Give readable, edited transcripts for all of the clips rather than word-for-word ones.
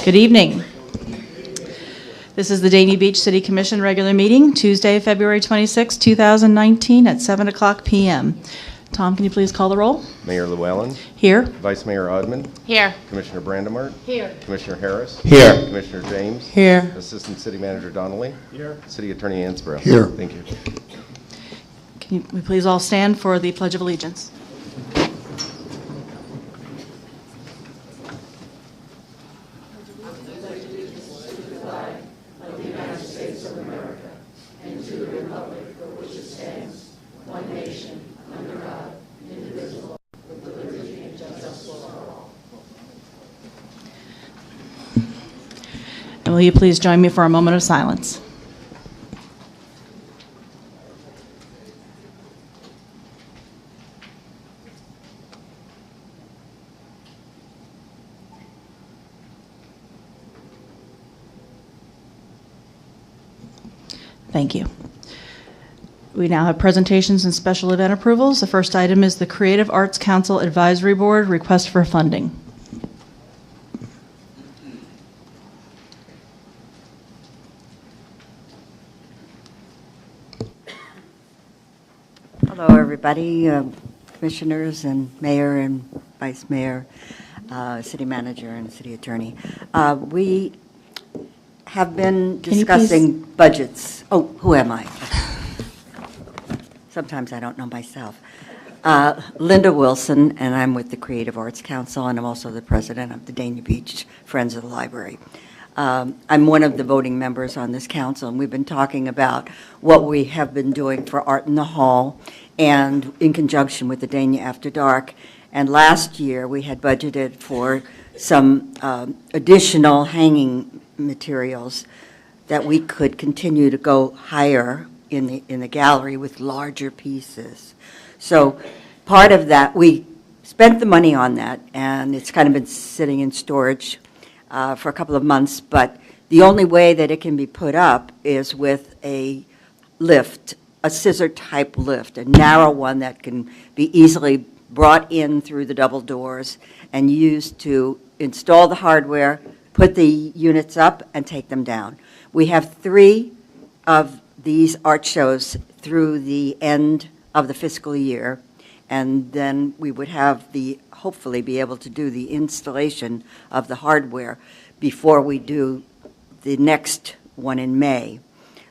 Good evening. This is the Dania Beach City Commission regular meeting, Tuesday, February 26, 2019 at 7 o'clock p.m. Tom, can you please call the roll? Mayor Llewellyn. Here. Vice Mayor Odman. Here. Commissioner Brandemart. Here. Commissioner Harris. Here. Commissioner James. Here. Assistant City Manager Donnelly. Here. City Attorney Ansborough. Here. Thank you. Can we please all stand for the Pledge of Allegiance? And will you please join me for a moment of silence? Thank you. We now have presentations and special event approvals. The first item is the Creative Arts Council Advisory Board request for funding. Hello, everybody, commissioners and mayor and vice mayor, city manager and city attorney. We have been discussing budgets. Oh, who am I? Sometimes I don't know myself. Linda Wilson, and I'm with the Creative Arts Council, and I'm also the president of the Dania Beach Friends of the Library. I'm one of the voting members on this council, and we've been talking about what we have been doing for Art in the Hall and in conjunction with the Dania After Dark. And last year, we had budgeted for some additional hanging materials that we could continue to go higher in the gallery with larger pieces. So part of that, we spent the money on that, and it's kind of been sitting in storage for a couple of months, but the only way that it can be put up is with a lift, a scissor-type lift, a narrow one that can be easily brought in through the double doors and used to install the hardware, put the units up, and take them down. We have 3 of these art shows through the end of the fiscal year, and then we would have hopefully be able to do the installation of the hardware before we do the next one in May.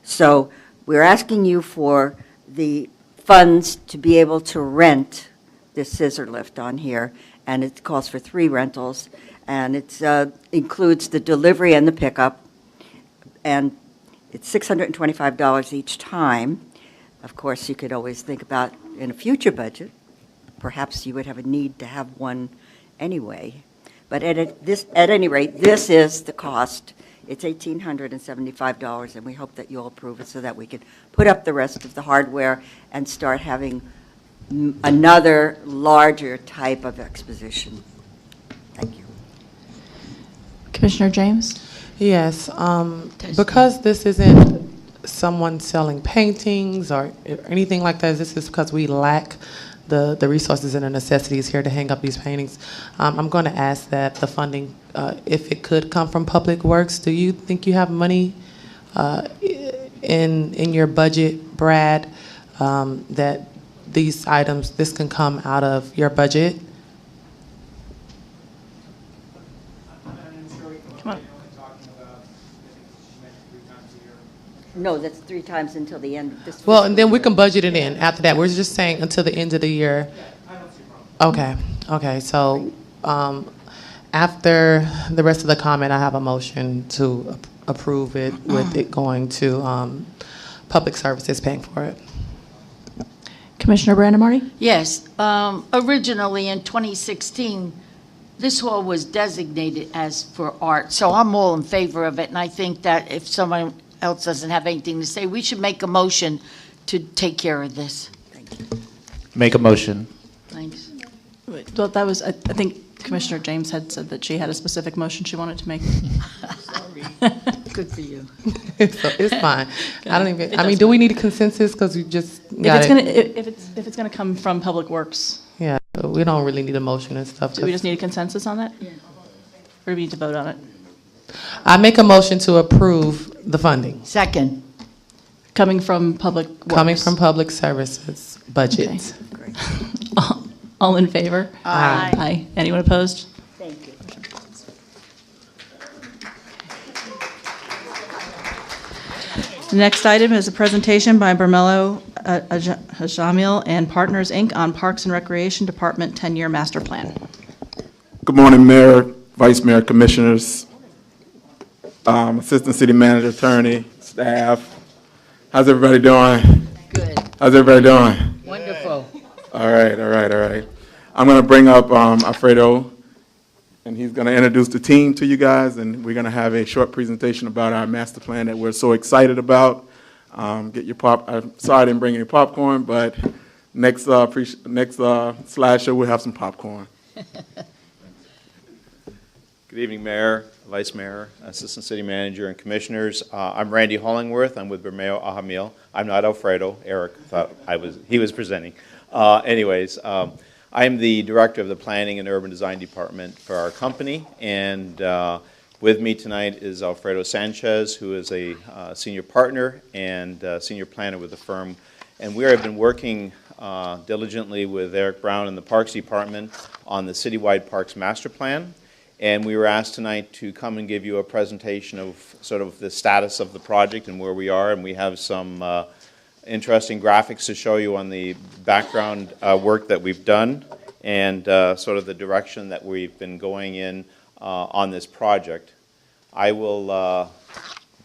So we're asking you for the funds to be able to rent this scissor lift on here, and it calls for 3 rentals, and it includes the delivery and the pickup, and it's $625 each time. Of course, you could always think about in a future budget, perhaps you would have a need to have one anyway. But at any rate, this is the cost. It's $1,875, and we hope that you'll approve it so that we can put up the rest of the hardware and start having another larger type of exposition. Thank you. Commissioner James? Yes, because this isn't someone selling paintings or anything like that, this is because we lack the resources and the necessities here to hang up these paintings. I'm going to ask that the funding, if it could come from Public Works, do you think you have money in your budget, Brad, that these items, this can come out of your budget? Come on. No, that's 3 times until the end of this. Well, and then we can budget it in after that. We're just saying until the end of the year. Okay, so after the rest of the comment, I have a motion to approve it with it going to Public Services paying for it. Commissioner Brandemart? Yes. Originally in 2016, this hall was designated as for art, so I'm all in favor of it, and I think that if someone else doesn't have anything to say, we should make a motion to take care of this. Thank you. Make a motion. Thanks. Well, that was, I think Commissioner James had said that she had a specific motion she wanted to make. Sorry. Good for you. It's fine. I don't even. I mean, do we need a consensus? Because we just got If it's gonna come from Public Works, Yeah, we don't really need a motion and stuff. do we just need a consensus on that? Yeah. Or do we need to vote on it? I make a motion to approve the funding Second. Coming from Public Works. coming from public services budget. Great. All in favor? Aye. Aye. Anyone opposed? Thank you. The next item is a presentation by Bermelo Hajamil and Partners, Inc. on Parks and Recreation Department 10-year master plan. Good morning, Mayor, Vice Mayor, Commissioners, Assistant City Manager, Attorney, staff. How's everybody doing? Good. How's everybody doing? Wonderful. All right. I'm going to bring up Alfredo, and he's going to introduce the team to you guys, and we're going to have a short presentation about our master plan that we're so excited about. Get your I'm sorry I didn't bring any popcorn, but next slideshow we'll have some popcorn. Good evening, Mayor, Vice Mayor, Assistant City Manager, and Commissioners. I'm Randy Hollingworth. I'm with Bermeo Hajamil. I'm not Alfredo. Eric thought he was presenting. I'm the Director of the Planning and Urban Design Department for our company, and with me tonight is Alfredo Sanchez, who is a senior partner and senior planner with the firm. And we have been working diligently with Eric Brown in the Parks Department on the Citywide Parks Master Plan. And we were asked tonight to come and give you a presentation of sort of the status of the project and where we are. And we have some interesting graphics to show you on the background work that we've done and sort of the direction that we've been going in on this project. I will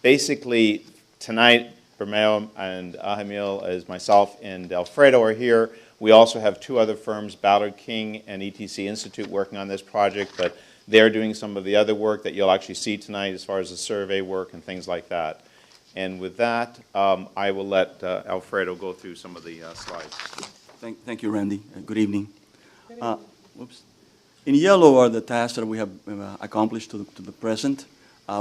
basically, tonight, Bermeo and Hajamil, as myself and Alfredo are here. We also have two other firms, Ballard King and ETC Institute, working on this project, but they're doing some of the other work that you'll actually see tonight as far as the survey work and things like that. And with that, I will let Alfredo go through some of the slides. Thank you, Randy. Good evening. In yellow are the tasks that we have accomplished to the present.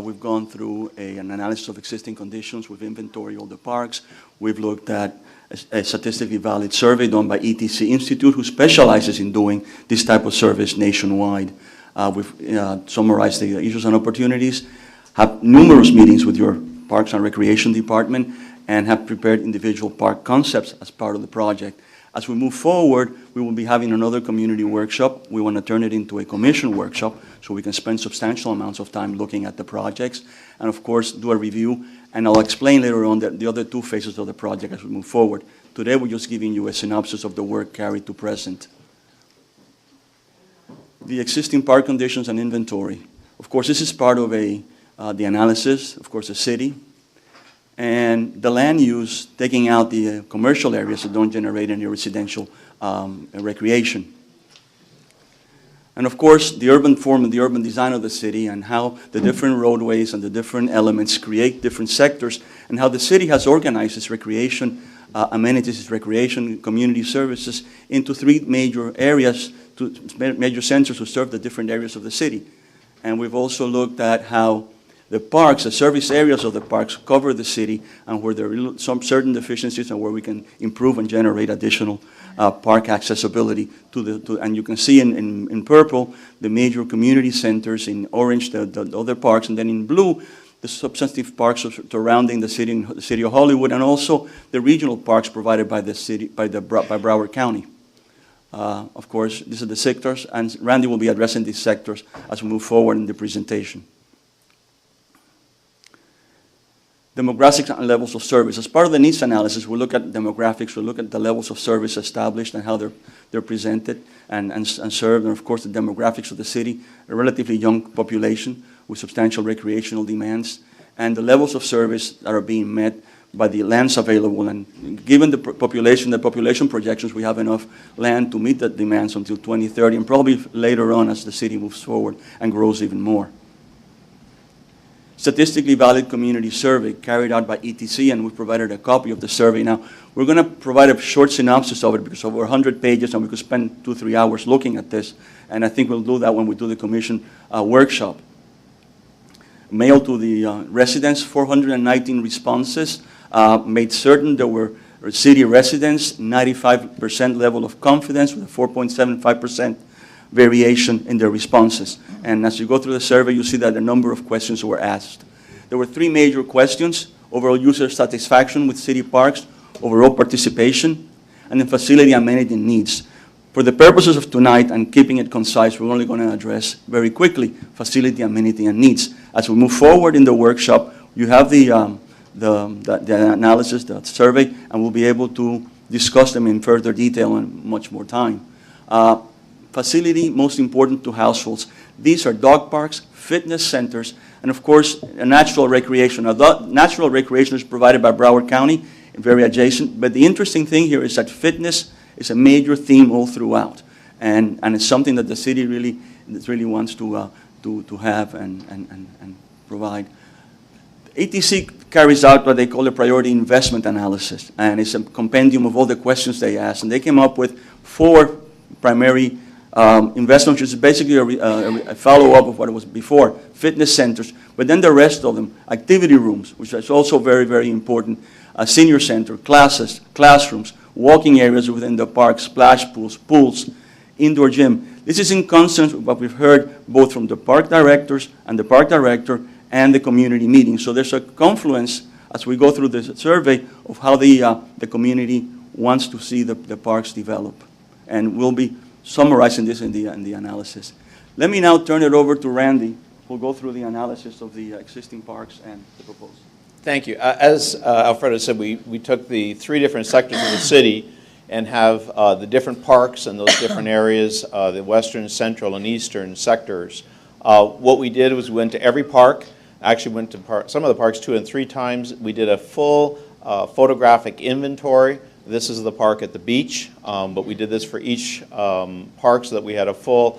We've gone through an analysis of existing conditions. We've inventoried all the parks. We've looked at a statistically valid survey done by ETC Institute, who specializes in doing this type of service nationwide. We've summarized the issues and opportunities, have numerous meetings with your Parks and Recreation Department, and have prepared individual park concepts as part of the project. As we move forward, we will be having another community workshop. We want to turn it into a commission workshop so we can spend substantial amounts of time looking at the projects and, of course, do a review. And I'll explain later on the other two phases of the project as we move forward. Today, we're just giving you a synopsis of the work carried to present. The existing park conditions and inventory. Of course, this is part of the analysis, of course, the city, and the land use, taking out the commercial areas that don't generate any residential recreation. And of course, the urban form and the urban design of the city and how the different roadways and the different elements create different sectors and how the city has organized its recreation amenities, its recreation community services into three major areas, major centers to serve the different areas of the city. And we've also looked at how the parks, the service areas of the parks cover the city and where there are some certain deficiencies and where we can improve and generate additional park accessibility and you can see in purple the major community centers, in orange the other parks, and then in blue the substantive parks surrounding the city of Hollywood, and also the regional parks provided by the city, by Broward County. Of course, these are the sectors, and Randy will be addressing these sectors as we move forward in the presentation. Demographics and levels of service. As part of the needs analysis, we look at demographics, we look at the levels of service established and how they're presented and served, and of course the demographics of the city, a relatively young population with substantial recreational demands, and the levels of service that are being met by the lands available. And given the population projections, we have enough land to meet the demands until 2030 and probably later on as the city moves forward and grows even more. Statistically valid community survey carried out by ETC, and we've provided a copy of the survey. Now, we're going to provide a short synopsis of it because over 100 pages and we could spend 2-3 hours looking at this, and I think we'll do that when we do the commission workshop. Mail to the residents, 419 responses, made certain there were city residents, 95% level of confidence with a 4.75% variation in their responses. And as you go through the survey, you see that a number of questions were asked. There were 3 major questions: overall user satisfaction with city parks, overall participation, and then facility amenity needs. For the purposes of tonight and keeping it concise, we're only going to address very quickly facility amenity and needs. As we move forward in the workshop, you have the analysis, the survey, and we'll be able to discuss them in further detail and much more time. Facility, most important to households. These are dog parks, fitness centers, and of course, natural recreation. Now, natural recreation is provided by Broward County, very adjacent, but the interesting thing here is that fitness is a major theme all throughout, and it's something that the city really wants to have and provide. ATC carries out what they call a priority investment analysis, and it's a compendium of all the questions they asked, and they came up with 4 primary investments, which is basically a follow-up of what it was before: fitness centers, but then the rest of them, activity rooms, which is also very, very important, a senior center, classes, classrooms, walking areas within the park, splash pools, indoor gym. This is in consonance with what we've heard both from the park directors and the park director and the community meeting. So there's a confluence as we go through the survey of how the community wants to see the parks develop. And we'll be summarizing this in the analysis. Let me now turn it over to Randy, who'll go through the analysis of the existing parks and the proposal. Thank you. As Alfredo said, we took the 3 different sectors of the city and have the different parks and those different areas, the western, central, and eastern sectors. What we did was we went to every park, actually went to some of the parks 2 and 3 times. We did a full photographic inventory. This is the park at the beach, but we did this for each park so that we had a full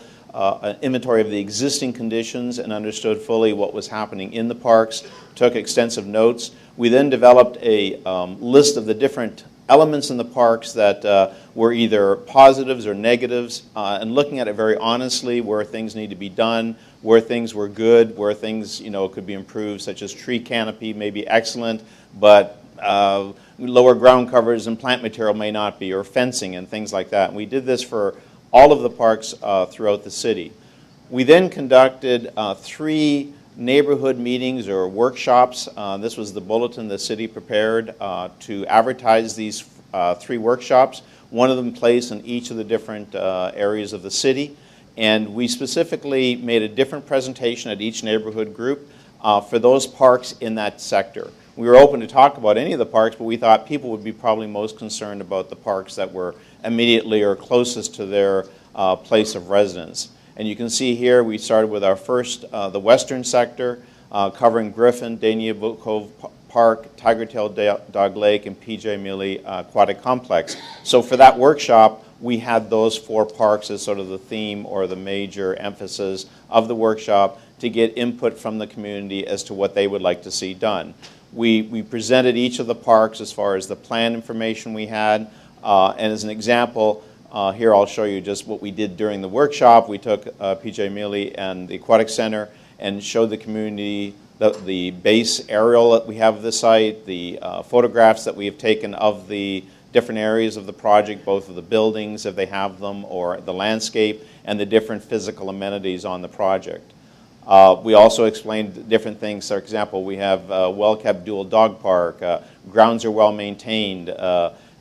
inventory of the existing conditions and understood fully what was happening in the parks, took extensive notes. We then developed a list of the different elements in the parks that were either positives or negatives, and looking at it very honestly, where things need to be done, where things were good, where things could be improved, such as tree canopy may be excellent, but lower ground covers and plant material may not be, or fencing and things like that. And we did this for all of the parks throughout the city. We then conducted 3 neighborhood meetings or workshops. This was the bulletin the city prepared to advertise these 3 workshops, one of them placed in each of the different areas of the city. And we specifically made a different presentation at each neighborhood group for those parks in that sector. We were open to talk about any of the parks, but we thought people would be probably most concerned about the parks that were immediately or closest to their place of residence. And you can see here we started with our first, the western sector, covering Griffin, Dania Cove Park, Tiger Tail Dog Lake, and PJ Mealy Aquatic Complex. So for that workshop, we had those 4 parks as sort of the theme or the major emphasis of the workshop to get input from the community as to what they would like to see done. We presented each of the parks as far as the plan information we had, and as an example, here I'll show you just what we did during the workshop. We took PJ Mealy and the Aquatic Center and showed the community the base aerial that we have of the site, the photographs that we have taken of the different areas of the project, both of the buildings, if they have them, or the landscape, and the different physical amenities on the project. We also explained different things. For example, we have a well-kept dual dog park, grounds are well-maintained,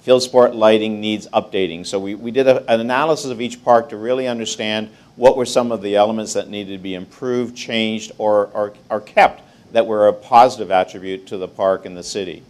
field sport lighting needs updating. So we did an analysis of each park to really understand what were some of the elements that needed to be improved, changed, or kept that were a positive attribute to the park and the city.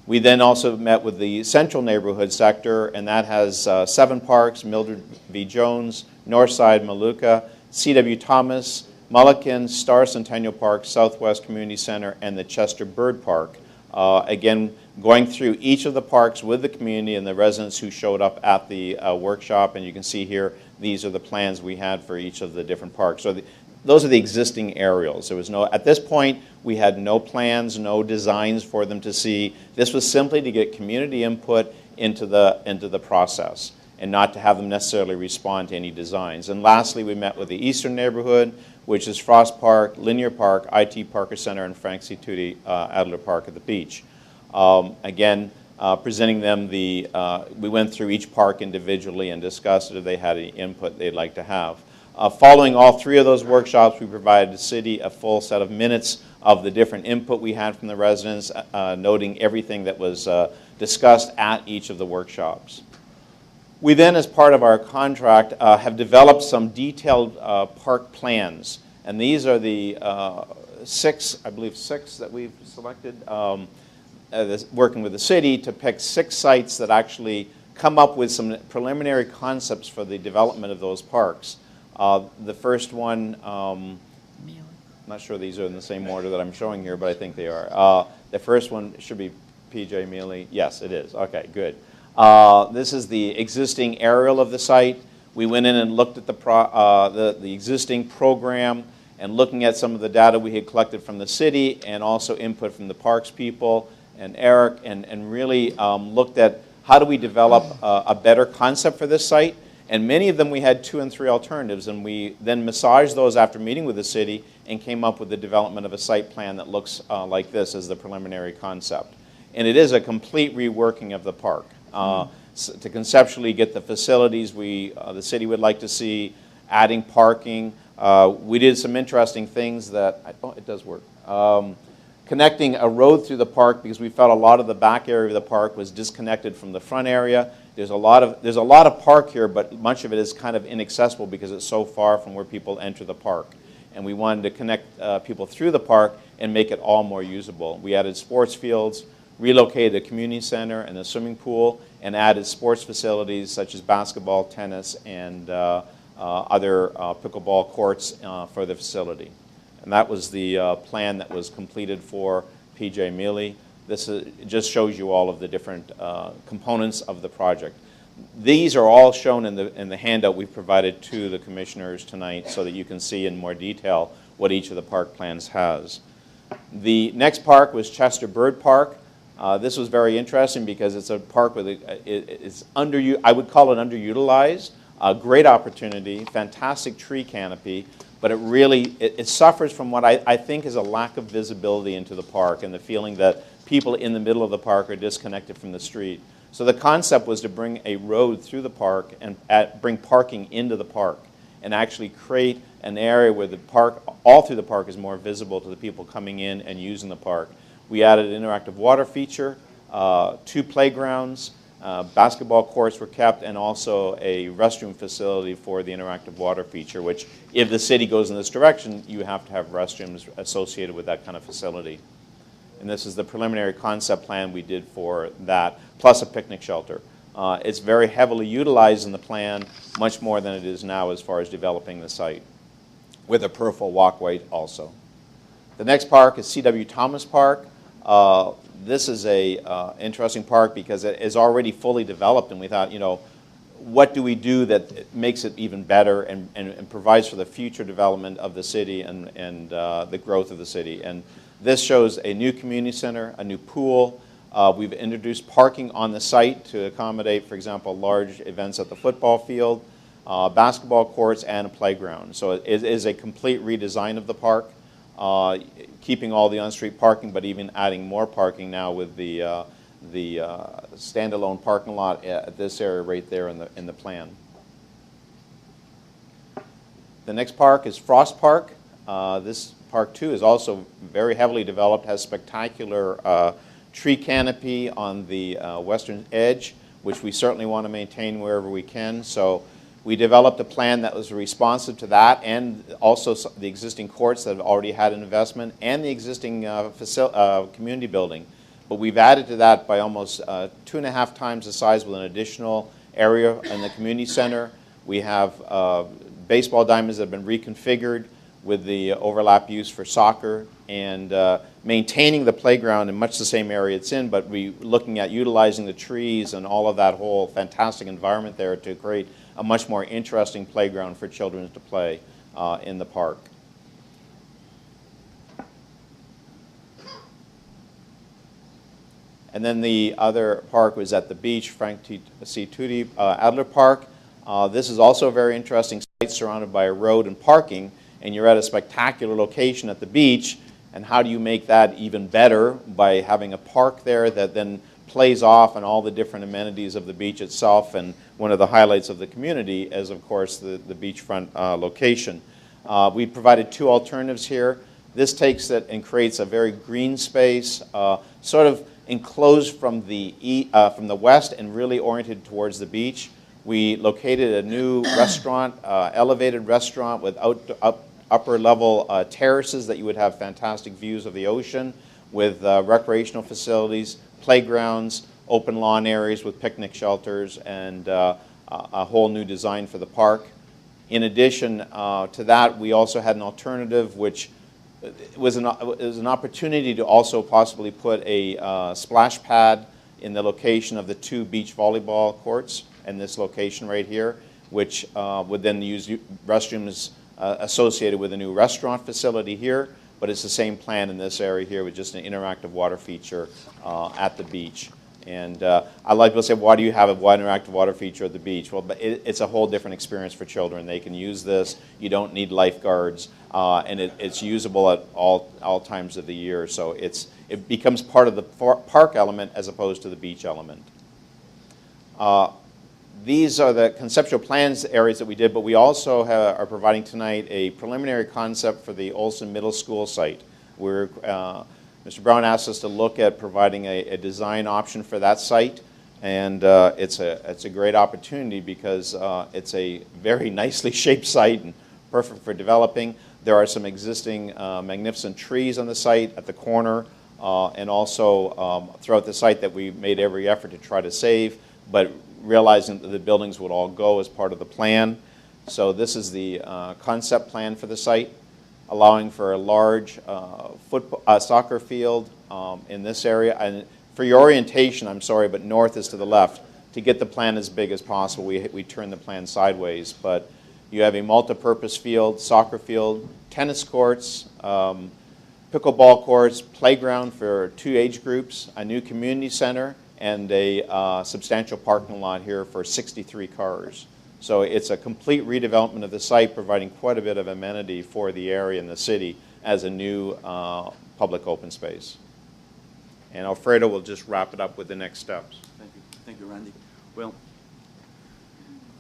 We then also met with the central neighborhood sector, and that has 7 parks: Mildred V. Jones, Northside, Maluka, C.W. Thomas, Mulliken, Star Centennial Park, Southwest Community Center, and the Chester Bird Park. Again, going through each of the parks with the community and the residents who showed up at the workshop, and you can see here, these are the plans we had for each of the different parks. So those are the existing aerials. There was no, at this point, we had no plans, no designs for them to see. This was simply to get community input into the process, and not to have them necessarily respond to any designs. And lastly, we met with the eastern neighborhood, which is Frost Park, Linear Park, IT Parker Center, and Frank C. Tootie Adler Park at the beach. Again, presenting them we went through each park individually and discussed if they had any input they'd like to have. Following all three of those workshops, we provided the city a full set of minutes of the different input we had from the residents, noting everything that was discussed at each of the workshops. We then, as part of our contract, have developed some detailed park plans. And these are the six that we've selected, working with the city to pick 6 sites that actually come up with some preliminary concepts for the development of those parks. The first one, I'm not sure these are in the same order that I'm showing here, but I think they are. The first one should be PJ Mealy. Yes, it is. Okay, good. This is the existing aerial of the site. We went in and looked at the existing program and looking at some of the data we had collected from the city and also input from the parks people and Eric, and really looked at how do we develop a better concept for this site. And many of them we had 2 and 3 alternatives, and we then massaged those after meeting with the city and came up with the development of a site plan that looks like this as the preliminary concept. And it is a complete reworking of the park. To conceptually get the facilities the city would like to see, adding parking. We did some interesting things that, it does work. Connecting a road through the park because we felt a lot of the back area of the park was disconnected from the front area. There's a lot of park here, but much of it is kind of inaccessible because it's so far from where people enter the park. And we wanted to connect people through the park and make it all more usable. We added sports fields, relocated the community center and the swimming pool, and added sports facilities such as basketball, tennis, and other pickleball courts for the facility. And that was the plan that was completed for PJ Mealy. This just shows you all of the different components of the project. These are all shown in the handout we've provided to the commissioners tonight so that you can see in more detail what each of the park plans has. The next park was Chester Bird Park. This was very interesting because it's a park with I would call it underutilized, a great opportunity, fantastic tree canopy, but it really suffers from what I think is a lack of visibility into the park and the feeling that people in the middle of the park are disconnected from the street. So the concept was to bring a road through the park and bring parking into the park and actually create an area where the park, all through the park, is more visible to the people coming in and using the park. We added an interactive water feature, 2 playgrounds, basketball courts were kept, and also a restroom facility for the interactive water feature, which if the city goes in this direction, you have to have restrooms associated with that kind of facility. And this is the preliminary concept plan we did for that, plus a picnic shelter. It's very heavily utilized in the plan, much more than it is now as far as developing the site, with a peripheral walkway also. The next park is C.W. Thomas Park. This is a interesting park because it is already fully developed, and we thought, what do we do that makes it even better and provides for the future development of the city and the growth of the city. And this shows a new community center, a new pool. We've introduced parking on the site to accommodate, for example, large events at the football field, basketball courts, and a playground. So it is a complete redesign of the park, keeping all the on-street parking, but even adding more parking now with the standalone parking lot at this area right there in the plan. The next park is Frost Park. This park too is also very heavily developed, has spectacular tree canopy on the western edge, which we certainly want to maintain wherever we can. So we developed a plan that was responsive to that, and also the existing courts that have already had an investment, and the existing community building. But we've added to that by almost 2.5 times the size with an additional area in the community center. We have baseball diamonds that have been reconfigured with the overlap use for soccer, and maintaining the playground in much the same area it's in, but looking at utilizing the trees and all of that whole fantastic environment there to create a much more interesting playground for children to play in the park. And then the other park was at the beach, Frank C. Tutti Adler Park. This is also a very interesting site surrounded by a road and parking, and you're at a spectacular location at the beach, and how do you make that even better by having a park there that then plays off on all the different amenities of the beach itself, and one of the highlights of the community is, of course, the beachfront location. We provided two alternatives here. This takes it and creates a very green space, sort of enclosed from the west and really oriented towards the beach. We located a new restaurant, elevated restaurant with upper level terraces that you would have fantastic views of the ocean, with recreational facilities, playgrounds, open lawn areas with picnic shelters, and a whole new design for the park. In addition to that, we also had an alternative, which was an opportunity to also possibly put a splash pad in the location of the two beach volleyball courts in this location right here, which would then use restrooms associated with a new restaurant facility here, but it's the same plan in this area here with just an interactive water feature at the beach. And I like to say, why do you have a interactive water feature at the beach? Well, it's a whole different experience for children. They can use this. You don't need lifeguards, and it's usable at all times of the year. So it becomes part of the park element as opposed to the beach element. These are the conceptual plans areas that we did, but we also are providing tonight a preliminary concept for the Olson Middle School site. Mr. Brown asked us to look at providing a design option for that site, and it's a great opportunity because it's a very nicely shaped site and perfect for developing. There are some existing magnificent trees on the site at the corner, and also throughout the site that we made every effort to try to save, but realizing that the buildings would all go as part of the plan. So this is the concept plan for the site, allowing for a large soccer field in this area. And for your orientation, I'm sorry, but north is to the left. To get the plan as big as possible, we turn the plan sideways. But you have a multi-purpose field, soccer field, tennis courts, pickleball courts, playground for 2 age groups, a new community center, and a substantial parking lot here for 63 cars. So it's a complete redevelopment of the site, providing quite a bit of amenity for the area and the city as a new public open space. And Alfredo will just wrap it up with the next steps. Thank you, Randy. Well,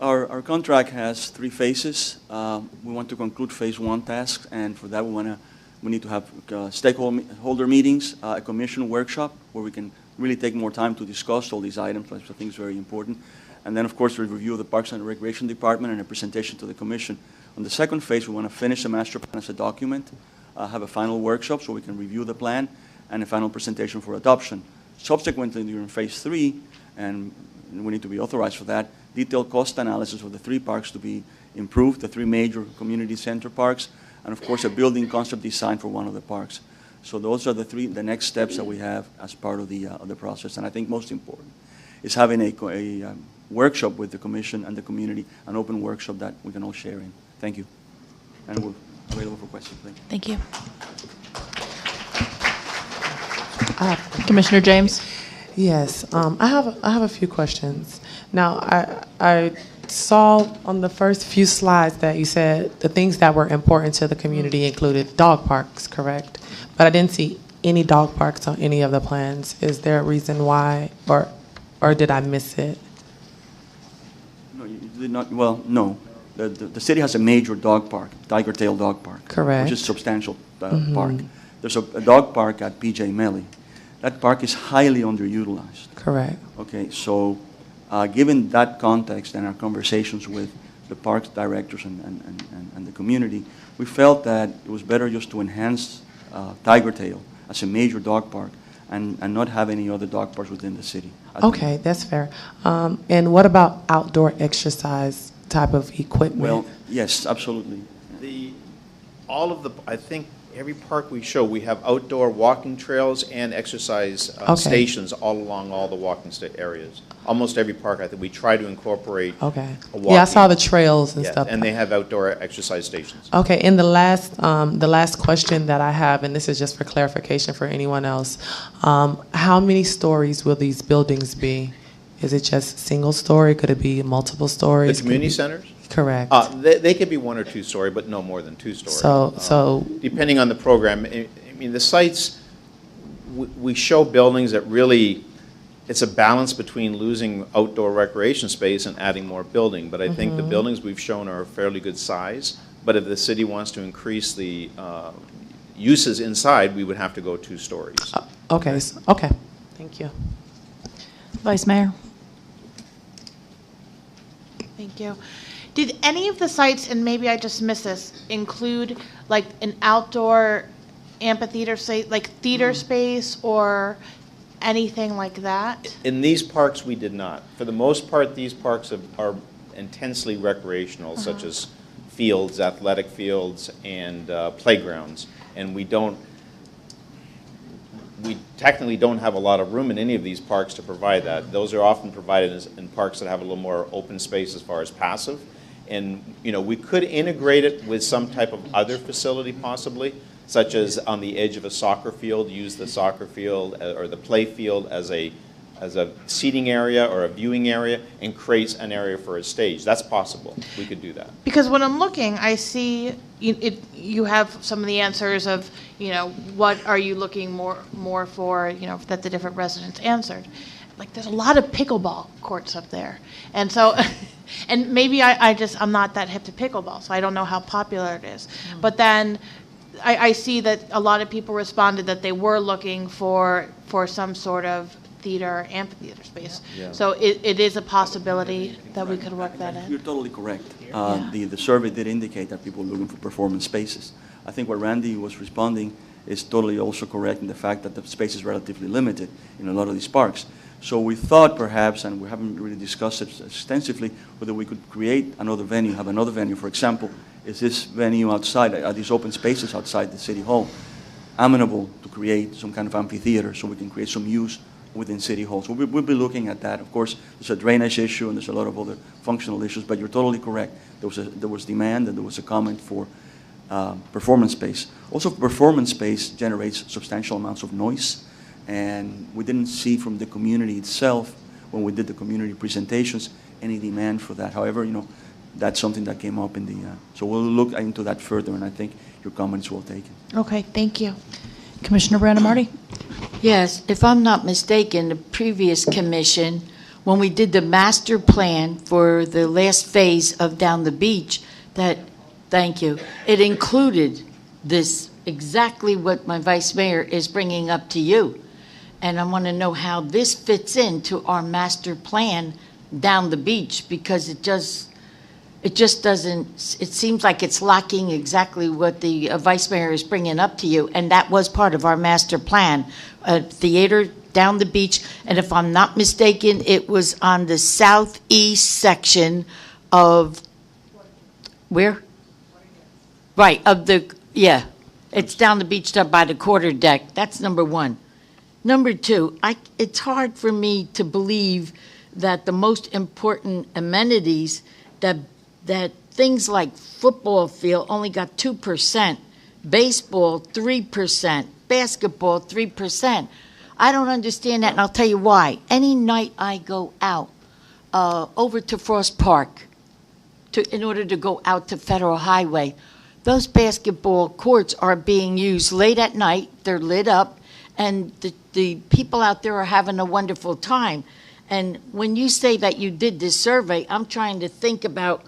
our contract has 3 phases. We want to conclude phase 1 tasks, and for that we need to have stakeholder meetings, a commission workshop where we can really take more time to discuss all these items, which I think is very important. And then, of course, we review the Parks and Recreation Department and a presentation to the Commission. On the second phase, we want to finish the master plan as a document, have a final workshop so we can review the plan, and a final presentation for adoption. Subsequently, during phase 3, and we need to be authorized for that, detailed cost analysis of the 3 parks to be improved, the 3 major community center parks, and of course, a building concept design for one of the parks. So those are the next steps that we have as part of the process. And I think most important is having a workshop with the Commission and the community, an open workshop that we can all share in. Thank you. And we're available for questions. Thank you. Thank you. Commissioner James? Yes, I have a few questions. Now, I saw on the first few slides that you said the things that were important to the community included dog parks, correct? But I didn't see any dog parks on any of the plans. Is there a reason why, or did I miss it? No, you did not. Well, no. The city has a major dog park, Tiger Tail Dog Park. Correct. Which is a substantial park. There's a dog park at PJ Melly. That park is highly underutilized. Correct. Okay, so given that context and our conversations with the parks directors and the community, we felt that it was better just to enhance Tiger Tail as a major dog park and not have any other dog parks within the city. Okay, that's fair. And what about outdoor exercise type of equipment? Well, yes, absolutely. I think every park we show, we have outdoor walking trails and exercise stations all along all the walking areas. Almost every park, I think, we try to incorporate a walking. Yeah, I saw the trails and stuff. And they have outdoor exercise stations. Okay, and the last question that I have, and this is just for clarification for anyone else, how many stories will these buildings be? Is it just single story? Could it be multiple stories? The community centers? Correct. They could be 1 or 2 story, but no more than 2 story. So depending on the program, I mean, the sites, we show buildings that really, it's a balance between losing outdoor recreation space and adding more building. But I think the buildings we've shown are a fairly good size. But if the city wants to increase the uses inside, we would have to go 2 stories. Okay, okay. Thank you. Vice Mayor? Thank you. Did any of the sites, and maybe I just missed this, include like an outdoor amphitheater, say, like theater space or anything like that? In these parks, we did not. For the most part, these parks are intensely recreational, such as fields, athletic fields, and playgrounds. And we technically don't have a lot of room in any of these parks to provide that. Those are often provided in parks that have a little more open space as far as passive. And, you know, we could integrate it with some type of other facility possibly, such as on the edge of a soccer field, use the soccer field or the play field as a seating area or a viewing area and create an area for a stage. That's possible. We could do that. Because when I'm looking, I see you have some of the answers of, you know, what are you looking more for, you know, that the different residents answered. Like, there's a lot of pickleball courts up there. And so, and maybe I'm not that hip to pickleball, so I don't know how popular it is. But then I see that a lot of people responded that they were looking for some sort of theater, amphitheater space. Yeah. So it is a possibility that we could work that You're in. totally correct. Yeah. The survey did indicate that people are looking for performance spaces. I think what Randy was responding is totally also correct in the fact that the space is relatively limited in a lot of these parks. So we thought perhaps, and we haven't really discussed it extensively, whether we could create another venue, have another venue. For example, is this venue outside, are these open spaces outside the City Hall amenable to create some kind of amphitheater so we can create some use within City Hall? So we'll be looking at that. Of course, there's a drainage issue and there's a lot of other functional issues, but you're totally correct. There was demand and there was a comment for performance space. Also, performance space generates substantial amounts of noise, and we didn't see from the community itself, when we did the community presentations, any demand for that. However, you know, that's something that came up in the, so we'll look into that further, and I think your comments will take it. Okay, thank you. Commissioner Brandemarty? Yes, if I'm not mistaken, the previous commission, when we did the master plan for the last phase of Down the Beach, thank you, it included this, exactly what my vice mayor is bringing up to you. And I want to know how this fits into our master plan down the beach, because it just doesn't, it seems like it's lacking exactly what the vice mayor is bringing up to you, and that was part of our master plan, a theater down the beach, and if I'm not mistaken, it was on the southeast section of, where? Right, yeah, it's down the beach up by the quarter deck. That's number one. Number two, it's hard for me to believe that the most important amenities, that things like football field only got 2%, baseball 3%, basketball 3%. I don't understand that, and I'll tell you why. Any night I go out over to Frost Park in order to go out to Federal Highway, those basketball courts are being used late at night. They're lit up, and the people out there are having a wonderful time. And when you say that you did this survey, I'm trying to think about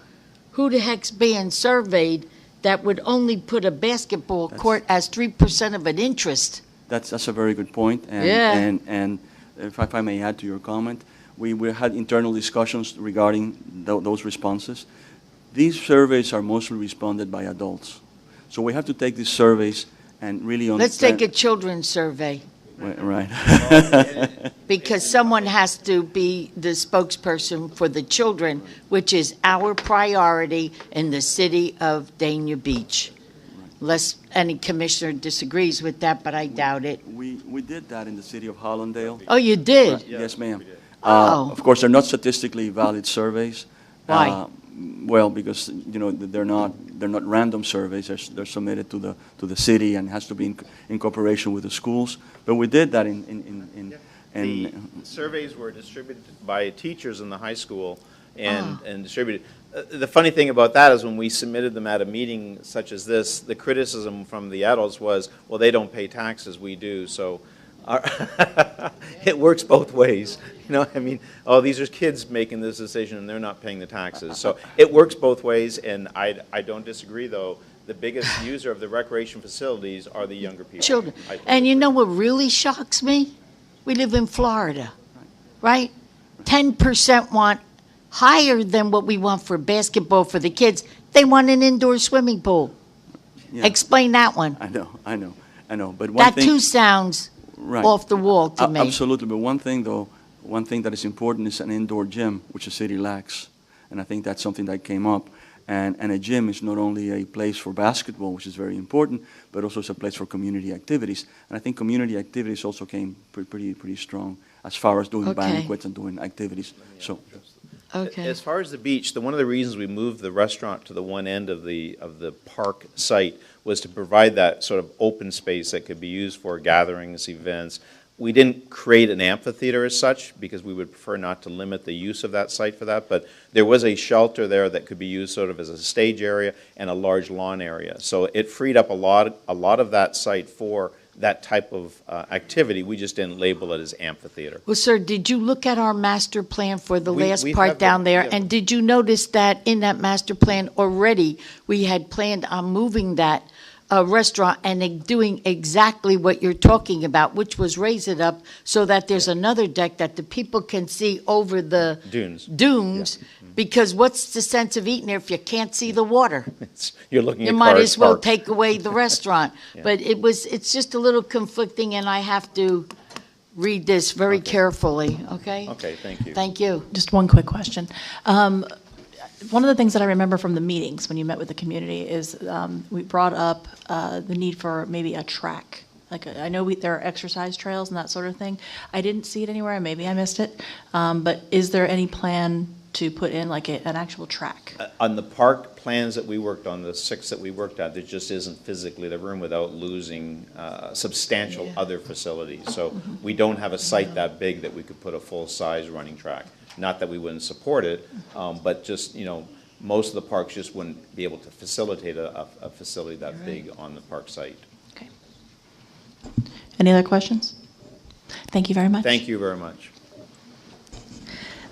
who the heck's being surveyed that would only put a basketball court as 3% of an interest. That's a very good point. And, Yeah. and if I may add to your comment, we had internal discussions regarding those responses. These surveys are mostly responded by adults. So we have to take these surveys and really Let's understand. take a children's survey, Right. because someone has to be the spokesperson for the children, which is our priority in the city of Dania Beach. Unless any commissioner disagrees with that, but I doubt it. We did that in the city of Hollandale. Oh, you did? Yes, ma'am. Oh. Of course, they're not statistically valid surveys. Why? Well, because, you know, they're not random surveys. They're submitted to the city and has to be in cooperation with the schools. But we did that The surveys were distributed by teachers in the high school and distributed. The funny thing about that is when we submitted them at a meeting such as this, the criticism from the adults was, well, they don't pay taxes, we do. So It works both ways. You know, I mean, oh, these are kids making this decision and they're not paying the taxes. So it works both ways, and I don't disagree, though. The biggest user of the recreation facilities are the younger people. Children. I And you know what really shocks me? We live in Florida, right? 10% want higher than what we want for basketball for the kids. They want an indoor swimming pool. Yeah. Explain that one. I know. But one That thing, too sounds right. off the wall to me. Absolutely, but one thing though, one thing that is important is an indoor gym, which the city lacks. And I think that's something that came up. And a gym is not only a place for basketball, which is very important, but also it's a place for community activities. And I think community activities also came pretty strong as far as doing Okay. banquets and doing activities. So, Okay. As far as the beach, one of the reasons we moved the restaurant to the one end of the park site was to provide that sort of open space that could be used for gatherings, events. We didn't create an amphitheater as such because we would prefer not to limit the use of that site for that, but there was a shelter there that could be used sort of as a stage area and a large lawn area. So it freed up a lot of that site for that type of activity. We just didn't label it as amphitheater. Well, sir, did you look at our master plan for the We- last we part have down the- there? yeah. And did you notice that in that master plan already, we had planned on moving that restaurant and doing exactly what you're talking about, which was raise it up so that there's another deck that the people can see over the Dunes. because what's the sense of eating there if you can't see the water? You're looking You at might cars as well parked. take away the restaurant. But it's just a little conflicting, and I have to read this very carefully, okay? Okay, thank you. Thank you. Just one quick question. One of the things that I remember from the meetings when you met with the community is we brought up the need for maybe a track. Like, I know there are exercise trails and that sort of thing. I didn't see it anywhere, maybe I missed it. But is there any plan to put in like an actual track? On the park plans that we worked on, the 6 that we worked at, there just isn't physically the room without losing substantial other facilities. So we don't have a site that big that we could put a full-size running track. Not that we wouldn't support it, but just, you know, most of the parks just wouldn't be able to facilitate a facility that big on the park site. Okay. Any other questions? Thank you very much. Thank you very much.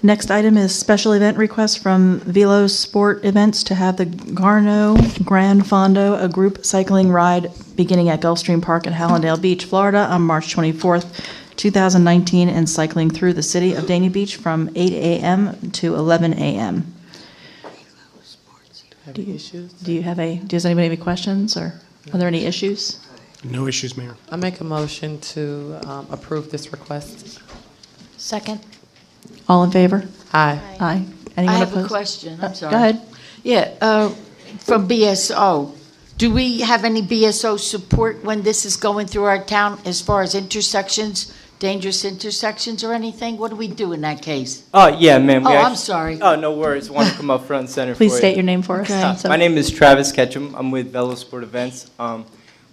Next item is special event request from Velo Sport Events to have the Garno Gran Fondo, a group cycling ride beginning at Gulfstream Park at Hallandale Beach, Florida on March 24th, 2019, and cycling through the city of Dania Beach from 8 a.m. to 11 a.m. Does anybody have any questions, or are there any issues? No issues, Mayor. I make a motion to approve this request. Second? All in favor? Aye. Aye. I Anyone have a opposed? question, I'm sorry. Go ahead. Yeah, from BSO. Do we have any BSO support when this is going through our town as far as intersections, dangerous intersections or anything? What do we do in that case? Oh, yeah, ma'am. Oh, I'm sorry. Oh, no worries. Want to come up front and center Please for state you. your name for us. Okay. So- My name is Travis Ketchum. I'm with Velo Sport Events.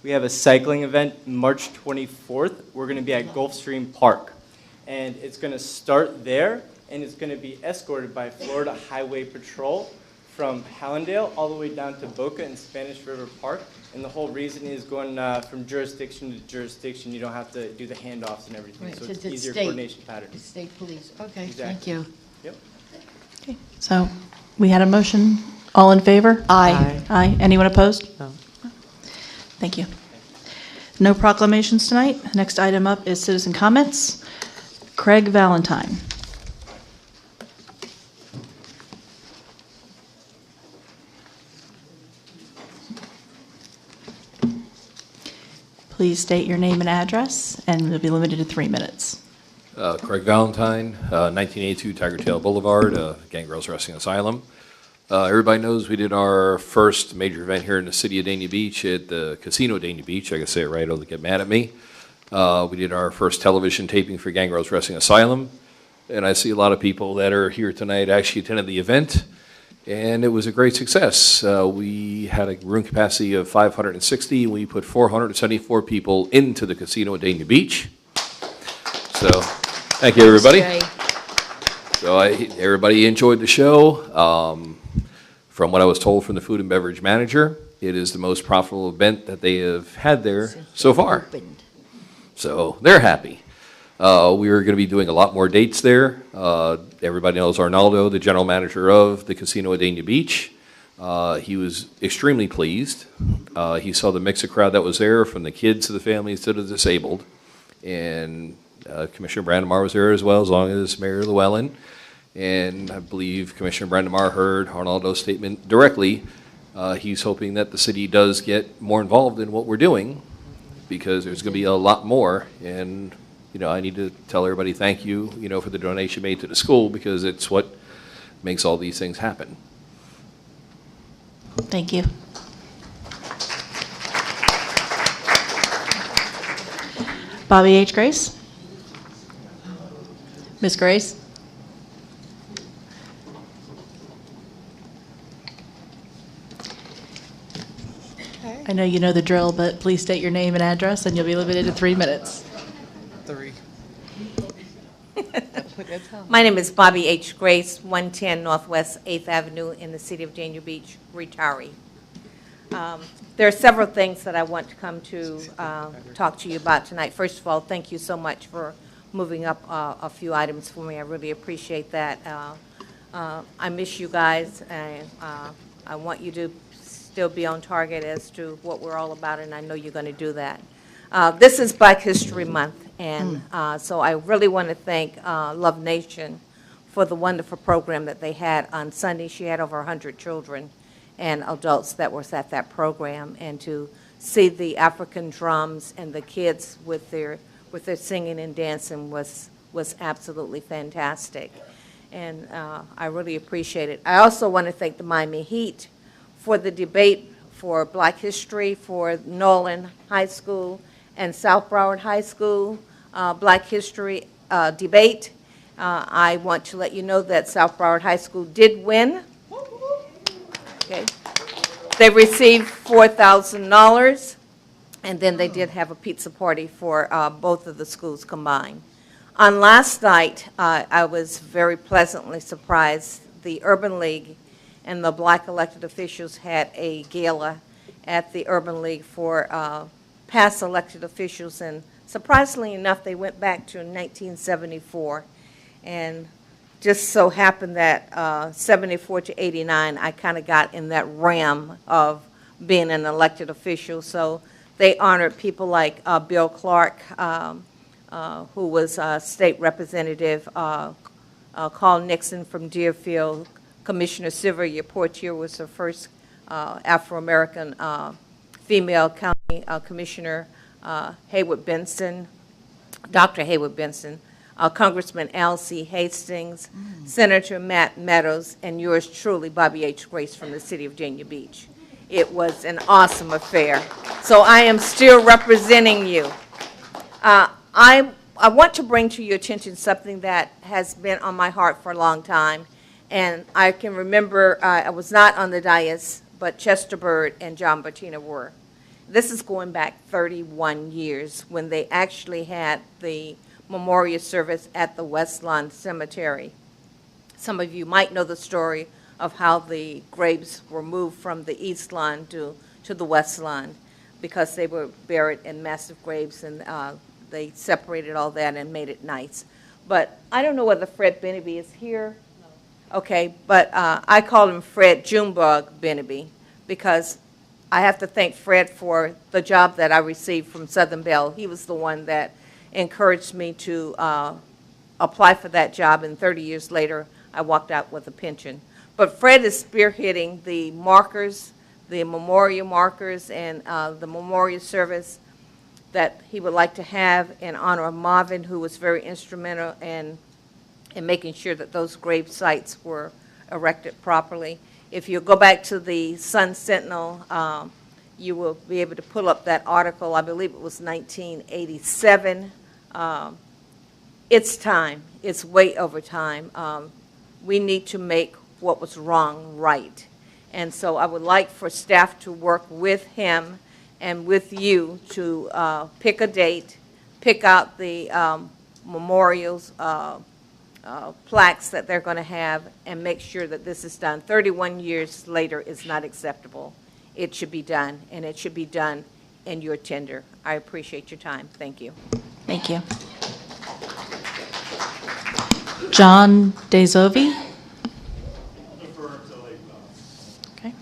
We have a cycling event March 24th. We're going to be at Gulfstream Park. And it's going to start there, and it's going to be escorted by Florida Highway Patrol from Hallandale all the way down to Boca and Spanish River Park. And the whole reason is going from jurisdiction to jurisdiction. You don't have to do the handoffs and everything. Right, So so it's it's easier state. coordination pattern. The state police, okay, Exactly. thank you. Yep. Okay. So we had a motion. All in favor? Aye. Aye. Anyone opposed? No. Thank you. No proclamations tonight. Next item up is citizen comments. Craig Valentine. Please state your name and address, and you'll be limited to 3 minutes. Craig Valentine, 1982 Tiger Tail Boulevard, Gangrels Wrestling Asylum. Everybody knows we did our first major event here in the city of Dania Beach at the Casino Dania Beach. I can say it right, or they'll get mad at me. We did our first television taping for Gangrels Wrestling Asylum. And I see a lot of people that are here tonight actually attended the event. And it was a great success. We had a room capacity of 560. We put 474 people into the Casino at Dania Beach. So, thank you, everybody. So everybody enjoyed the show. From what I was told from the food and beverage manager, it is the most profitable event that they have had there so far. So they're happy. We are going to be doing a lot more dates there. Everybody knows Arnaldo, the general manager of the Casino at Dania Beach. He was extremely pleased. He saw the mix of crowd that was there, from the kids to the families to the disabled. And Commissioner Brandemar was there as well, as long as Mayor Llewellyn. And I believe Commissioner Brandemar heard Arnaldo's statement directly. He's hoping that the city does get more involved in what we're doing, because there's going to be a lot more. And, you know, I need to tell everybody thank you, you know, for the donation made to the school, because it's what makes all these things happen. Thank you. Bobby H. Grace? Ms. Grace? I know you know the drill, but please state your name and address, and you'll be limited to 3 minutes. My name is Bobby H. Grace, 110 Northwest 8th Avenue in the city of Dania Beach, retiree. There are several things that I want to come to talk to you about tonight. First of all, thank you so much for moving up a few items for me. I really appreciate that. I miss you guys, and I want you to still be on target as to what we're all about, and I know you're going to do that. This is Black History Month, and so I really want to thank Love Nation for the wonderful program that they had on Sunday. She had over 100 children and adults that were at that program, and to see the African drums and the kids with their singing and dancing was absolutely fantastic, and I really appreciate it. I also want to thank the Miami Heat for the debate for Black History for Nolan High School and South Broward High School Black History debate. I want to let you know that South Broward High School did win. Okay. They received $4,000, and then they did have a pizza party for both of the schools combined. On last night, I was very pleasantly surprised. The Urban League and the Black elected officials had a gala at the Urban League for past elected officials, and surprisingly enough, they went back to 1974, and just so happened that 74 to 89, I kind of got in that ram of being an elected official. So they honored people like Bill Clark, who was a state representative, Carl Nixon from Deerfield, Commissioner Sylvia Portier was the first Afro-American female county commissioner, Haywood Benson, Dr. Haywood Benson, Congressman Al C. Hastings, Senator Matt Meadows, and yours truly, Bobby H. Grace from the city of Dania Beach. It was an awesome affair. So I am still representing you. I want to bring to your attention something that has been on my heart for a long time. And I can remember, I was not on the dais, but Chester Bird and John Bettina were. This is going back 31 years when they actually had the memorial service at the West Lawn Cemetery. Some of you might know the story of how the graves were moved from the East Lawn to the West Lawn, because they were buried in massive graves, and they separated all that and made it nice. But I don't know whether Fred Beneby is here. Okay, but I call him Fred Junebug Beneby, because I have to thank Fred for the job that I received from Southern Bell. He was the one that encouraged me to apply for that job, and 30 years later, I walked out with a pension. But Fred is spearheading the markers, the memorial markers, and the memorial service that he would like to have in honor of Marvin, who was very instrumental in making sure that those grave sites were erected properly. If you go back to the Sun Sentinel, you will be able to pull up that article. I believe it was 1987. It's time. It's way over time. We need to make what was wrong right. And so I would like for staff to work with him and with you to pick a date, pick out the memorials, plaques that they're going to have, and make sure that this is done. 31 years later is not acceptable. It should be done, and it should be done and your tender. I appreciate your time. Thank you. Thank you. John Dezovi? Okay.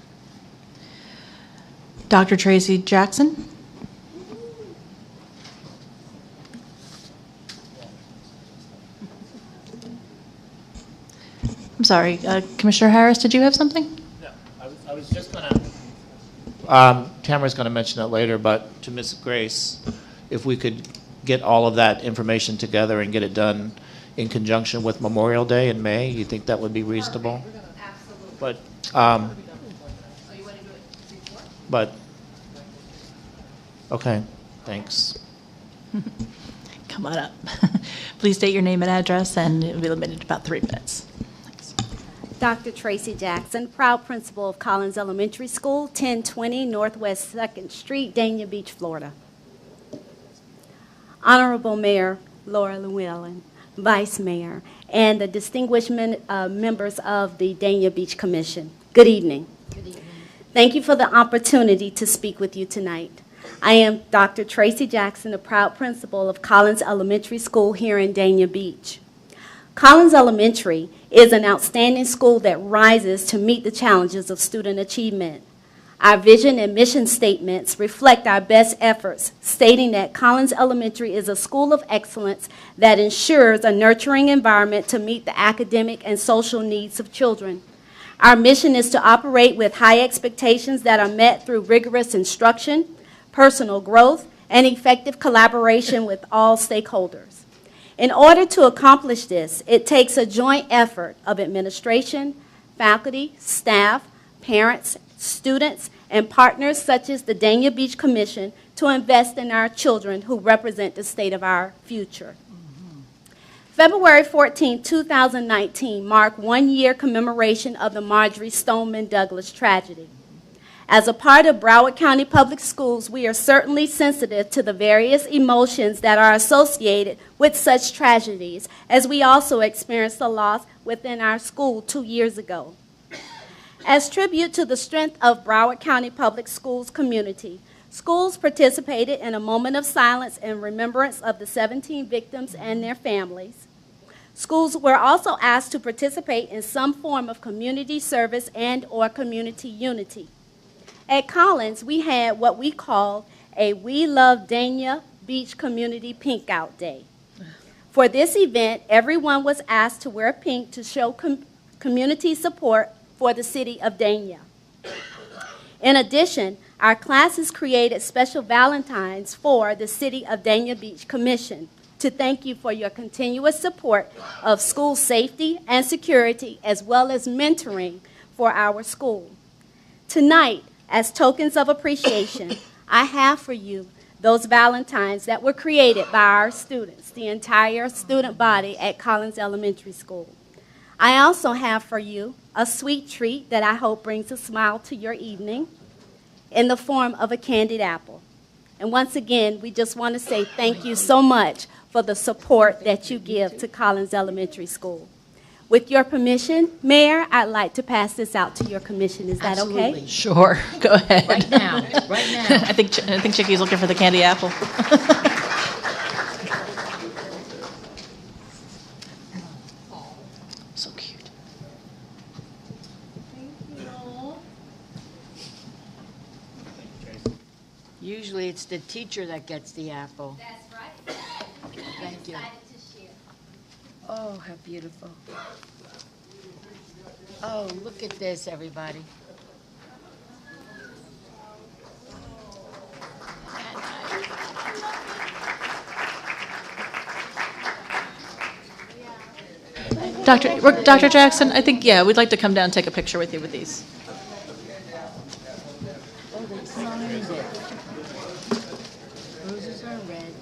Dr. Tracy Jackson? I'm sorry, Commissioner Harris, did you have something? No, I was just going to, Tamara's going to mention it later, but to Ms. Grace, if we could get all of that information together and get it done in conjunction with Memorial Day in May, you think that would be reasonable? Absolutely. But, okay, thanks. Come on up. Please state your name and address, and it'll be limited to about 3 minutes. Dr. Tracy Jackson, proud principal of Collins Elementary School, 1020 Northwest 2nd Street, Dania Beach, Florida. Honorable Mayor Laura Llewellyn, Vice Mayor, and the distinguished members of the Dania Beach Commission. Good evening. Good evening. Thank you for the opportunity to speak with you tonight. I am Dr. Tracy Jackson, the proud principal of Collins Elementary School here in Dania Beach. Collins Elementary is an outstanding school that rises to meet the challenges of student achievement. Our vision and mission statements reflect our best efforts, stating that Collins Elementary is a school of excellence that ensures a nurturing environment to meet the academic and social needs of children. Our mission is to operate with high expectations that are met through rigorous instruction, personal growth, and effective collaboration with all stakeholders. In order to accomplish this, it takes a joint effort of administration, faculty, staff, parents, students, and partners such as the Dania Beach Commission to invest in our children who represent the state of our future. February 14, 2019 marked 1 year commemoration of the Marjory Stoneman Douglas tragedy. As a part of Broward County Public Schools, we are certainly sensitive to the various emotions that are associated with such tragedies, as we also experienced a loss within our school 2 years ago. As tribute to the strength of Broward County Public Schools community, schools participated in a moment of silence in remembrance of the 17 victims and their families. Schools were also asked to participate in some form of community service and/or community unity. At Collins, we had what we called a We Love Dania Beach Community Pink Out Day. For this event, everyone was asked to wear pink to show community support for the city of Dania. In addition, our classes created special Valentines for the City of Dania Beach Commission to thank you for your continuous support of school safety and security, as well as mentoring for our school. Tonight, as tokens of appreciation, I have for you those Valentines that were created by our students, the entire student body at Collins Elementary School. I also have for you a sweet treat that I hope brings a smile to your evening in the form of a candied apple. And once again, we just want to say thank you so much for the support that you give to Collins Elementary School. With your permission, Mayor, I'd like to pass this out to your commission. Is that okay? Absolutely. Sure, go ahead. Right now, right now. I think Chickie's looking for the candy apple. So cute. Usually it's the teacher that gets the apple. That's right. Thank you. Oh, how beautiful. Oh, look at this, everybody. Dr. Jackson, I think, yeah, we'd like to come down and take a picture with you with these. Oh, they signed it. Roses are red.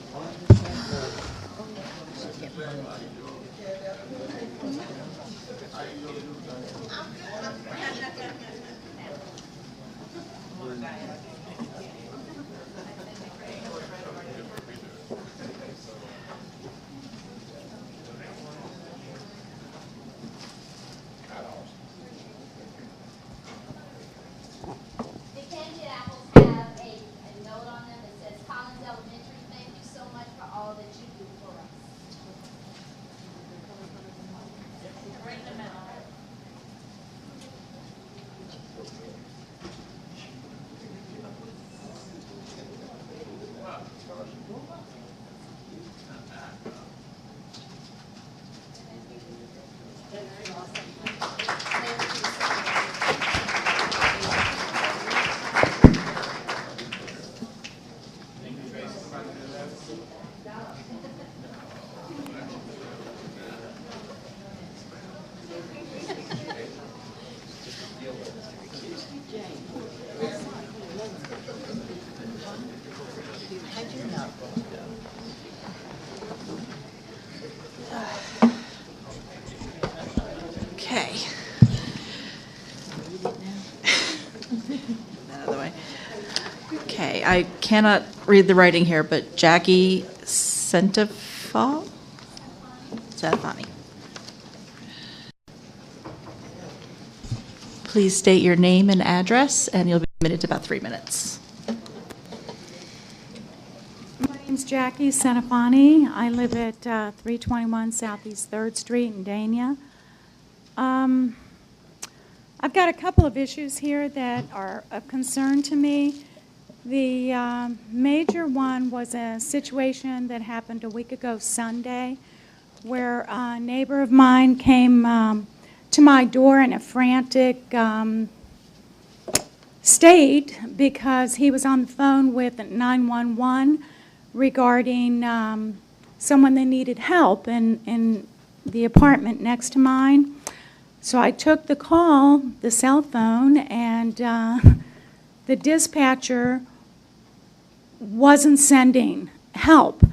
I cannot read the writing here, but Jackie Centefani? Please state your name and address, and you'll be limited to about 3 minutes. My name's Jackie Centefani. I live at 321 Southeast 3rd Street in Dania. I've got a couple of issues here that are of concern to me. The major one was a situation that happened a week ago Sunday, where a neighbor of mine came to my door in a frantic state because he was on the phone with 911 regarding someone that needed help in the apartment next to mine. So I took the call, the cell phone, and the dispatcher wasn't sending help.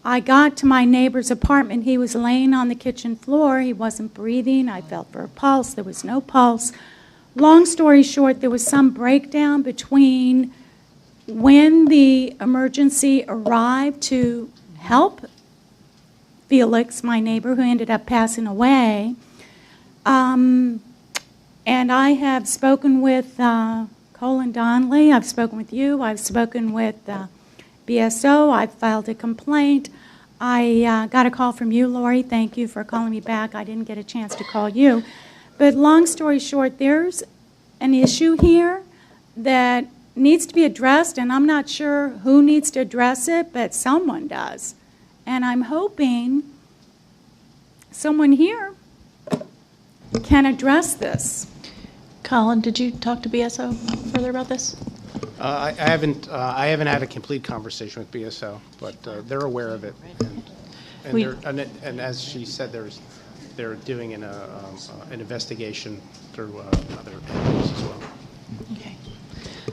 I got to my neighbor's apartment. He was laying on the kitchen floor. He wasn't breathing. I felt for a pulse. There was no pulse. Long story short, there was some breakdown between when the emergency arrived to help Felix, my neighbor, who ended up passing away. And I have spoken with Colin Donnelly. I've spoken with you. I've spoken with BSO. I've filed a complaint. I got a call from you, Lori. Thank you for calling me back. I didn't get a chance to call you. But long story short, there's an issue here that needs to be addressed, and I'm not sure who needs to address it, but someone does. And I'm hoping someone here can address this. Colin, did you talk to BSO further about this? I haven't had a complete conversation with BSO, but they're aware of it. And as she said, they're doing an investigation through other entities as well. Okay.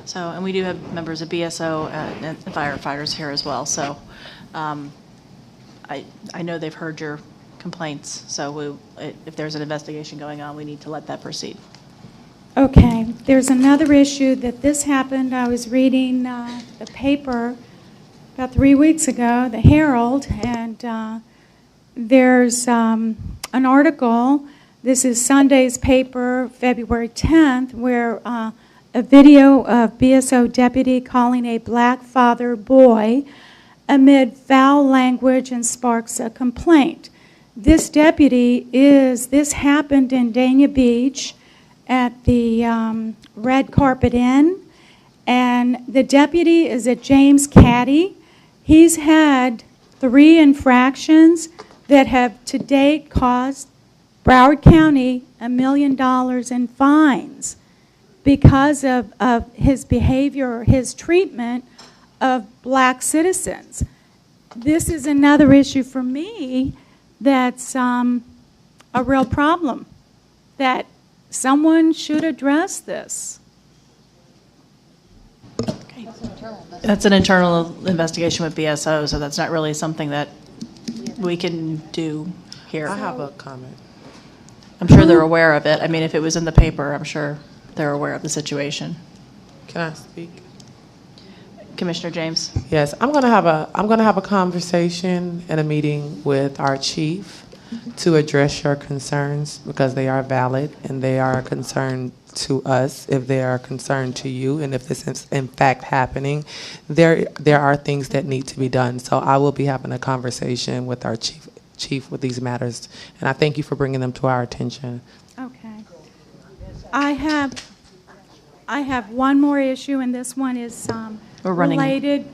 So, and we do have members of BSO and firefighters here as well. So I know they've heard your complaints. So if there's an investigation going on, we need to let that proceed. Okay, there's another issue that this happened. I was reading the paper about 3 weeks ago, the Herald, and there's an article. This is Sunday's paper, February 10th, where a video of BSO deputy calling a black father boy amid foul language and sparks a complaint. This this happened in Dania Beach at the Red Carpet Inn, and the deputy is a James Caddy. He's had 3 infractions that have to date caused Broward County $1 million in fines because of his behavior or his treatment of black citizens. This is another issue for me that's a real problem, that someone should address this. Okay. That's an internal investigation with BSO, so that's not really something that we can do here. I have a comment. I'm sure they're aware of it. I mean, if it was in the paper, I'm sure they're aware of the situation. Can I speak? Commissioner James? Yes, I'm gonna have a conversation and a meeting with our chief to address your concerns because they are valid and they are a concern to us if they are a concern to you, and if this is in fact happening, there are things that need to be done. So I will be having a conversation with our chief with these matters, and I thank you for bringing them to our attention. Okay. I have one more issue, and this one is related.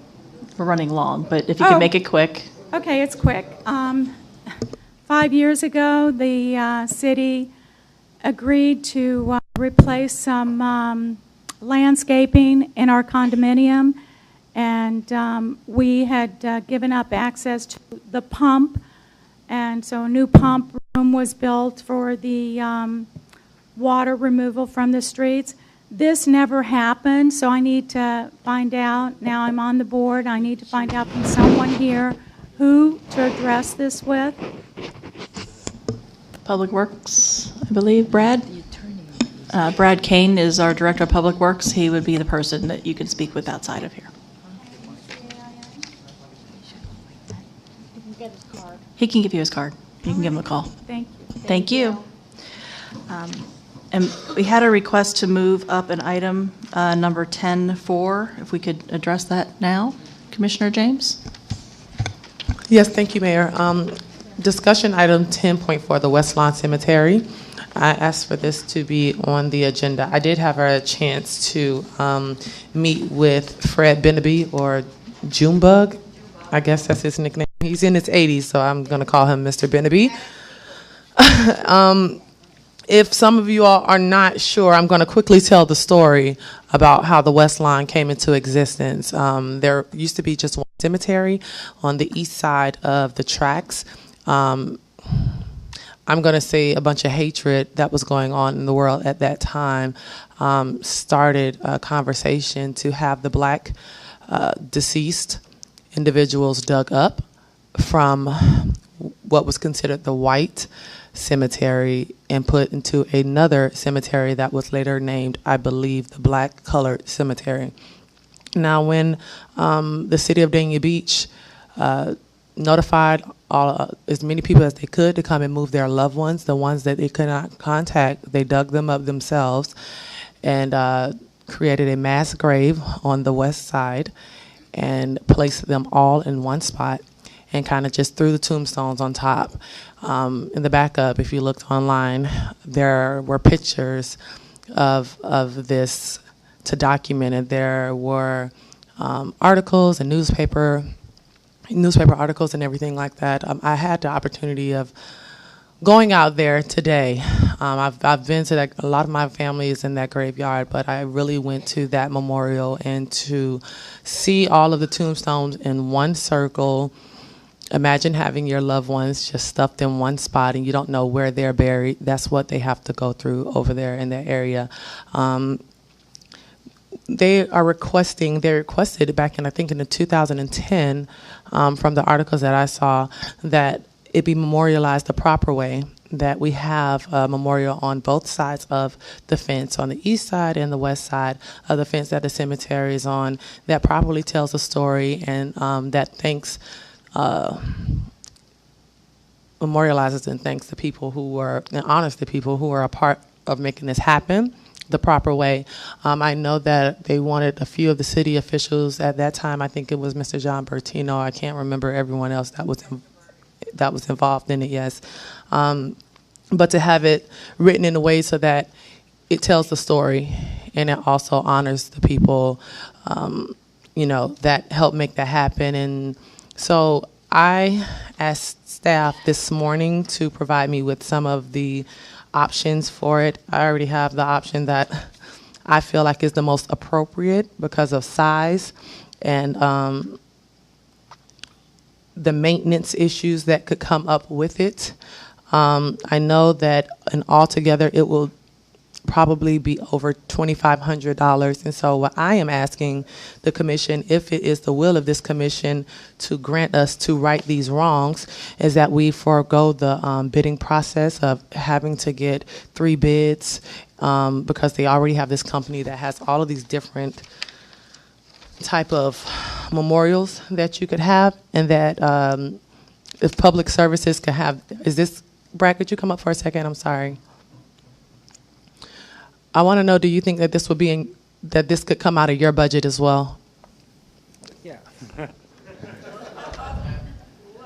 We're running long, but if you can make it quick. Okay, it's quick. 5 years ago, the city agreed to replace some landscaping in our condominium, and we had given up access to the pump, and so a new pump room was built for the water removal from the streets. This never happened, so I need to find out. Now I'm on the board. I need to find out from someone here who to address this with. Public Works, I believe, Brad? Brad Kane is our Director of Public Works. He would be the person that you can speak with outside of here. He can give you his card. You can give him a call. Thank you. Thank you. And we had a request to move up an item, number 10-4, if we could address that now. Commissioner James? Yes, thank you, Mayor. Discussion item 10.4, the West Lawn Cemetery. I asked for this to be on the agenda. I did have a chance to meet with Fred Beneby, or Junebug. I guess that's his nickname. He's in his 80s, so I'm going to call him Mr. Beneby. If some of you all are not sure, I'm going to quickly tell the story about how the West Lawn came into existence. There used to be just one cemetery on the east side of the tracks. I'm going to say a bunch of hatred that was going on in the world at that time started a conversation to have the black deceased individuals dug up from what was considered the white cemetery and put into another cemetery that was later named, I believe, the Black Colored Cemetery. Now, when the city of Dania Beach notified as many people as they could to come and move their loved ones, the ones that they could not contact, they dug them up themselves and created a mass grave on the west side and placed them all in one spot and kind of just threw the tombstones on top. In the backup, if you looked online, there were pictures of this to document it. There were articles and newspaper articles and everything like that. I had the opportunity of going out there today. I've been to a lot of my family is in that graveyard, but I really went to that memorial and to see all of the tombstones in one circle. Imagine having your loved ones just stuffed in one spot and you don't know where they're buried. That's what they have to go through over there in that area. They requested back in, I think in the 2010, from the articles that I saw, that it be memorialized the proper way, that we have a memorial on both sides of the fence, on the east side and the west side of the fence that the cemetery is on, that properly tells the story and that thanks memorializes and thanks the people who were, and honors the people who were a part of making this happen the proper way. I know that they wanted a few of the city officials at that time. I think it was Mr. John Bertino. I can't remember everyone else that was involved in it, yes. But to have it written in a way so that it tells the story and it also honors the people, that helped make that happen. And so I asked staff this morning to provide me with some of the options for it. I already have the option that I feel like is the most appropriate because of size and the maintenance issues that could come up with it. I know that altogether it will probably be over $2,500. And so what I am asking the commission, if it is the will of this commission to grant us to right these wrongs, is that we forego the bidding process of having to get 3 bids because they already have this company that has all of these different type of memorials that you could have, and that if public services could have, Brad, could you come up for a second? I'm sorry. I want to know, do you think that this would be that this could come out of your budget as well? Yeah.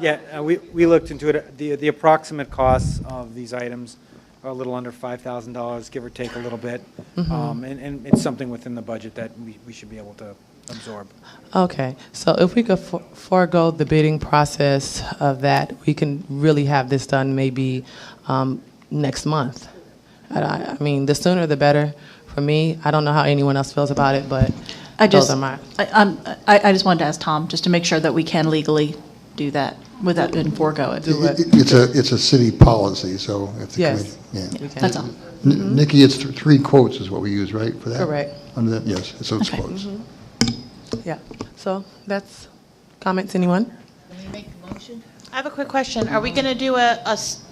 Yeah, we looked into it. The approximate costs of these items are a little under $5,000, give or take a little bit. Mm-hmm. And it's something within the budget that we should be able to absorb. Okay, so if we could forego the bidding process of that, we can really have this done maybe next month. I mean, the sooner the better for me. I don't know how anyone else feels about it, but I those are my... I just wanted to ask Tom, just to make sure that we can legally do that without and forego it. It's a city policy, so if the Yes. committee, yeah. That's all. Nikki, it's 3 quotes is what we use, right, for that? Correct. Under that, yes, so it's quotes. Yeah, so that's comments, anyone? I have a quick question. Are we going to do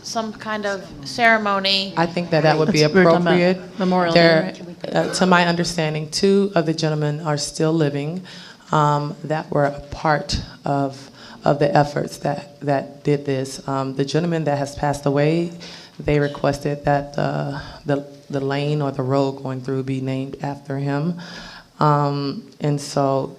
some kind of ceremony? I think that would be We're talking about appropriate. Memorial There, Day, to my understanding, 2 of the gentlemen are still living that were a part of the efforts that did this. The gentleman that has passed away, they requested that the lane or the road going through be named after him. And so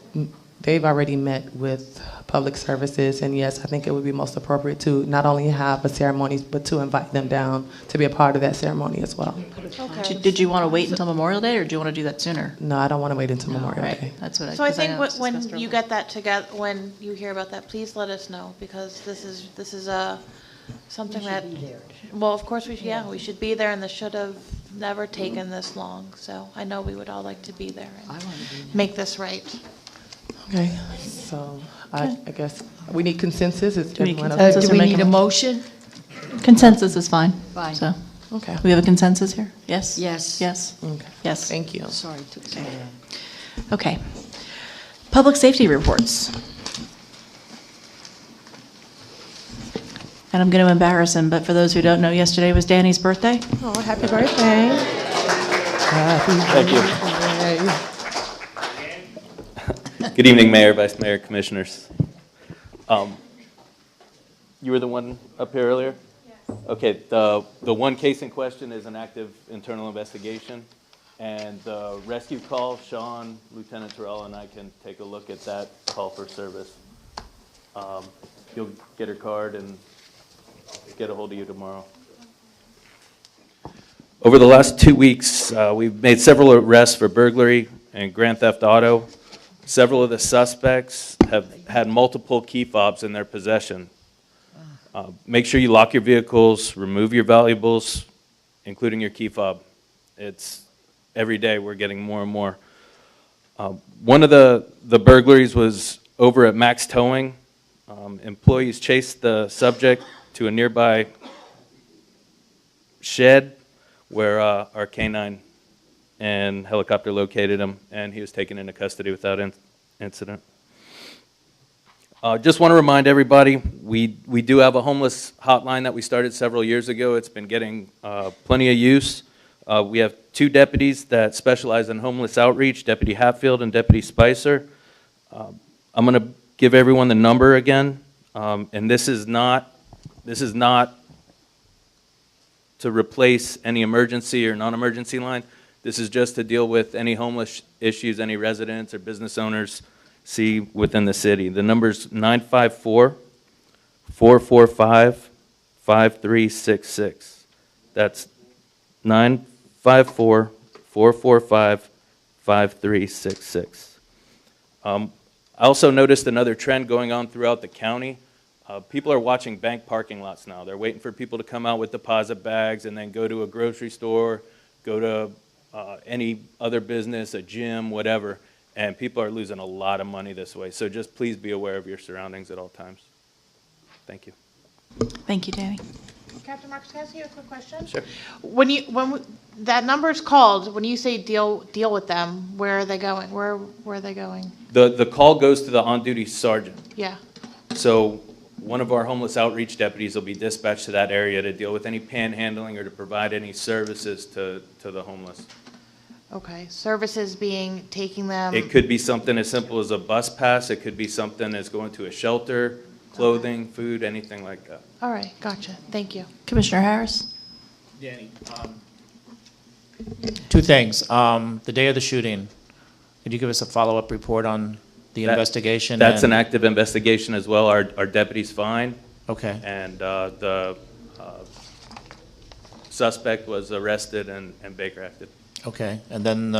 they've already met with Public Services, and yes, I think it would be most appropriate to not only have a ceremony, but to invite them down to be a part of that ceremony as well. Okay. Did you want to wait until Memorial Day, or do you want to do that sooner? No, I don't want to wait until Memorial Right, Day. that's what I. So I 'cause think know it's when discussed you earlier. get that together, when you hear about that, please let us know, because this is something that. Well, of course yeah, we should be there, and this should have never taken this long. So I know we would all like to be there and make this right. Okay, so I guess we need consensus. Is Do we need everyone consensus? Do we need a motion? Consensus is fine. Fine. So, Okay. we have a consensus here? Yes? Yes. Yes? Okay. Yes. Thank you. Sorry, it took so long. Okay. Public safety reports. And I'm going to embarrass him, but for those who don't know, yesterday was Danny's birthday. Oh, happy birthday. Thank you. Good evening, Mayor, Vice Mayor, Commissioners. You were the one up here earlier? Okay, the one case in question is an active internal investigation, and the rescue call, Sean, Lieutenant Terrell, and I can take a look at that call for service. You'll get her card and get a hold of you tomorrow. Over the last 2 weeks, we've made several arrests for burglary and grand theft auto. Several of the suspects have had multiple key fobs in their possession. Make sure you lock your vehicles, remove your valuables, including your key fob. It's every day we're getting more and more. One of the burglaries was over at Max Towing. Employees chased the subject to a nearby shed where our canine and helicopter located him, and he was taken into custody without incident. Just want to remind everybody, we do have a homeless hotline that we started several years ago. It's been getting plenty of use. We have 2 deputies that specialize in homeless outreach, Deputy Hatfield and Deputy Spicer. I'm going to give everyone the number again, and this is not to replace any emergency or non-emergency line. This is just to deal with any homeless issues any residents or business owners see within the city. The number's 954-445-5366. That's 954-445-5366. I also noticed another trend going on throughout the county. People are watching bank parking lots now. They're waiting for people to come out with deposit bags and then go to a grocery store, go to any other business, a gym, whatever, and people are losing a lot of money this way. So just please be aware of your surroundings at all times. Thank you. Thank you, Danny. Captain Marcus, can I ask you a quick question? Sure. That number is called, when you say deal with them, where are they going? Where are they going? The call goes to the on-duty sergeant. Yeah. So one of our homeless outreach deputies will be dispatched to that area to deal with any panhandling or to provide any services to the homeless. Okay. Services being taking them. It could be something as simple as a bus pass. It could be something as going to a shelter, clothing, food, anything like that. All right. Gotcha. Thank you. Commissioner Harris? Danny, 2 things. The day of the shooting, could you give us a follow-up report on the investigation? That's an active investigation as well. Our deputy's fine. Okay. And the suspect was arrested and Baker acted. Okay. And then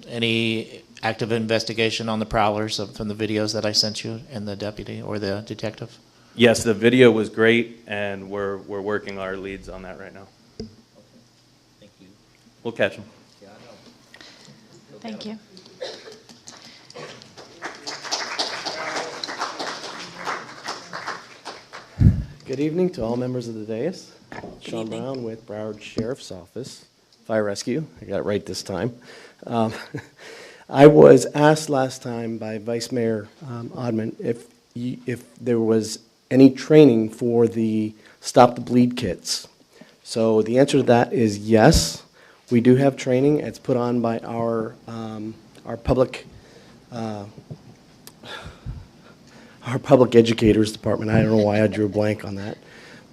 any active investigation on the prowlers from the videos that I sent you and the deputy or the detective? Yes, the video was great, and we're working our leads on that right now. Thank you. We'll catch them. Thank you. Good evening to all members of the dais. Sean Brown with Broward Sheriff's Office, Fire Rescue. I got it right this time. I was asked last time by Vice Mayor Odman if there was any training for the Stop the Bleed kits. So the answer to that is yes. We do have training. It's put on by our public our public educators department. I don't know why I drew a blank on that.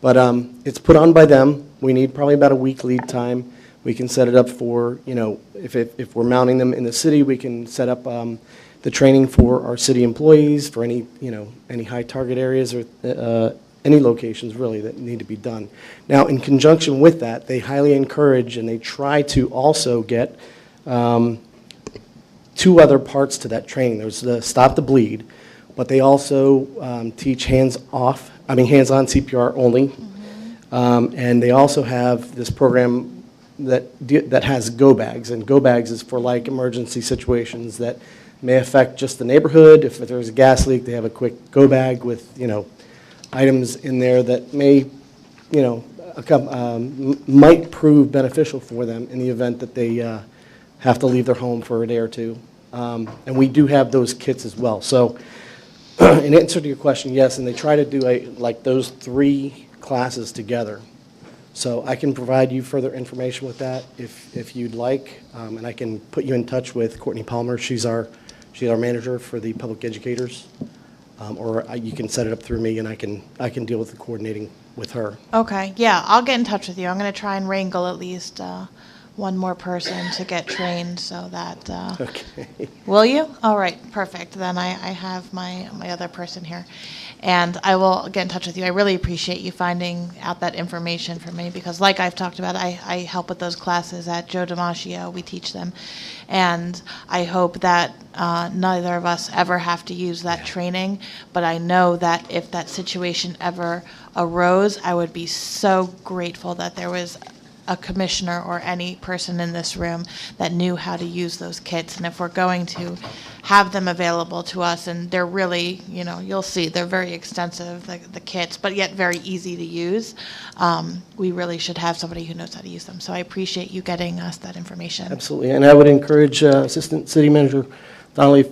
But it's put on by them. We need probably about a week lead time. We can set it up for, if we're mounting them in the city, we can set up the training for our city employees for any high target areas or any locations really that need to be done. Now, in conjunction with that, they highly encourage and they try to also get 2 other parts to that training. There's the Stop the Bleed, but they also teach hands-on CPR only. And they also have this program that has go bags, and go bags is for like emergency situations that may affect just the neighborhood. If there's a gas leak, they have a quick go bag with items in there that may might prove beneficial for them in the event that they have to leave their home for a day or two. And we do have those kits as well. So in answer to your question, yes, and they try to do those 3 classes together. So I can provide you further information with that if you'd like, and I can put you in touch with Courtney Palmer. She's our manager for the public educators, or you can set it up through me, and I can deal with the coordinating with her. Okay, yeah, I'll get in touch with you. I'm going to try and wrangle at least one more person to get trained so that... Okay. Will you? All right, perfect. Then I have my other person here. And I will get in touch with you. I really appreciate you finding out that information for me because like I've talked about, I help with those classes at Joe Damasio. We teach them. And I hope that neither of us ever have to use that training. But I know that if that situation ever arose, I would be so grateful that there was a commissioner or any person in this room that knew how to use those kits. And if we're going to have them available to us, and they're really, you'll see, they're very extensive, the kits, but yet very easy to use, we really should have somebody who knows how to use them. So I appreciate you getting us that information. Absolutely, and I would encourage Assistant City Manager Donnelly,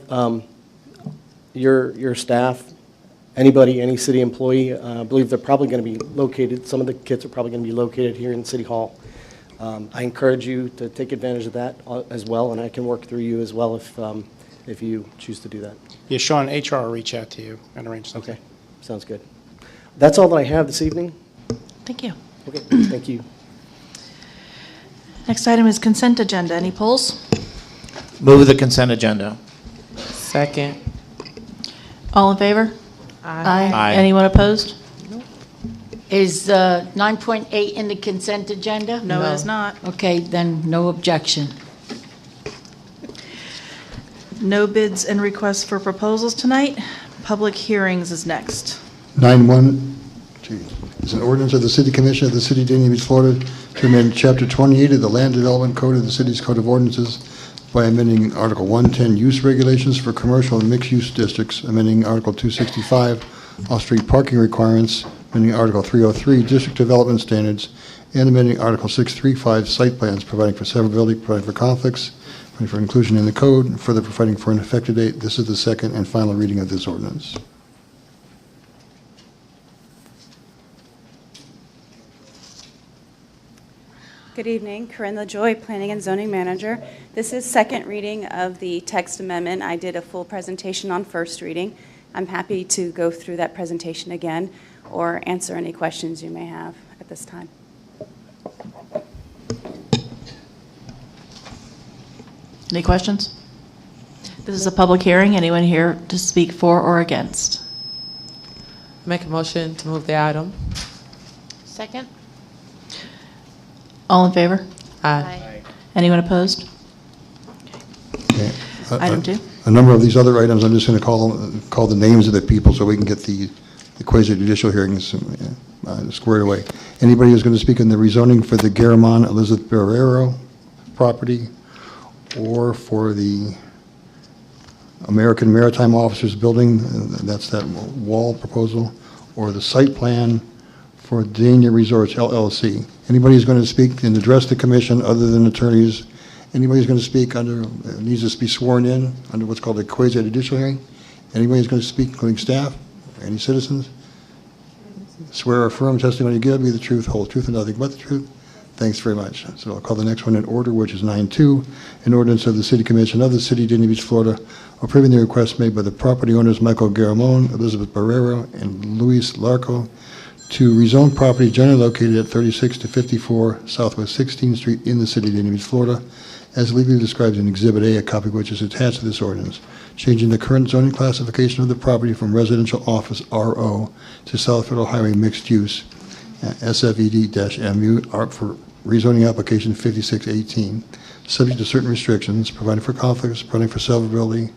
your staff, anybody, any city employee, I believe they're probably going to be located, some of the kits are probably going to be located here in City Hall. I encourage you to take advantage of that as well, and I can work through you as well if you choose to do that. Yeah, Sean, HR will reach out to you and arrange something. Okay, sounds good. That's all that I have this evening. Thank you. Okay, thank you. Next item is consent agenda. Any polls? Move the consent agenda. Second. All in favor? Aye. Anyone opposed? Is 9.8 in the consent agenda? No, it is not. Okay, then no objection. No bids and requests for proposals tonight. Public hearings is next. 9.1 is an ordinance of the City Commission of the City of Dania Beach, Florida, to amend Chapter 28 of the Land Development Code of the City's Code of Ordinances by amending Article 110 Use Regulations for Commercial and Mixed-Use Districts, amending Article 265 Off-Street Parking Requirements, amending Article 303 District Development Standards, and amending Article 635 Site Plans, providing for severability, providing for conflicts, providing for inclusion in the code, and further providing for an effective date. This is the second and final reading of this ordinance. Good evening, Corinne LaJoy, Planning and Zoning Manager. This is second reading of the text amendment. I did a full presentation on first reading. I'm happy to go through that presentation again or answer any questions you may have at this time. Any questions? This is a public hearing. Anyone here to speak for or against? Make a motion to move the item. Second? All in favor? Aye. Anyone opposed? Okay. Item 2. A number of these other items, I'm just going to call the names of the people so we can get the quasi-judicial hearings squared away. Anybody who's going to speak on the rezoning for the Garamond Elizabeth Barrero property or for the American Maritime Officers Building, that's that wall proposal, or the site plan for Dania Resorts LLC. Anybody who's going to speak and address the commission other than attorneys, anybody who's going to speak needs to be sworn in under what's called a quasi-judicial hearing. Anybody who's going to speak, including staff, any citizens, swear or affirm testimony you give, be the truth, whole truth, and nothing but the truth. Thanks very much. So I'll call the next one in order, which is 9-2, an ordinance of the City Commission of the City of Dania Beach, Florida, approving the request made by the property owners Michael Garamon, Elizabeth Barrero, and Luis Larco to rezone property generally located at 36 to 54 Southwest 16th Street in the City of Dania Beach, Florida, as legally described in Exhibit A, a copy of which is attached to this ordinance, changing the current zoning classification of the property from residential office RO to South Federal Highway mixed use SFED-MU for rezoning application 5618, subject to certain restrictions, providing for conflicts, providing for severability,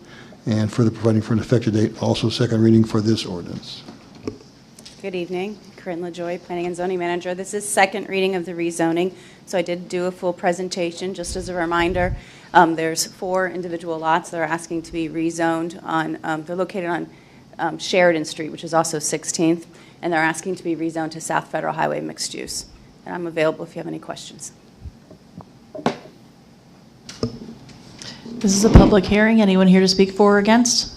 and further providing for an effective date. Also, second reading for this ordinance. Good evening. Corinne LaJoy, Planning and Zoning Manager. This is second reading of the rezoning, so I did do a full presentation. Just as a reminder, there's 4 individual lots that are asking to be rezoned on, they're located on Sheridan Street, which is also 16th, and they're asking to be rezoned to South Federal Highway mixed use. And I'm available if you have any questions. This is a public hearing. Anyone here to speak for or against?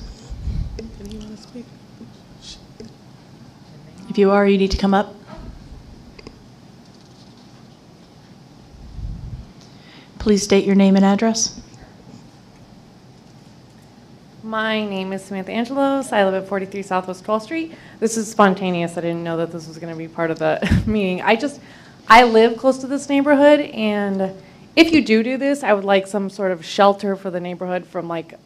If you are, you need to come up. Please state your name and address. My name is Samantha Angelos. I live at 43 Southwest 12th Street. This is spontaneous. I didn't know that this was going to be part of the meeting. I live close to this neighborhood, and if you do this, I would like some sort of shelter for the neighborhood from like,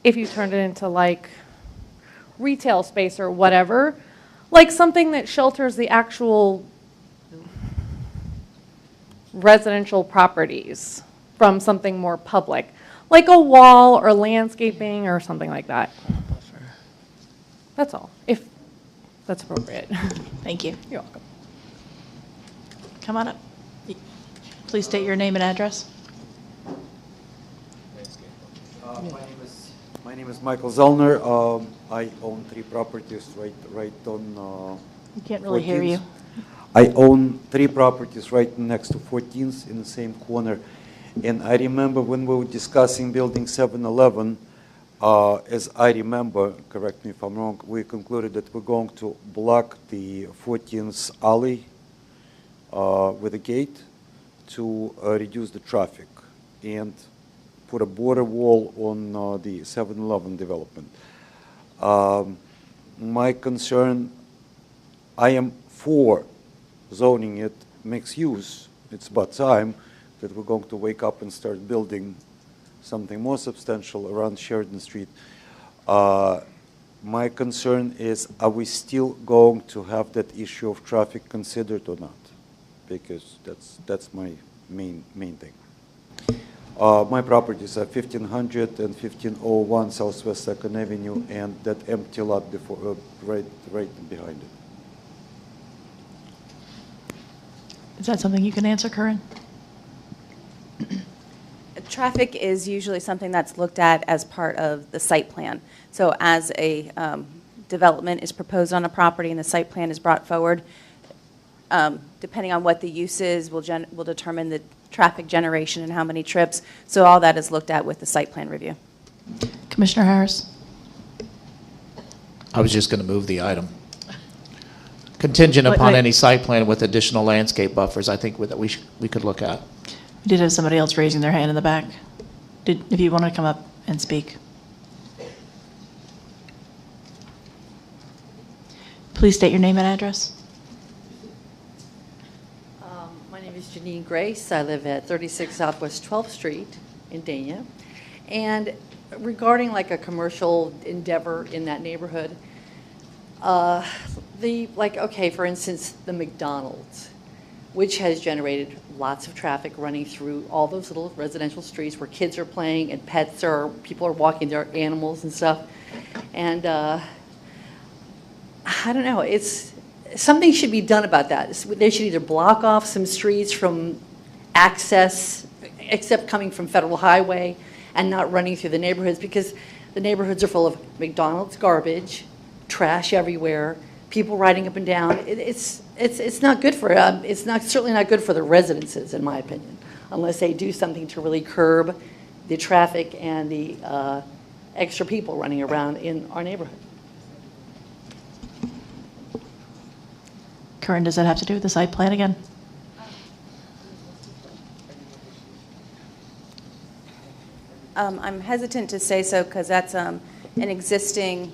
if you turned it into like retail space or whatever, like something that shelters the actual residential properties from something more public, like a wall or landscaping or something like that. That's all, if that's appropriate. Thank you. You're welcome. Come on up. Please state your name and address. My name is Michael Zellner. I own 3 properties right on. We can't really hear you. I own 3 properties right next to 14th in the same corner. And I remember when we were discussing building 7-Eleven, as I remember, correct me if I'm wrong, we concluded that we're going to block the 14th alley with a gate to reduce the traffic and put a border wall on the 7-Eleven development. My concern, I am for zoning it mixed use. It's about time that we're going to wake up and start building something more substantial around Sheridan Street. My concern is, are we still going to have that issue of traffic considered or not? Because that's my main thing. My properties are 1500 and 1501 Southwest 2nd Avenue, and that empty lot before, right behind it. Is that something you can answer, Corinne? Traffic is usually something that's looked at as part of the site plan. So as a development is proposed on a property and the site plan is brought forward, depending on what the use is, will determine the traffic generation and how many trips. So all that is looked at with the site plan review. Commissioner Harris. I was just going to move the item. Contingent upon any site plan with additional landscape buffers, I think that we could look at. We did have somebody else raising their hand in the back. If you want to come up and speak. Please state your name and address. My name is Janine Grace. I live at 36 Southwest 12th Street in Dania. And regarding like a commercial endeavor in that neighborhood, for instance, the McDonald's, which has generated lots of traffic running through all those little residential streets where kids are playing and people are walking their animals and stuff. And I don't know, something should be done about that. They should either block off some streets from access, except coming from Federal Highway, and not running through the neighborhoods, because the neighborhoods are full of McDonald's garbage, trash everywhere, people riding up and down. It's not good for certainly not good for the residences, in my opinion, unless they do something to really curb the traffic and the extra people running around in our neighborhood. Corinne, does that have to do with the site plan again? I'm hesitant to say so because that's an existing,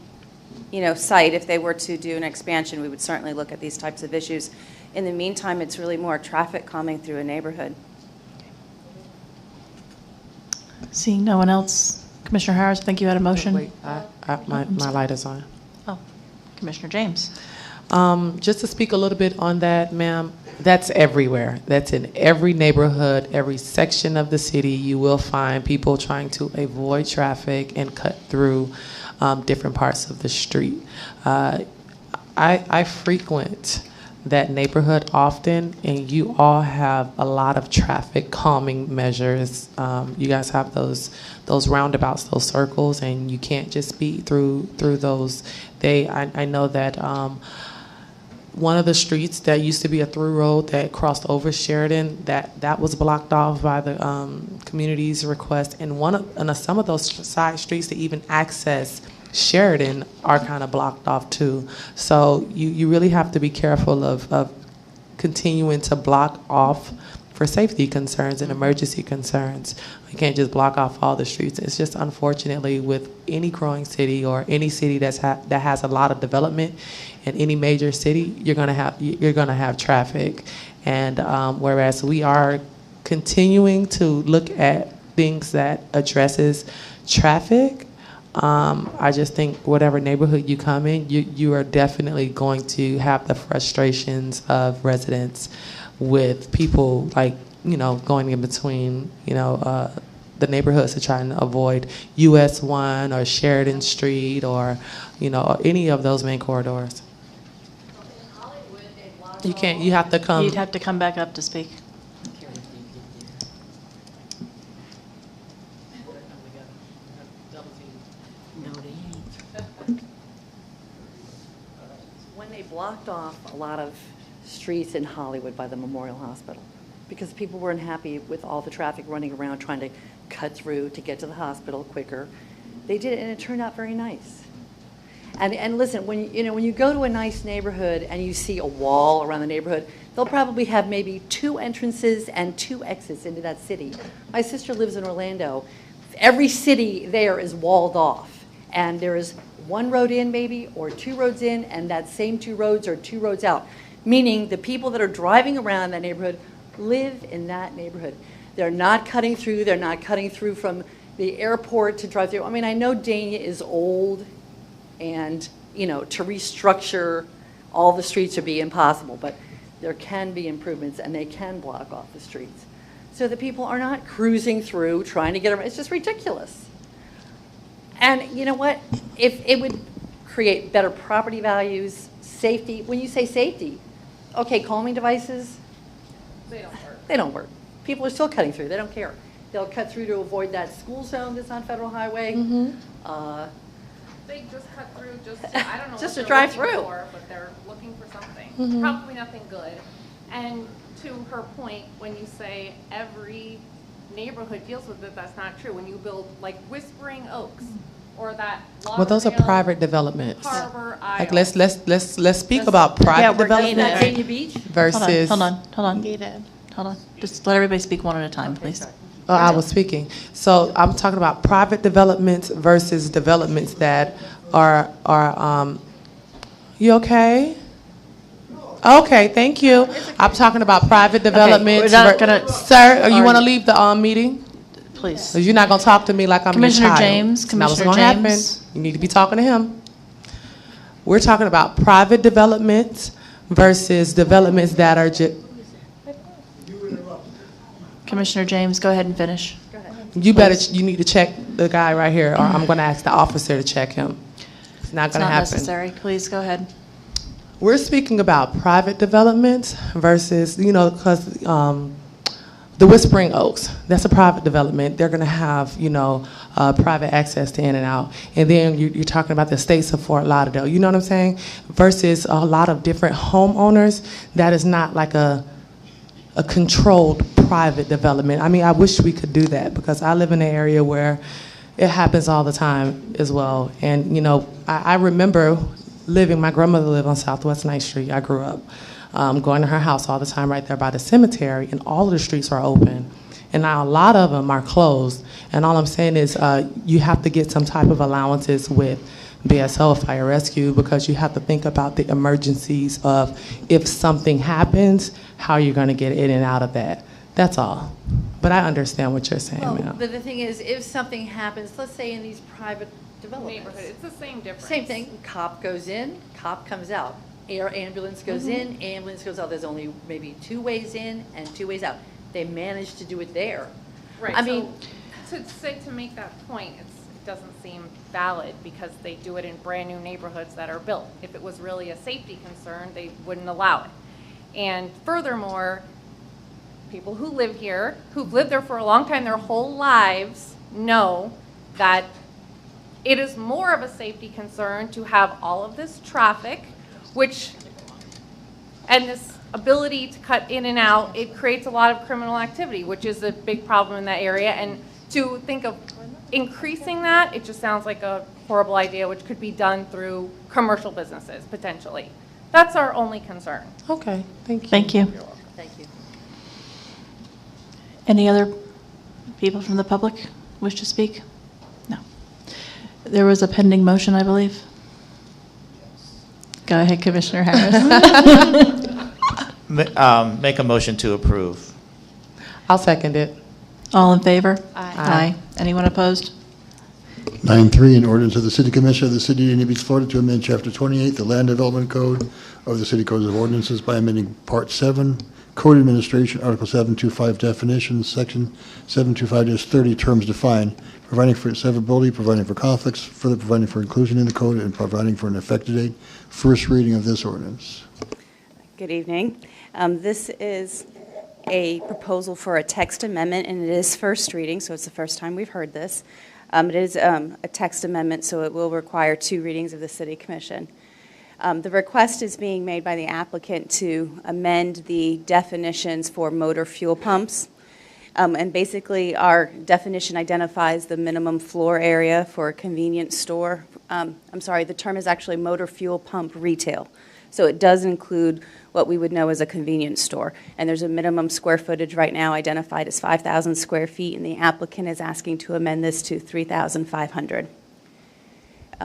site. If they were to do an expansion, we would certainly look at these types of issues. In the meantime, it's really more traffic calming through a neighborhood. Seeing no one else, Commissioner Harris, I think you had a motion. Wait, my light is on. Oh, Commissioner James. Just to speak a little bit on that, ma'am, that's everywhere. That's in every neighborhood, every section of the city. You will find people trying to avoid traffic and cut through different parts of the street. I frequent that neighborhood often, and you all have a lot of traffic calming measures. You guys have those roundabouts, those circles, and you can't just speed through those. I know that one of the streets that used to be a through road that crossed over Sheridan, that was blocked off by the community's request, and some of those side streets that even access Sheridan are kind of blocked off too. So you really have to be careful of continuing to block off for safety concerns and emergency concerns. You can't just block off all the streets. It's just unfortunately with any growing city or any city that has a lot of development in any major city, you're gonna have traffic. And whereas we are continuing to look at things that addresses traffic, I just think whatever neighborhood you come in, you are definitely going to have the frustrations of residents with people going in between, the neighborhoods to try and avoid US 1 or Sheridan Street or, any of those main corridors. You have to come. You'd have to come back up to speak. When they blocked off a lot of streets in Hollywood by the Memorial Hospital, because people weren't happy with all the traffic running around trying to cut through to get to the hospital quicker, they did it, and it turned out very nice. And listen, when you go to a nice neighborhood and you see a wall around the neighborhood, they'll probably have maybe 2 entrances and 2 exits into that city. My sister lives in Orlando. Every city there is walled off, and there is 1 road in maybe, or 2 roads in, and that same 2 roads are 2 roads out. Meaning the people that are driving around that neighborhood live in that neighborhood. They're not cutting through. They're not cutting through from the airport to drive through. I mean, I know Dania is old, and, to restructure all the streets would be impossible, but there can be improvements, and they can block off the streets. So the people are not cruising through, trying to get around. It's just ridiculous. And you know what? If it would create better property values, safety, when you say safety, okay, calming devices, They don't work. they don't work. People are still cutting through. They don't care. They'll cut through to avoid that school zone that's on Federal Highway. They just cut through I don't know Just what to they're drive looking through. for, but they're looking for something. Mhm. Probably nothing good. And to her point, when you say every neighborhood deals with it, that's not true. When you build like Whispering Oaks or that Well, those are Lauderdale private developments. Harbor Like Isle. let's speak about private development Dania Beach? versus. Hold on. Hold on. Just let everybody speak one at a time, please. Oh, I was speaking. So I'm talking about private developments versus developments that are you okay? Okay, thank you. I'm talking about private developments. we're not gonna Sir, you want to argue. leave the meeting? Please. 'Cause you're not going to talk to me like I'm Commissioner your child. James, It's not what's Commissioner gonna happen. James. You need to be talking to him. We're talking about private developments versus developments that are just. Commissioner James, go ahead and finish. You need to check the guy right here, or I'm going to ask the officer to check him. It's not It's going to not happen. necessary. Please, go ahead. We're speaking about private developments versus, because the Whispering Oaks, that's a private development. They're going to have, private access to in and out. And then you're talking about the estates of Fort Lauderdale, you know what I'm saying? Versus a lot of different homeowners, that is not like a controlled private development. I mean, I wish we could do that because I live in an area where it happens all the time as well. And, I remember my grandmother lived on Southwest 9th Street. I grew up. going to her house all the time right there by the cemetery, and all of the streets are open. And now a lot of them are closed. And all I'm saying is you have to get some type of allowances with BSO, Fire Rescue, because you have to think about the emergencies of if something happens, how you're going to get in and out of that. That's all. But I understand what you're saying, ma'am. But the thing is, if something happens, let's say in these private developments. Neighborhood, it's the same difference. Same thing, cop goes in, cop comes out. Air ambulance goes in, ambulance goes out. There's only maybe 2 ways in and 2 ways out. They managed to do it there. Right, I mean, to make that point, it doesn't seem valid because they do it in brand-new neighborhoods that are built. If it was really a safety concern, they wouldn't allow it. And furthermore, people who live here, who've lived there for a long time, their whole lives, know that it is more of a safety concern to have all of this traffic, and this ability to cut in and out, it creates a lot of criminal activity, which is a big problem in that area. And to think of increasing that, it just sounds like a horrible idea, which could be done through commercial businesses, potentially. That's our only concern. Okay, thank you. Thank you. thank you. Any other people from the public wish to speak? No. There was a pending motion, I believe. Go ahead, Commissioner Harris. Make a motion to approve. I'll second it. All in favor? Aye. Anyone opposed? 9.3, an ordinance of the City Commission of the City of Dania Beach, Florida to amend Chapter 28, the Land Development Code of the City Codes of Ordinances by amending Part 7, Code Administration, Article 725 definitions, Section 725-30 terms defined, providing for severability, providing for conflicts, further providing for inclusion in the code, and providing for an effective date. First reading of this ordinance. Good evening. This is a proposal for a text amendment, and it is first reading, so it's the first time we've heard this. It is a text amendment, so it will require 2 readings of the City Commission. The request is being made by the applicant to amend the definitions for motor fuel pumps. And basically, our definition identifies the minimum floor area for a convenience store. The term is actually motor fuel pump retail. So it does include what we would know as a convenience store. And there's a minimum square footage right now identified as 5,000 square feet, and the applicant is asking to amend this to 3,500.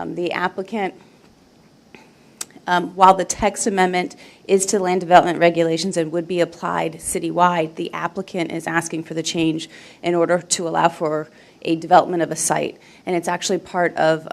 The applicant, while the text amendment is to land development regulations and would be applied citywide, the applicant is asking for the change in order to allow for a development of a site. And it's actually part of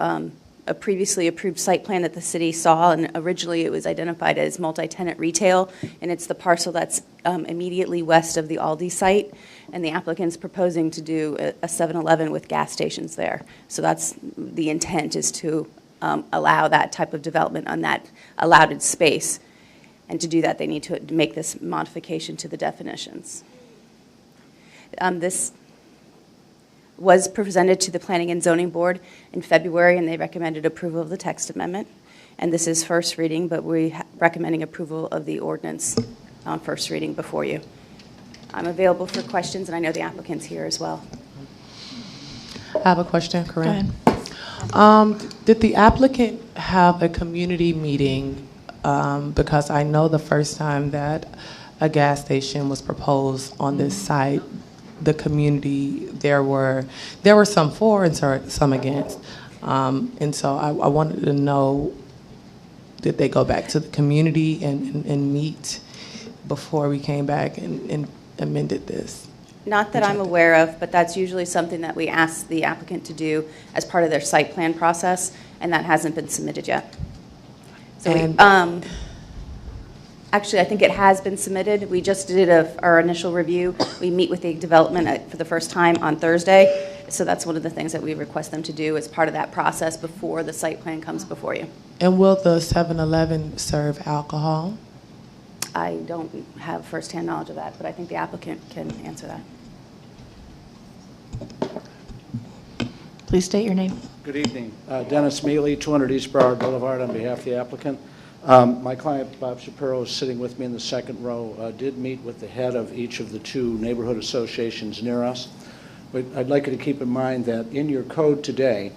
a previously approved site plan that the city saw, and originally it was identified as multi-tenant retail, and it's the parcel that's immediately west of the Aldi site, and the applicant's proposing to do a 7-Eleven with gas stations there. So that's the intent, is to allow that type of development on that allotted space. And to do that, they need to make this modification to the definitions. This was presented to the Planning and Zoning Board in February, and they recommended approval of the text amendment. And this is first reading, but we're recommending approval of the ordinance on first reading before you. I'm available for questions, and I know the applicant's here as well. I have a question, Corinne. Go ahead. Did the applicant have a community meeting? Because I know the first time that a gas station was proposed on this site, the community, there were some for and some against. And so I wanted to know, did they go back to the community and meet before we came back and amended this? Not that I'm aware of, but that's usually something that we ask the applicant to do as part of their site plan process, and that hasn't been submitted yet. So actually, I think it has been submitted. We just did our initial review. We meet with the development for the first time on Thursday, so that's one of the things that we request them to do as part of that process before the site plan comes before you. And will the 7-Eleven serve alcohol? I don't have firsthand knowledge of that, but I think the applicant can answer that. Please state your name. Good evening. Dennis Mealy, 200 East Broward Boulevard, on behalf of the applicant. My client, Bob Shapiro, is sitting with me in the second row, did meet with the head of each of the 2 neighborhood associations near us. But I'd like you to keep in mind that in your code today,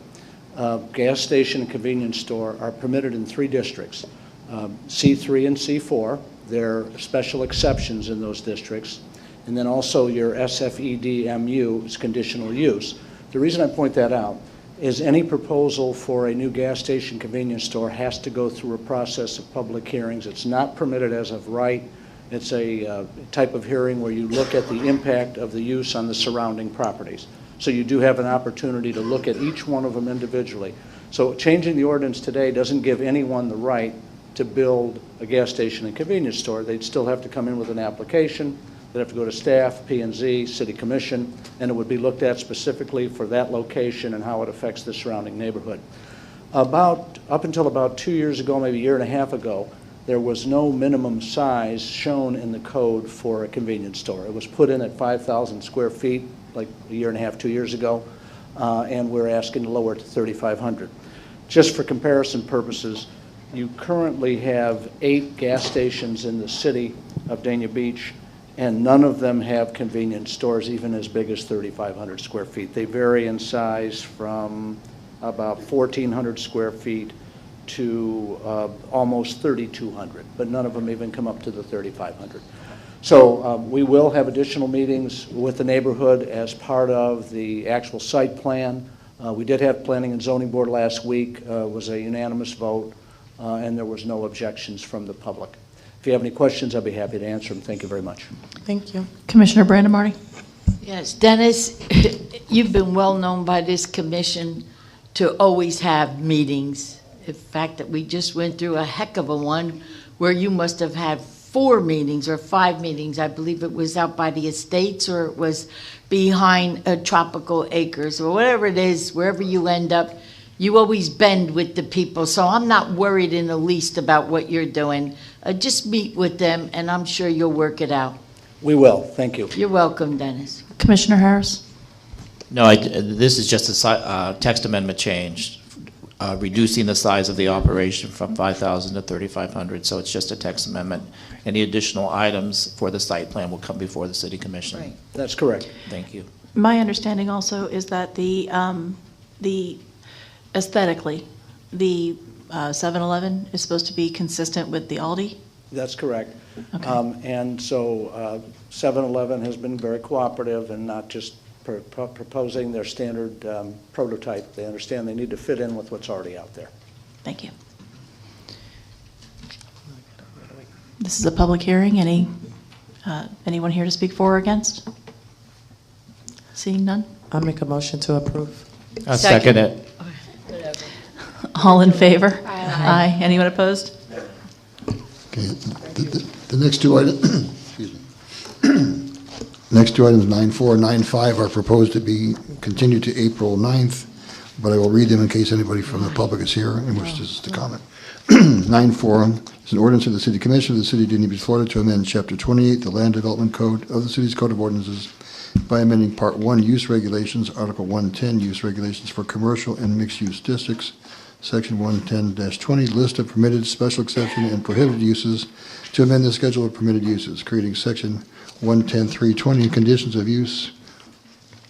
gas station and convenience store are permitted in 3 districts, C3 and C4. There are special exceptions in those districts. And then also your SFEDMU is conditional use. The reason I point that out is any proposal for a new gas station convenience store has to go through a process of public hearings. It's not permitted as of right. It's a type of hearing where you look at the impact of the use on the surrounding properties. So you do have an opportunity to look at each one of them individually. So changing the ordinance today doesn't give anyone the right to build a gas station and convenience store. They'd still have to come in with an application. They'd have to go to staff, P&Z, City Commission, and it would be looked at specifically for that location and how it affects the surrounding neighborhood. Up until about 2 years ago, maybe a year and a half ago, there was no minimum size shown in the code for a convenience store. It was put in at 5,000 square feet, like a year and a half, 2 years ago, and we're asking to lower it to 3,500. Just for comparison purposes, you currently have 8 gas stations in the city of Dania Beach, and none of them have convenience stores even as big as 3,500 square feet. They vary in size from about 1,400 square feet to almost 3,200, but none of them even come up to the 3,500. So we will have additional meetings with the neighborhood as part of the actual site plan. We did have Planning and Zoning Board last week. It was a unanimous vote, and there was no objections from the public. If you have any questions, I'll be happy to answer them. Thank you very much. Thank you. Commissioner Brandon Marty? Yes, Dennis, you've been well known by this commission to always have meetings. In fact, that we just went through a heck of a one where you must have had 4 meetings or 5 meetings. I believe it was out by the estates or it was behind Tropical Acres or whatever it is, wherever you end up. You always bend with the people, so I'm not worried in the least about what you're doing. Just meet with them, and I'm sure you'll work it out. We will. Thank you. You're welcome, Dennis. Commissioner Harris? No, this is just a text amendment change, reducing the size of the operation from 5,000 to 3,500, so it's just a text amendment. Any additional items for the site plan will come before the City Commission. Right. That's correct. Thank you. My understanding also is that the aesthetically, the 7-Eleven is supposed to be consistent with the Aldi? That's correct. Okay. And so 7-Eleven has been very cooperative and not just proposing their standard prototype. They understand they need to fit in with what's already out there. Thank you. This is a public hearing. Anyone here to speak for or against? Seeing none? I'll make a motion to approve. I second it. All in favor? Aye. Anyone opposed? Okay, the next two items, excuse me. Next two items, 9.4 and 9.5, are proposed to be continued to April 9th, but I will read them in case anybody from the public is here and wishes to comment. 9.4 is an ordinance of the City Commission of the City of Dania Beach, Florida, to amend Chapter 28, the Land Development Code of the City's Code of Ordinances by amending Part 1, Use Regulations, Article 110, Use Regulations for Commercial and Mixed-Use Districts, Section 110-20, List of Permitted, Special Exception, and Prohibited Uses, to amend the Schedule of Permitted Uses, creating Section 110-320, Conditions of Use,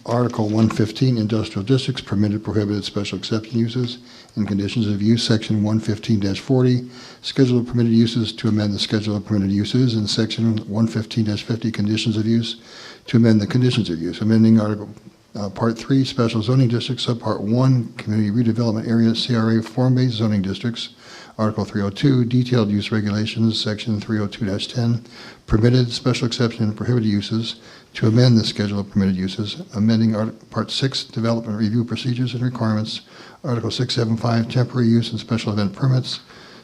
Article 115, Industrial Districts, Permitted, Prohibited, Special Exception Uses, and Conditions of Use, Section 115-40, Schedule of Permitted Uses, to amend the Schedule of Permitted Uses, and Section 115-50, Conditions of Use, to amend the Conditions of Use, amending Article Part 3, Special Zoning Districts, Subpart 1, Community Redevelopment Area, CRA Form-Based Zoning Districts, Article 302, Detailed Use Regulations, Section 302-10, Permitted, Special Exception, and Prohibited Uses, to amend the Schedule of Permitted Uses, amending Part 6, Development Review Procedures and Requirements, Article 675, Temporary Use and Special Event Permits,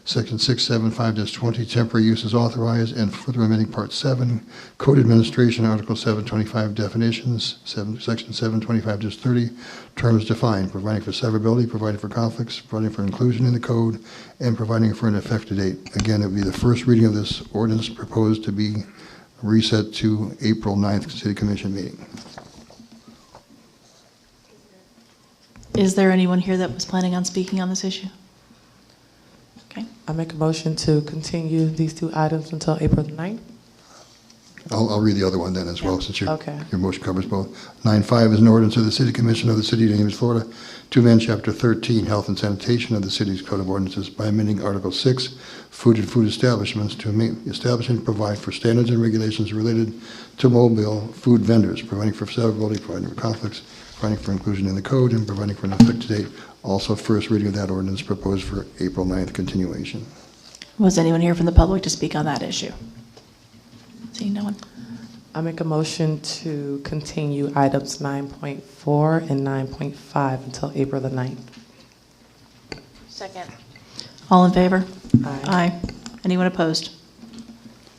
Section 675-20, Temporary Uses Authorized, and further amending Part 7, Code Administration, Article 725, Definitions, Section 725-30, Terms Defined, providing for severability, providing for conflicts, providing for inclusion in the code, and providing for an effective date. Again, it would be the first reading of this ordinance proposed to be reset to April 9th City Commission meeting. Is there anyone here that was planning on speaking on this issue? Okay. I make a motion to continue these two items until April 9th. I'll read the other one then as well, since your Okay. motion covers both. 9.5 is an ordinance of the City Commission of the City of Dania Beach, Florida, to amend Chapter 13, Health and Sanitation of the city's Code of Ordinances by amending Article 6, Food and Food Establishments, to establish and provide for standards and regulations related to mobile food vendors, providing for severability, providing for conflicts, providing for inclusion in the code, and providing for an effective date. Also, first reading of that ordinance proposed for April 9th continuation. Was anyone here from the public to speak on that issue? Seeing no one? I make a motion to continue items 9.4 and 9.5 until April the 9th. Second. All in favor? Aye. Anyone opposed?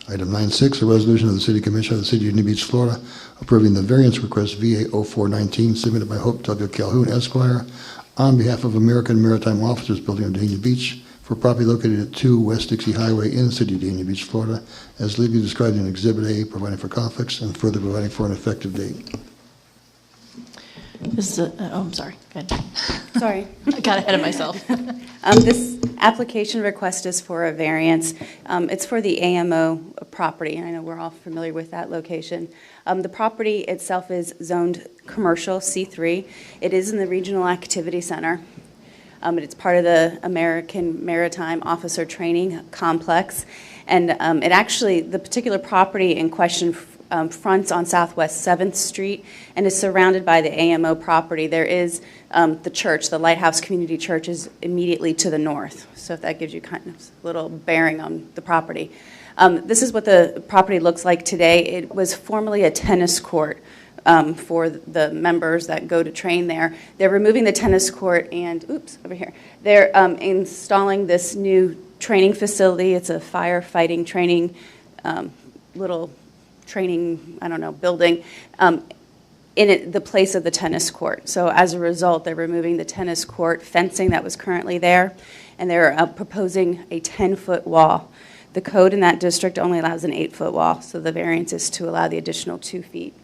Item 9.6, a resolution of the City Commission of the City of Dania Beach, Florida, approving the variance request VA 0419 submitted by Hope W. Calhoun Esquire on behalf of American Maritime Officers Building of Dania Beach for property located at 2 West Dixie Highway in the City of Dania Beach, Florida, as legally described in Exhibit A, providing for conflicts and further providing for an effective date. This is I'm sorry. Go ahead. Sorry. I got ahead of myself. This application request is for a variance. It's for the AMO property, and I know we're all familiar with that location. The property itself is zoned commercial, C3. It is in the Regional Activity Center. It's part of the American Maritime Officer Training Complex. And it actually, the particular property in question fronts on Southwest 7th Street and is surrounded by the AMO property. There is the church, the Lighthouse Community Church is immediately to the north. So if that gives you kind of a little bearing on the property. This is what the property looks like today. It was formerly a tennis court for the members that go to train there. They're removing the tennis court and, oops, over here. They're installing this new training facility. It's a firefighting training, little training, I don't know, building in the place of the tennis court. So as a result, they're removing the tennis court fencing that was currently there, and they're proposing a 10-foot wall. The code in that district only allows an 8-foot wall, so the variance is to allow the additional 2 feet.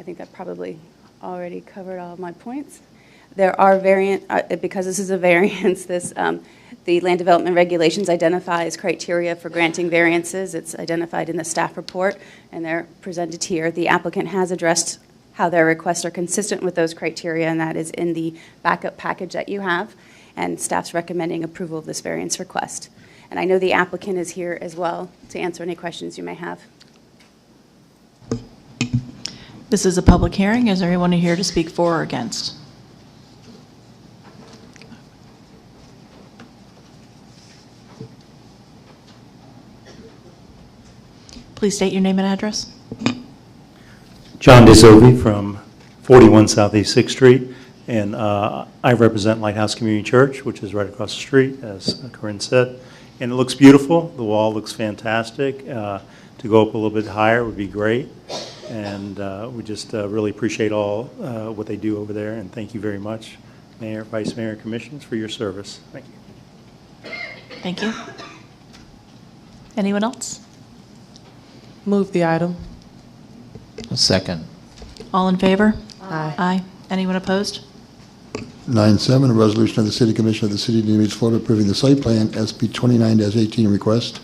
I think that probably already covered all of my points. There are because this is a variance, the land development regulations identifies criteria for granting variances. It's identified in the staff report, and they're presented here. The applicant has addressed how their requests are consistent with those criteria, and that is in the backup package that you have, and staff's recommending approval of this variance request. And I know the applicant is here as well to answer any questions you may have. This is a public hearing. Is there anyone here to speak for or against? Please state your name and address. John DeZovi from 41 Southeast 6th Street, and I represent Lighthouse Community Church, which is right across the street, as Corinne said. And it looks beautiful. The wall looks fantastic. To go up a little bit higher would be great. And we just really appreciate all what they do over there, and thank you very much, Mayor, Vice Mayor, and Commissioners, for your service. Thank you. Thank you. Anyone else? Move the item. Second. All in favor? Aye. Aye. Anyone opposed? 9.7, a resolution of the City Commission of the City of Dania Beach, Florida, approving the site plan SB 29-18 request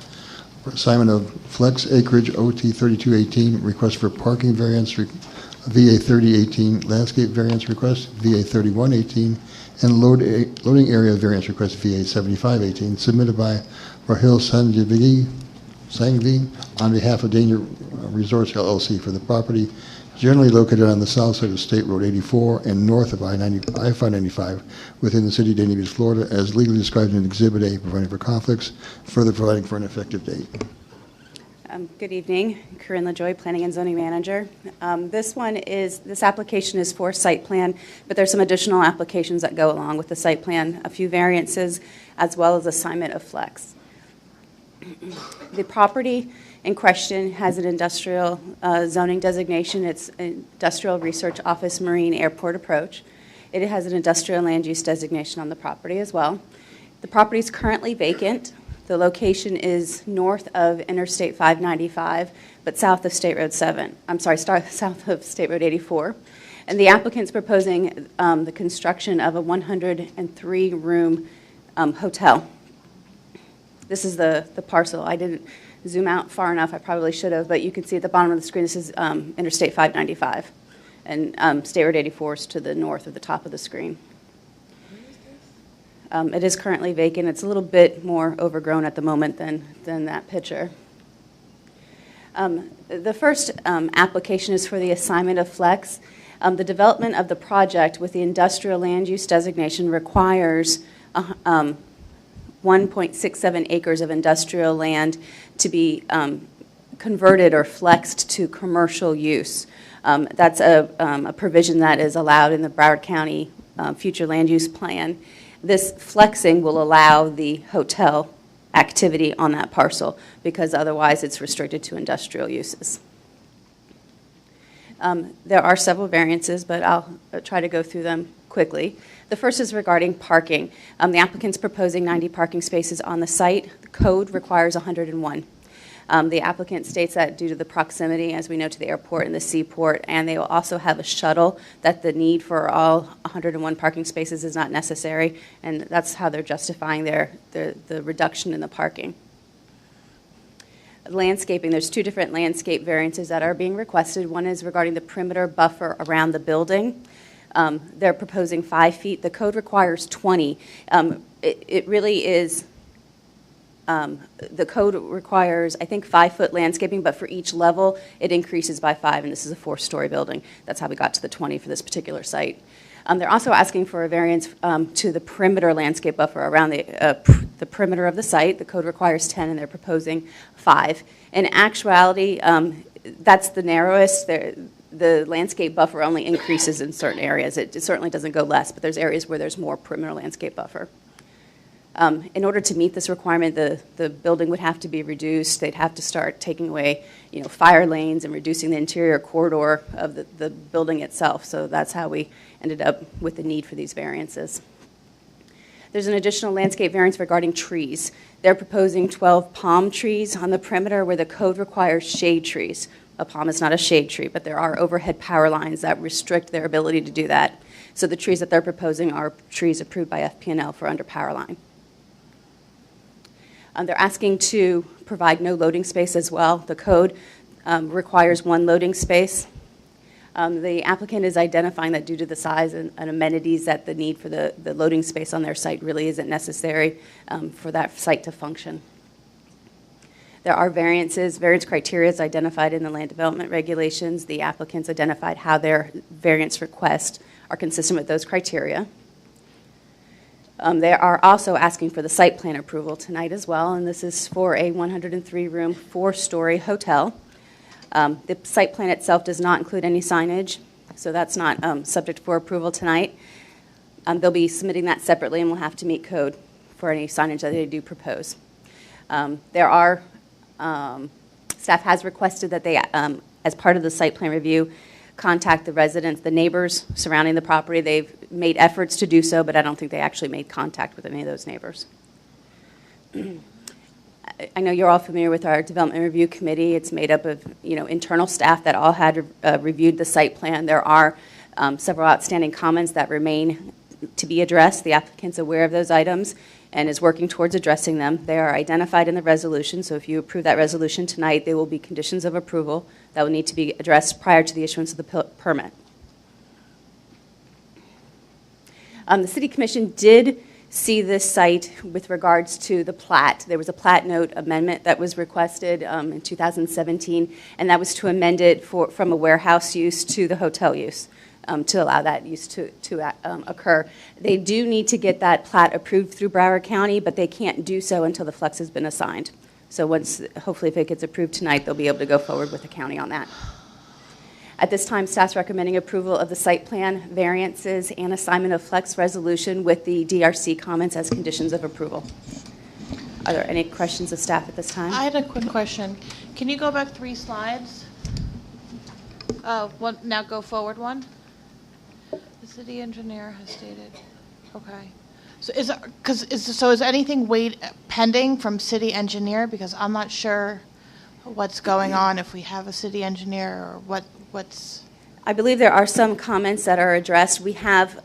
for assignment of flex acreage OT 3218, request for parking variance VA 3018, landscape variance request VA 3118, and loading area variance request VA 7518, submitted by Rahil Sangvi on behalf of Dania Resorts LLC for the property generally located on the south side of State Road 84 and north of I-595 within the City of Dania Beach, Florida, as legally described in Exhibit A, providing for conflicts, further providing for an effective date. Good evening, Corinne LaJoy, Planning and Zoning Manager. This application is for site plan, but there's some additional applications that go along with the site plan, a few variances, as well as assignment of flex. The property in question has an industrial zoning designation. It's Industrial Research Office Marine Airport Approach. It has an industrial land use designation on the property as well. The property is currently vacant. The location is north of Interstate 595, but south of State Road 7. I'm sorry, south of State Road 84. And the applicant's proposing the construction of a 103-room hotel. This is the parcel. I didn't zoom out far enough, I probably should have, but you can see at the bottom of the screen, this is Interstate 595. And State Road 84 is to the north of the top of the screen. It is currently vacant. It's a little bit more overgrown at the moment than that picture. The first application is for the assignment of flex. The development of the project with the industrial land use designation requires 1.67 acres of industrial land to be converted or flexed to commercial use. That's a provision that is allowed in the Broward County future land use plan. This flexing will allow the hotel activity on that parcel because otherwise it's restricted to industrial uses. There are several variances, but I'll try to go through them quickly. The first is regarding parking. The applicant's proposing 90 parking spaces on the site. The code requires 101. The applicant states that due to the proximity, as we know, to the airport and the seaport, and they will also have a shuttle, that the need for all 101 parking spaces is not necessary, and that's how they're justifying the reduction in the parking. Landscaping, there's two different landscape variances that are being requested. One is regarding the perimeter buffer around the building. They're proposing 5 feet. The code requires 20. It really is, the code requires, I think, 5-foot landscaping, but for each level, it increases by 5, and this is a 4-story building. That's how we got to the 20 for this particular site. They're also asking for a variance to the perimeter landscape buffer around the perimeter of the site. The code requires 10, and they're proposing 5. In actuality, that's the narrowest. The landscape buffer only increases in certain areas. It certainly doesn't go less, but there's areas where there's more perimeter landscape buffer. In order to meet this requirement, the building would have to be reduced. They'd have to start taking away, fire lanes and reducing the interior corridor of the building itself. So that's how we ended up with the need for these variances. There's an additional landscape variance regarding trees. They're proposing 12 palm trees on the perimeter where the code requires shade trees. A palm is not a shade tree, but there are overhead power lines that restrict their ability to do that. So the trees that they're proposing are trees approved by FP&L for under power line. They're asking to provide no loading space as well. The code requires 1 loading space. The applicant is identifying that due to the size and amenities that the need for the loading space on their site really isn't necessary for that site to function. There are variance criteria is identified in the land development regulations. The applicants identified how their variance requests are consistent with those criteria. They are also asking for the site plan approval tonight as well, and this is for a 103-room, 4-story hotel. The site plan itself does not include any signage, so that's not subject for approval tonight. They'll be submitting that separately, and we'll have to meet code for any signage that they do propose. Staff has requested that they, as part of the site plan review, contact the residents, the neighbors surrounding the property. They've made efforts to do so, but I don't think they actually made contact with any of those neighbors. I know you're all familiar with our development review committee. It's made up of internal staff that all had reviewed the site plan. There are several outstanding comments that remain to be addressed. The applicant's aware of those items and is working towards addressing them. They are identified in the resolution, so if you approve that resolution tonight, there will be conditions of approval that will need to be addressed prior to the issuance of the permit. The City Commission did see this site with regards to the plat. There was a plat note amendment that was requested in 2017, and that was to amend it from a warehouse use to the hotel use. To allow that use to occur. They do need to get that plat approved through Broward County, but they can't do so until the flex has been assigned. So hopefully if it gets approved tonight, they'll be able to go forward with the county on that. At this time, staff's recommending approval of the site plan variances and assignment of flex resolution with the DRC comments as conditions of approval. Are there any questions of staff at this time? I had a quick question. Can you go back 3 slides? Now go forward 1. The city engineer has stated, okay. So is anything pending from city engineer? Because I'm not sure what's going on if we have a city engineer or what's. I believe there are some comments that are addressed. We have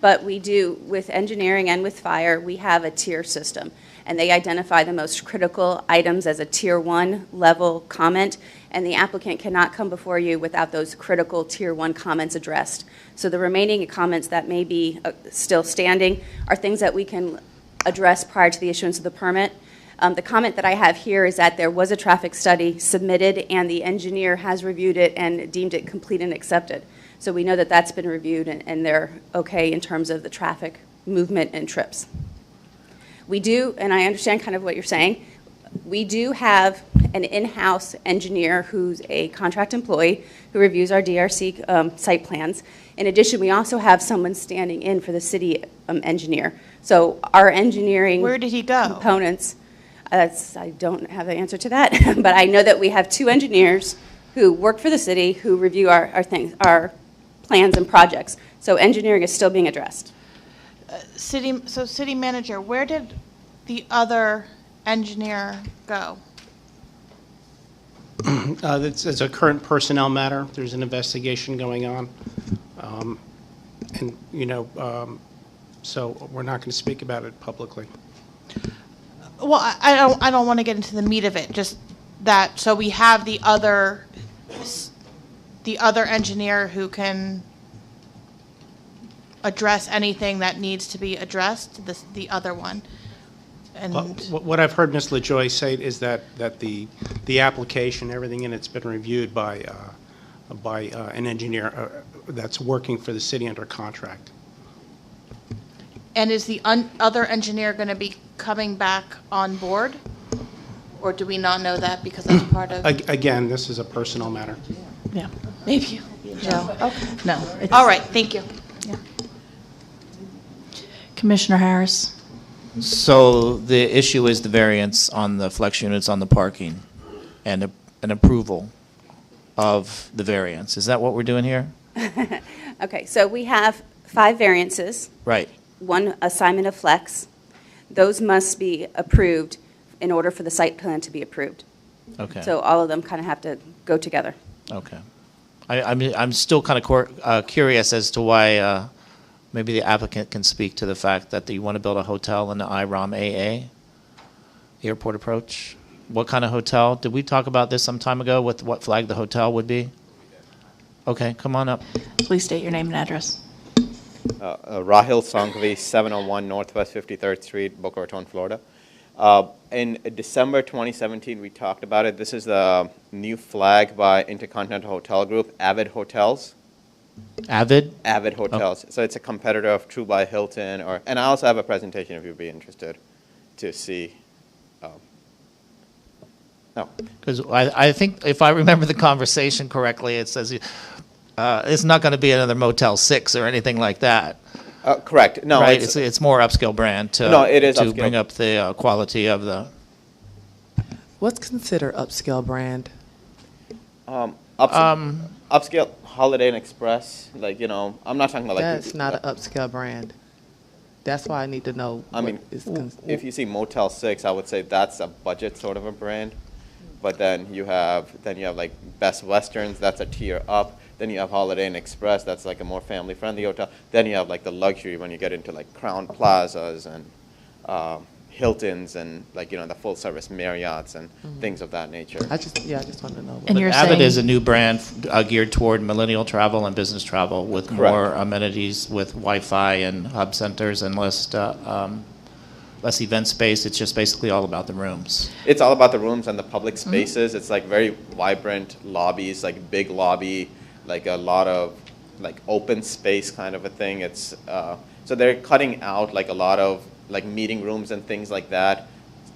But we do, with engineering and with fire, we have a tier system. And they identify the most critical items as a Tier 1 level comment, and the applicant cannot come before you without those critical Tier 1 comments addressed. So the remaining comments that may be still standing are things that we can address prior to the issuance of the permit. The comment that I have here is that there was a traffic study submitted, and the engineer has reviewed it and deemed it complete and accepted. So we know that that's been reviewed, and they're okay in terms of the traffic movement and trips. We do, and I understand kind of what you're saying, we do have an in-house engineer who's a contract employee who reviews our DRC site plans. In addition, we also have someone standing in for the city engineer. So our engineering Where did he go? Components, I don't have the answer to that, but I know that we have 2 engineers who work for the city who review our plans and projects. So engineering is still being addressed. City manager, where did the other engineer go? It's a current personnel matter. There's an investigation going on. So we're not going to speak about it publicly. Well, I don't want to get into the meat of it, just that, so we have the other engineer who can address anything that needs to be addressed, the other one. And What I've heard Ms. LaJoy say is that the application, everything in it's been reviewed by an engineer that's working for the city under contract. And is the other engineer going to be coming back on board? Or do we not know that because that's part of? Again, this is a personnel matter. Yeah. Maybe. No. Okay. No. All right, thank you. Commissioner Harris? So the issue is the variance on the flex units on the parking and an approval of the variance. Is that what we're doing here? Okay, so we have 5 variances. Right. 1 assignment of flex. Those must be approved in order for the site plan to be approved. Okay. So all of them kind of have to go together. Okay. I'm still kind of curious as to why maybe the applicant can speak to the fact that you want to build a hotel in the IROM AA, airport approach. What kind of hotel? Did we talk about this some time ago, what flag the hotel would be? Okay, come on up. Please state your name and address. Rahil Sanghavi, 701 Northwest 53rd Street, Boca Raton, Florida. In December 2017, we talked about it. This is the new flag by Intercontinental Hotel Group, Avid Hotels. Avid? Avid Hotels. So it's a competitor of True by Hilton. And I also have a presentation if you'd be interested to see. No. Because I think if I remember the conversation correctly, it says it's not going to be another Motel 6 or anything like that. Correct. No, right? It's more upscale brand to, no, it is to upscale. bring up the quality of the. What's considered upscale brand? Upscale Holiday Inn Express. Like, I'm not talking about like. That's not an upscale brand. That's why I need to know. I mean, if you see Motel 6, I would say that's a budget sort of a brand. But then you have like Best Westerns, that's a tier up. Then you have Holiday Inn Express, that's like a more family-friendly hotel. Then you have like the luxury when you get into like Crown Plazas and Hiltons and like, the full-service Marriotts and things of that nature. I just want to know. And you're Avid saying is a new brand geared toward millennial travel and business travel with more amenities with Wi-Fi and hub centers and less event space. It's just basically all about the rooms. It's all about the rooms and the public spaces. It's like very vibrant lobbies, like big lobby, like a lot of like open space kind of a thing. It's so they're cutting out like a lot of like meeting rooms and things like that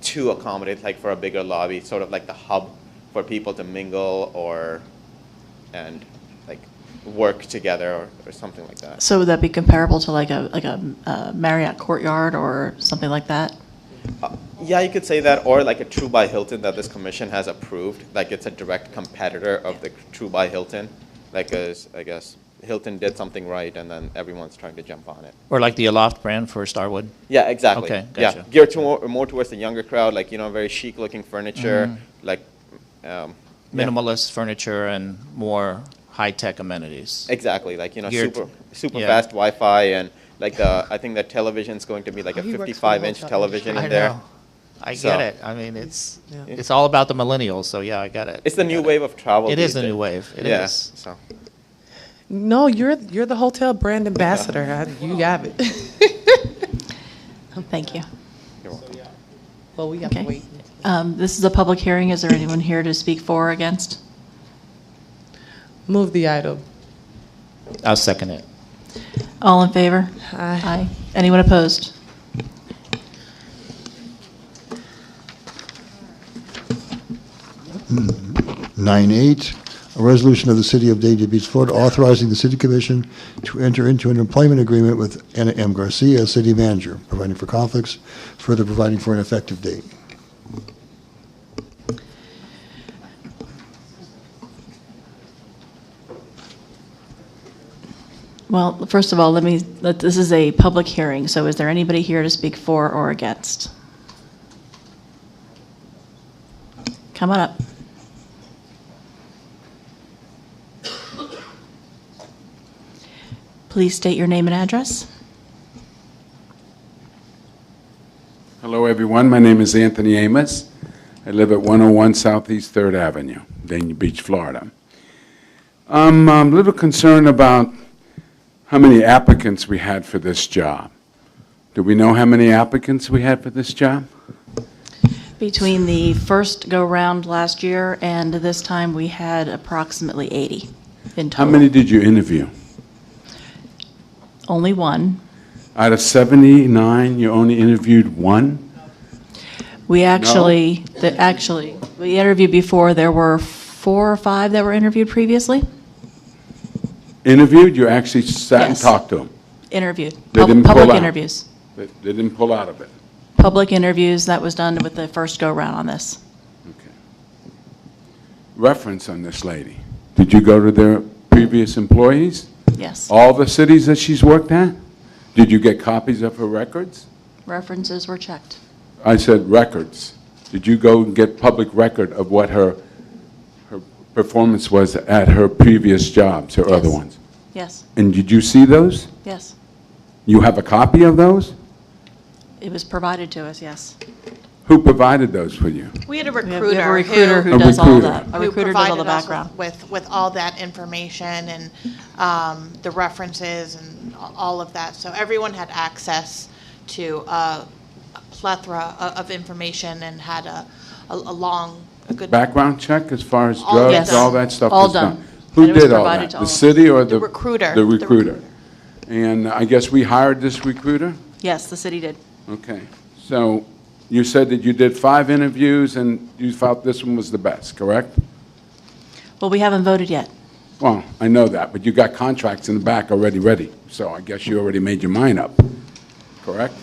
to accommodate like for a bigger lobby, sort of like the hub for people to mingle and like work together or something like that. So would that be comparable to like a Marriott Courtyard or something like that? Yeah, you could say that, or like a True by Hilton that this commission has approved. Like it's a direct competitor of the True by Hilton. Like I guess Hilton did something right, and then everyone's trying to jump on it. Or like the Aloft brand for Starwood. Yeah, exactly. Okay, gotcha. Yeah, geared to more towards the younger crowd, like very chic-looking furniture, like minimalist furniture and more high-tech amenities. Exactly, like Geared super yeah. fast Wi-Fi and like I think the television's going to be like a he works for the 55-inch hotel television industry. in there. I know. I So- get it. I mean, it's all about the millennials, so yeah, I get it. It's the new wave of travel. It is these the new days. wave. It Yeah, is. So. No, you're the hotel brand ambassador. You got it. Thank you. You're welcome. Well, we have to Okay. wait. This is a public hearing. Is there anyone here to speak for or against? Move the item. I'll second it. All in favor? Aye. Anyone opposed? Nine eight, a resolution of the City of Dania Beach, Florida, authorizing the City Commission to enter into an employment agreement with Anna M. Garcia as city manager, providing for conflicts, further providing for an effective date. Well, first of all, this is a public hearing, so is there anybody here to speak for or against? Come on up. Please state your name and address. Hello, everyone. My name is Anthony Amos. I live at 101 Southeast 3rd Avenue, Dania Beach, Florida. I'm a little concerned about how many applicants we had for this job. Do we know how many applicants we had for this job? Between the first go-round last year and this time, we had approximately 80 in How total. many did you interview? Only one. Out of 79, you only interviewed one? We actually, we interviewed before. There were 4 or 5 that were interviewed previously. Interviewed? You actually sat and Yes. talked to them? Interviewed. They didn't pull Public out. interviews. They didn't pull out of it? Public interviews, that was done with the first go-round on this. Reference on this lady. Did you go to their previous employees? Yes. All the cities that she's worked at? Did you get copies of her records? References were checked. I said records. Did you go and get public record of what her performance was at her previous jobs, her other ones? Yes, And did you see those? yes. You have a copy of those? It was provided to us, yes. Who provided those for you? We had a We have recruiter. a recruiter who A does all recruiter. that. A who recruiter does all the provided us background. with all that information and the references and all of that. So everyone had access to a plethora of information and had a good. Background check as far as All drugs, yes. all that stuff All was done? done. Who And it was did all provided that? to The all of us. city or The the? recruiter. The recruiter. And I guess we hired this recruiter? Yes, the city did. Okay. So you said that you did 5 interviews and you felt this one was the best, correct? Well, we haven't voted yet. Well, I know that, but you got contracts in the back already ready, so I guess you already made your mind up, correct?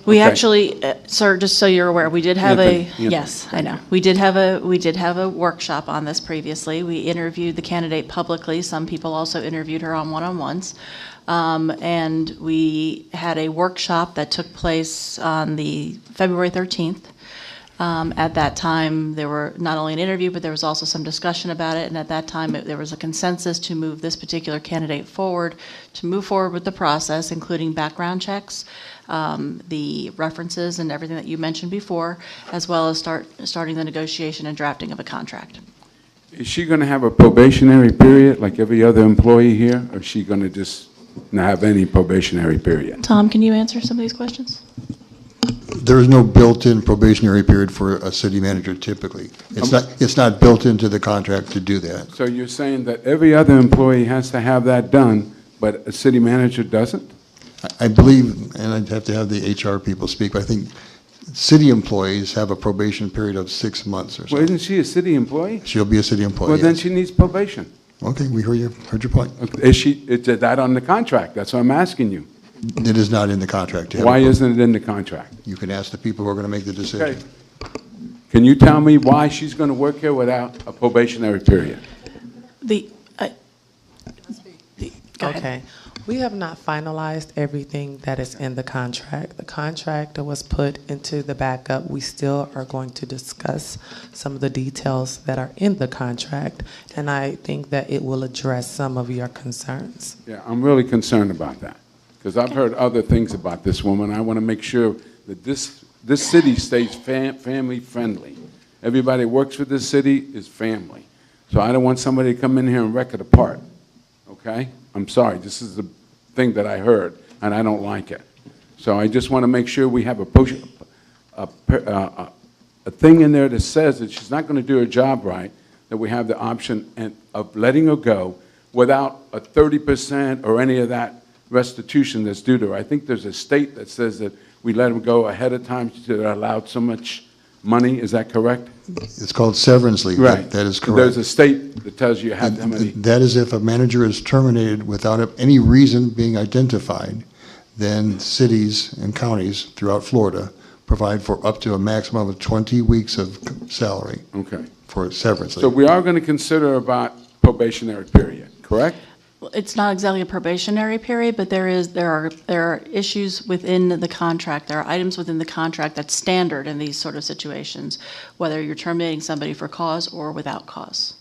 We Okay. actually, sir, just so you're aware, we did have Anthony, yes, I know. We did have a workshop on this previously. We interviewed the candidate publicly. Some people also interviewed her on one-on-ones. And we had a workshop that took place on the February 13th. At that time, there were not only an interview, but there was also some discussion about it. And at that time, there was a consensus to move this particular candidate forward, to move forward with the process, including background checks, the references and everything that you mentioned before, as well as starting the negotiation and drafting of a contract. Is she going to have a probationary period like every other employee here, or is she going to just not have any probationary period? Tom, can you answer some of these questions? There is no built-in probationary period for a city manager typically. It's not built into the contract to do that. So you're saying that every other employee has to have that done, but a city manager doesn't? I believe, and I'd have to have the HR people speak, but I think city employees have a probation period of 6 months or so. Well, isn't she a city employee? She'll be a city employee. Well, then yes. she needs probation. Okay, we heard your point. Is that on the contract? That's what I'm asking you. It is not in the contract. to have Why a- isn't it in the contract? You can ask the people who are going to make the decision. Okay. Can you tell me why she's going to work here without a probationary period? Go ahead. Okay. We have not finalized everything that is in the contract. The contract was put into the backup. We still are going to discuss some of the details that are in the contract, and I think that it will address some of your concerns. Yeah, I'm really concerned about that, because I've heard other things about this woman. I want to make sure that this city stays family-friendly. Everybody who works for this city is family. So I don't want somebody to come in here and wreck it apart, okay? I'm sorry, this is the thing that I heard, and I don't like it. So I just want to make sure we have a thing in there that says that she's not going to do her job right, that we have the option of letting her go without a 30% or any of that restitution that's due to her. I think there's a state that says that we let them go ahead of time so they're allowed so much money. Is that correct? It's called severance leave. Right. That is correct. There's a state that tells you how many. That is if a manager is terminated without any reason being identified, then cities and counties throughout Florida provide for up to a maximum of 20 weeks of salary. Okay. For severance leave. So we are going to consider about probationary period, correct? It's not exactly a probationary period, but there are issues within the contract. There are items within the contract that's standard in these sort of situations, whether you're terminating somebody for cause or without cause.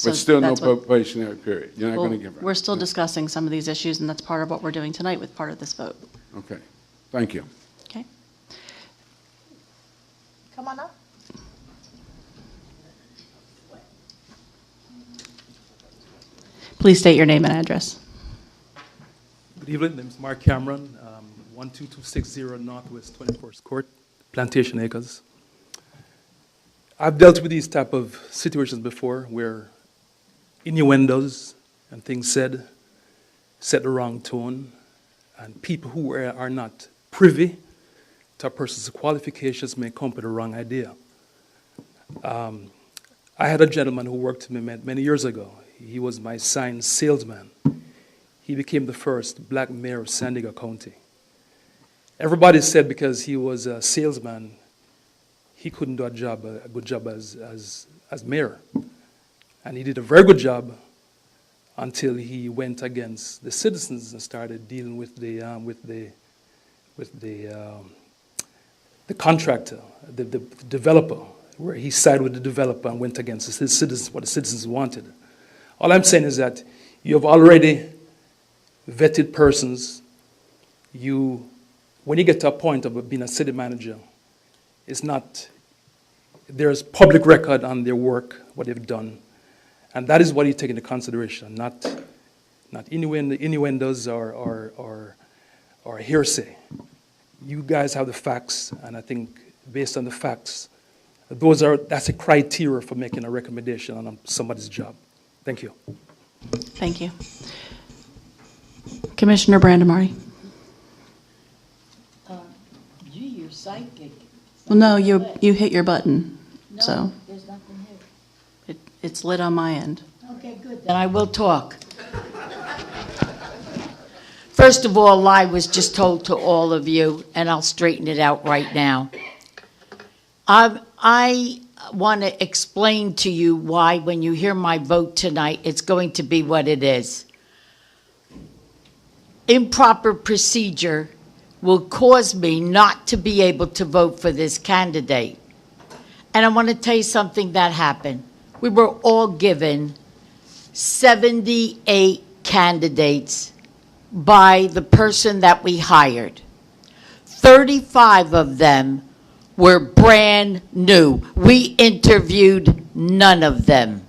But still no that's what- probationary period. You're not well, going to give her. We're still discussing some of these issues, and that's part of what we're doing tonight with part of this vote. Okay. Thank you. Okay. Come on up. Please state your name and address. Good evening, my name is Mark Cameron, 12260 Northwest 21st Court, Plantation Acres. I've dealt with these type of situations before where innuendos and things said set the wrong tone, and people who are not privy to a person's qualifications may come up with the wrong idea. I had a gentleman who worked for me many years ago. He was my sign salesman. He became the first black mayor of San Diego County. Everybody said because he was a salesman, he couldn't do a good job as mayor. And he did a very good job until he went against the citizens and started dealing with the contractor, the developer, where he sided with the developer and went against the citizens, what the citizens wanted. All I'm saying is that you have already vetted persons. When you get to a point of being a city manager, there's public record on their work, what they've done. And that is what you take into consideration, not innuendos or hearsay. You guys have the facts, and I think based on the facts, that's a criteria for making a recommendation on somebody's job. Thank you. Thank you. Commissioner Brandemarty. Gee, you're psychic. Well, no, you hit your button, No, so there's nothing here. it's lit on my end. Okay, good. Then I will talk. First of all, a lie was just told to all of you, and I'll straighten it out right now. I want to explain to you why, when you hear my vote tonight, it's going to be what it is. Improper procedure will cause me not to be able to vote for this candidate. And I want to tell you something that happened. We were all given 78 candidates by the person that we hired. 35 of them were brand new. We interviewed none of them.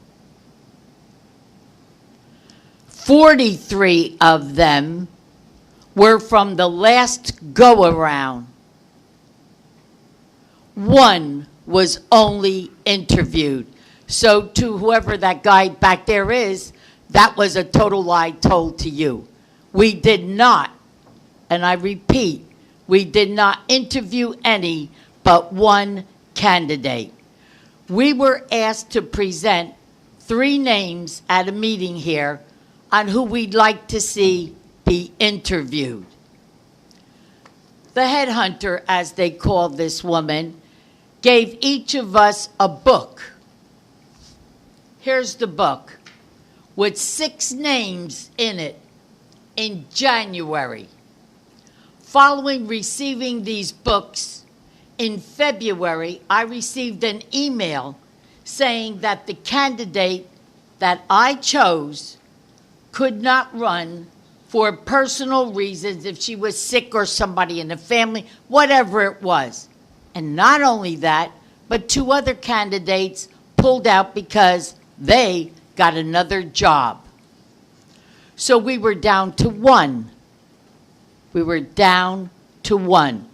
43 of them were from the last go-around. One was only interviewed. So to whoever that guy back there is, that was a total lie told to you. We did not, and I repeat, we did not interview any but one candidate. We were asked to present 3 names at a meeting here on who we'd like to see be interviewed. The headhunter, as they called this woman, gave each of us a book. Here's the book with 6 names in it in January. Following receiving these books, in February, I received an email saying that the candidate that I chose could not run for personal reasons, if she was sick or somebody in the family, whatever it was. And not only that, but 2 other candidates pulled out because they got another job. So we were down to 1. We were down to 1.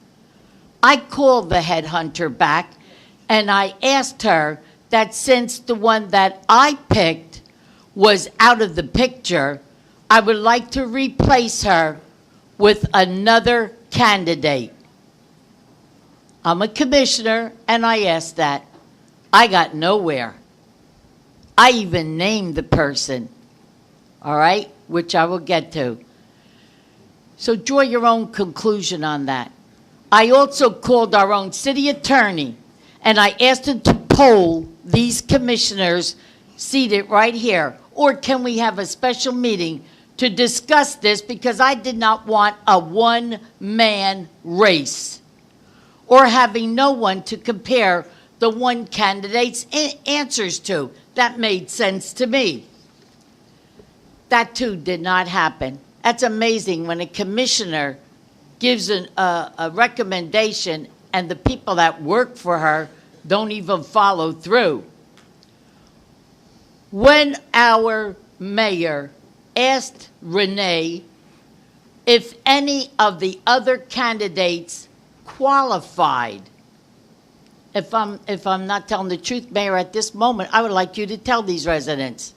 I called the headhunter back and I asked her that since the one that I picked was out of the picture, I would like to replace her with another candidate. I'm a commissioner, and I asked that. I got nowhere. I even named the person, all right, which I will get to. So draw your own conclusion on that. I also called our own city attorney, and I asked him to poll these commissioners seated right here, or can we have a special meeting to discuss this, because I did not want a one-man race or having no one to compare the one candidate's answers to. That made sense to me. That too did not happen. That's amazing when a commissioner gives a recommendation and the people that work for her don't even follow through. When our mayor asked Renee if any of the other candidates qualified. If I'm not telling the truth, Mayor, at this moment, I would like you to tell these residents.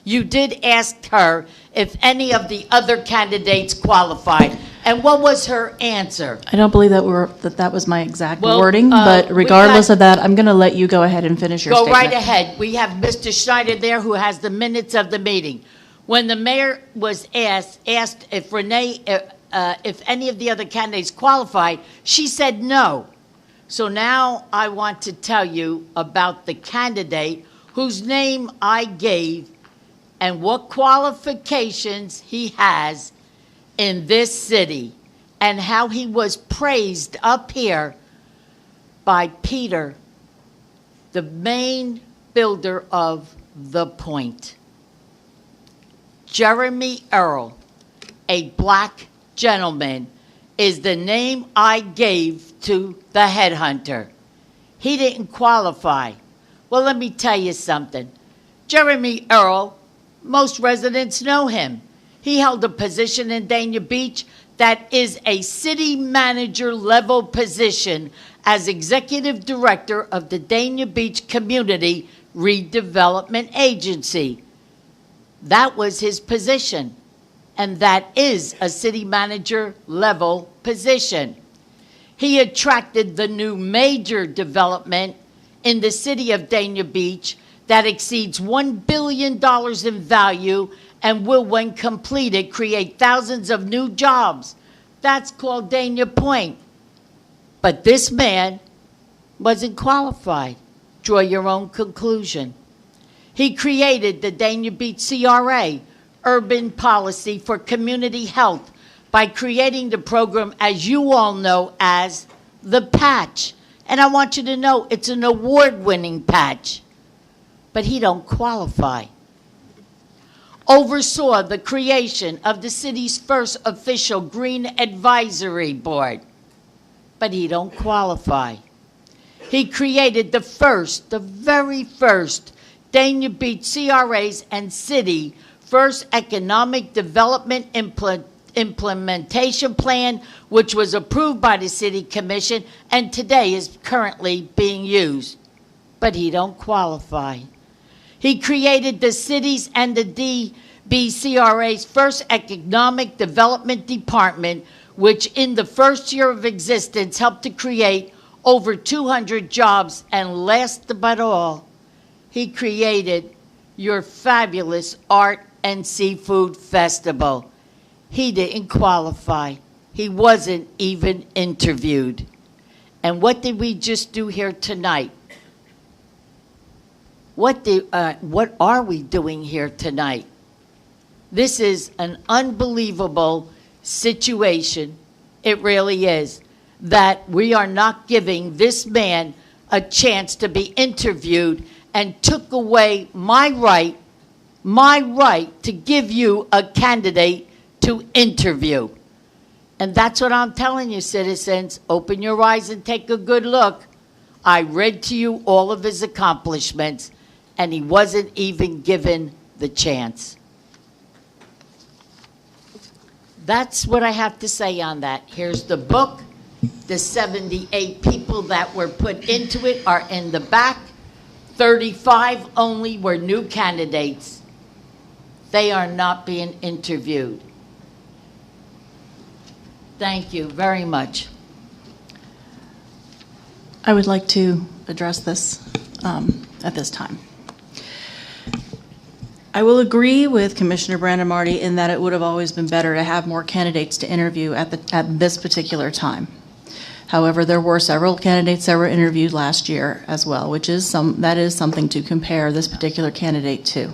You did ask her if any of the other candidates qualified. And what was her answer? I don't believe that was my exact Well, wording, but we regardless got- of that, I'm going to let you go ahead and finish your Go statement. right ahead. We have Mr. Schneider there who has the minutes of the meeting. When the mayor was asked if Renee, if any of the other candidates qualified, she said no. So now I want to tell you about the candidate whose name I gave and what qualifications he has in this city and how he was praised up here by Peter, the main builder of The Point. Jeremy Earl, a black gentleman, is the name I gave to the headhunter. He didn't qualify. Well, let me tell you something. Jeremy Earl, most residents know him. He held a position in Dania Beach that is a city manager level position as executive director of the Dania Beach Community Redevelopment Agency. That was his position, and that is a city manager level position. He attracted the new major development in the city of Dania Beach that exceeds $1 billion in value and will, when completed, create thousands of new jobs. That's called Dania Point. But this man wasn't qualified. Draw your own conclusion. He created the Dania Beach CRA, Urban Policy for Community Health, by creating the program, as you all know, as the Patch. And I want you to know it's an award-winning patch. But he don't qualify. Oversaw the creation of the city's first official Green Advisory Board. But he don't qualify. He created the very first Dania Beach CRAs and city first economic development implementation plan, which was approved by the city commission and today is currently being used. But he don't qualify. He created the city's and the DBCRA's first economic development department, which in the first year of existence helped to create over 200 jobs. And last but all, he created your fabulous Art and Seafood Festival. He didn't qualify. He wasn't even interviewed. And what did we just do here tonight? What are we doing here tonight? This is an unbelievable situation. It really is. That we are not giving this man a chance to be interviewed and took away my right to give you a candidate to interview. And that's what I'm telling you, citizens. Open your eyes and take a good look. I read to you all of his accomplishments, and he wasn't even given the chance. That's what I have to say on that. Here's the book. The 78 people that were put into it are in the back. 35 only were new candidates. They are not being interviewed. Thank you very much. I would like to address this at this time. I will agree with Commissioner Brandemarty in that it would have always been better to have more candidates to interview at this particular time. However, there were several candidates that were interviewed last year as well, that is something to compare this particular candidate to.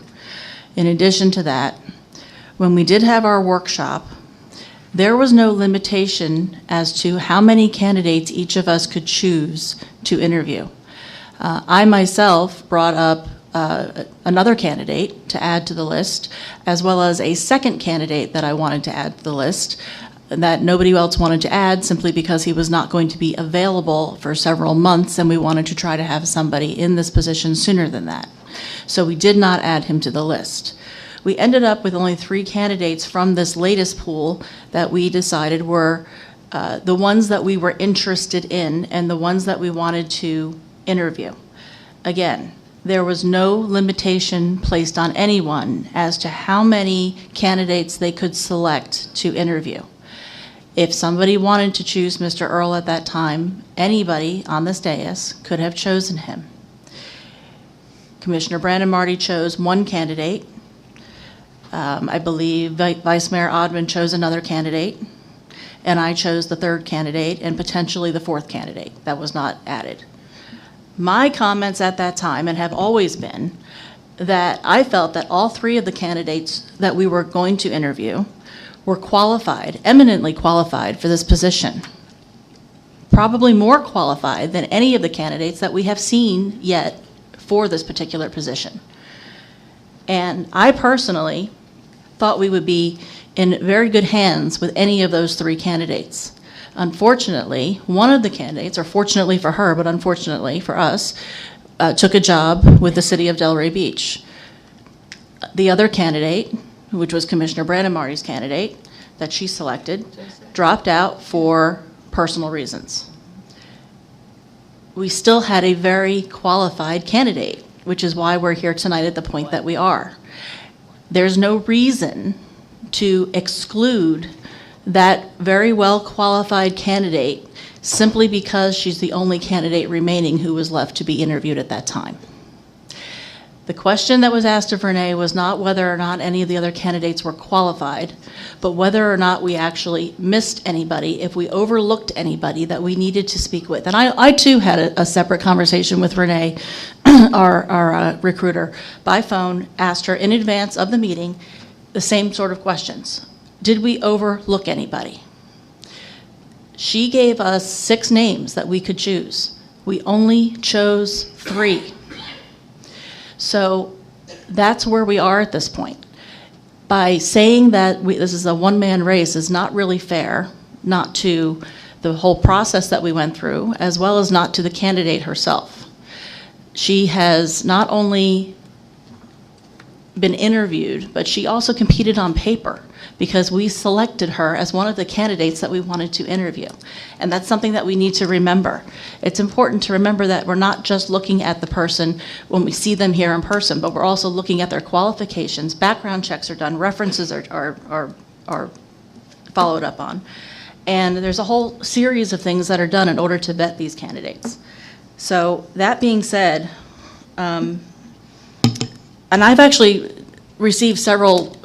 In addition to that, when we did have our workshop, there was no limitation as to how many candidates each of us could choose to interview. I myself brought up another candidate to add to the list, as well as a second candidate that I wanted to add to the list that nobody else wanted to add simply because he was not going to be available for several months, and we wanted to try to have somebody in this position sooner than that. So we did not add him to the list. We ended up with only 3 candidates from this latest pool that we decided were the ones that we were interested in and the ones that we wanted to interview. Again, there was no limitation placed on anyone as to how many candidates they could select to interview. If somebody wanted to choose Mr. Earl at that time, anybody on this dais could have chosen him. Commissioner Brandemarty chose one candidate. I believe Vice Mayor Odman chose another candidate, and I chose the third candidate and potentially the fourth candidate that was not added. My comments at that time, and have always been, that I felt that all 3 of the candidates that we were going to interview were qualified, eminently qualified for this position. Probably more qualified than any of the candidates that we have seen yet for this particular position. And I personally thought we would be in very good hands with any of those 3 candidates. Unfortunately, one of the candidates, or fortunately for her, but unfortunately for us, took a job with the city of Delray Beach. The other candidate, which was Commissioner Brandemarty's candidate that she selected, dropped out for personal reasons. We still had a very qualified candidate, which is why we're here tonight at the point that we are. There's no reason to exclude that very well qualified candidate simply because she's the only candidate remaining who was left to be interviewed at that time. The question that was asked of Renee was not whether or not any of the other candidates were qualified, but whether or not we actually missed anybody, if we overlooked anybody that we needed to speak with. And I too had a separate conversation with Renee, our recruiter, by phone, asked her in advance of the meeting the same sort of questions. Did we overlook anybody? She gave us 6 names that we could choose. We only chose 3. So that's where we are at this point. By saying that this is a one-man race is not really fair, not to the whole process that we went through, as well as not to the candidate herself. She has not only been interviewed, but she also competed on paper because we selected her as one of the candidates that we wanted to interview. And that's something that we need to remember. It's important to remember that we're not just looking at the person when we see them here in person, but we're also looking at their qualifications. Background checks are done, references are followed up on. And there's a whole series of things that are done in order to vet these candidates. So that being said, and I've actually received several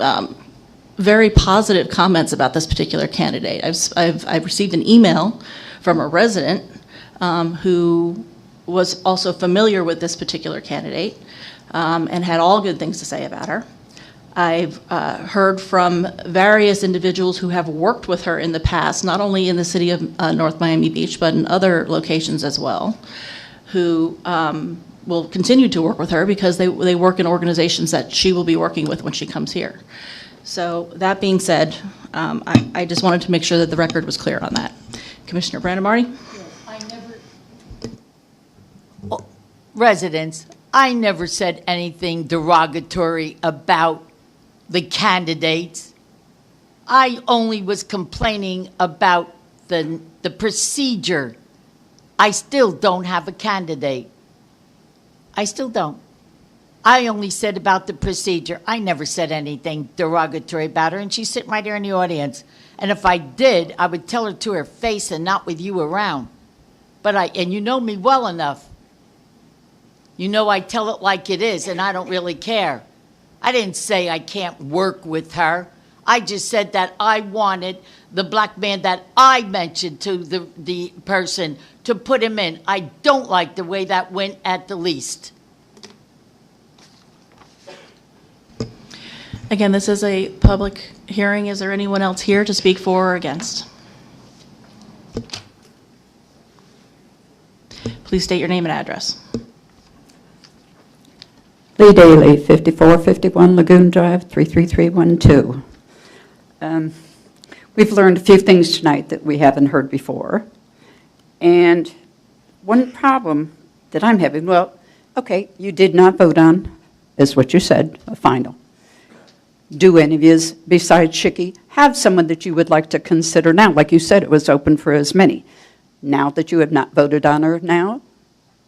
very positive comments about this particular candidate. I've received an email from a resident who was also familiar with this particular candidate and had all good things to say about her. I've heard from various individuals who have worked with her in the past, not only in the city of North Miami Beach, but in other locations as well, who will continue to work with her because they work in organizations that she will be working with when she comes here. So that being said, I just wanted to make sure that the record was clear on that. Commissioner Brandemarty? Residents, I never said anything derogatory about the candidates. I only was complaining about the procedure. I still don't have a candidate. I still don't. I only said about the procedure. I never said anything derogatory about her, and she's sitting right here in the audience. And if I did, I would tell her to her face and not with you around. And you know me well enough. You know I tell it like it is, and I don't really care. I didn't say I can't work with her. I just said that I wanted the black man that I mentioned to the person to put him in. I don't like the way that went at the least. Again, this is a public hearing. Is there anyone else here to speak for or against? Please state your name and address. Lee Daly, 5451 Lagoon Drive, 33312. We've learned a few things tonight that we haven't heard before. And one problem that I'm having, well, okay, you did not vote on, is what you said, a final. Do any of you, besides Shicky, have someone that you would like to consider now? Like you said, it was open for as many. Now that you have not voted on her now,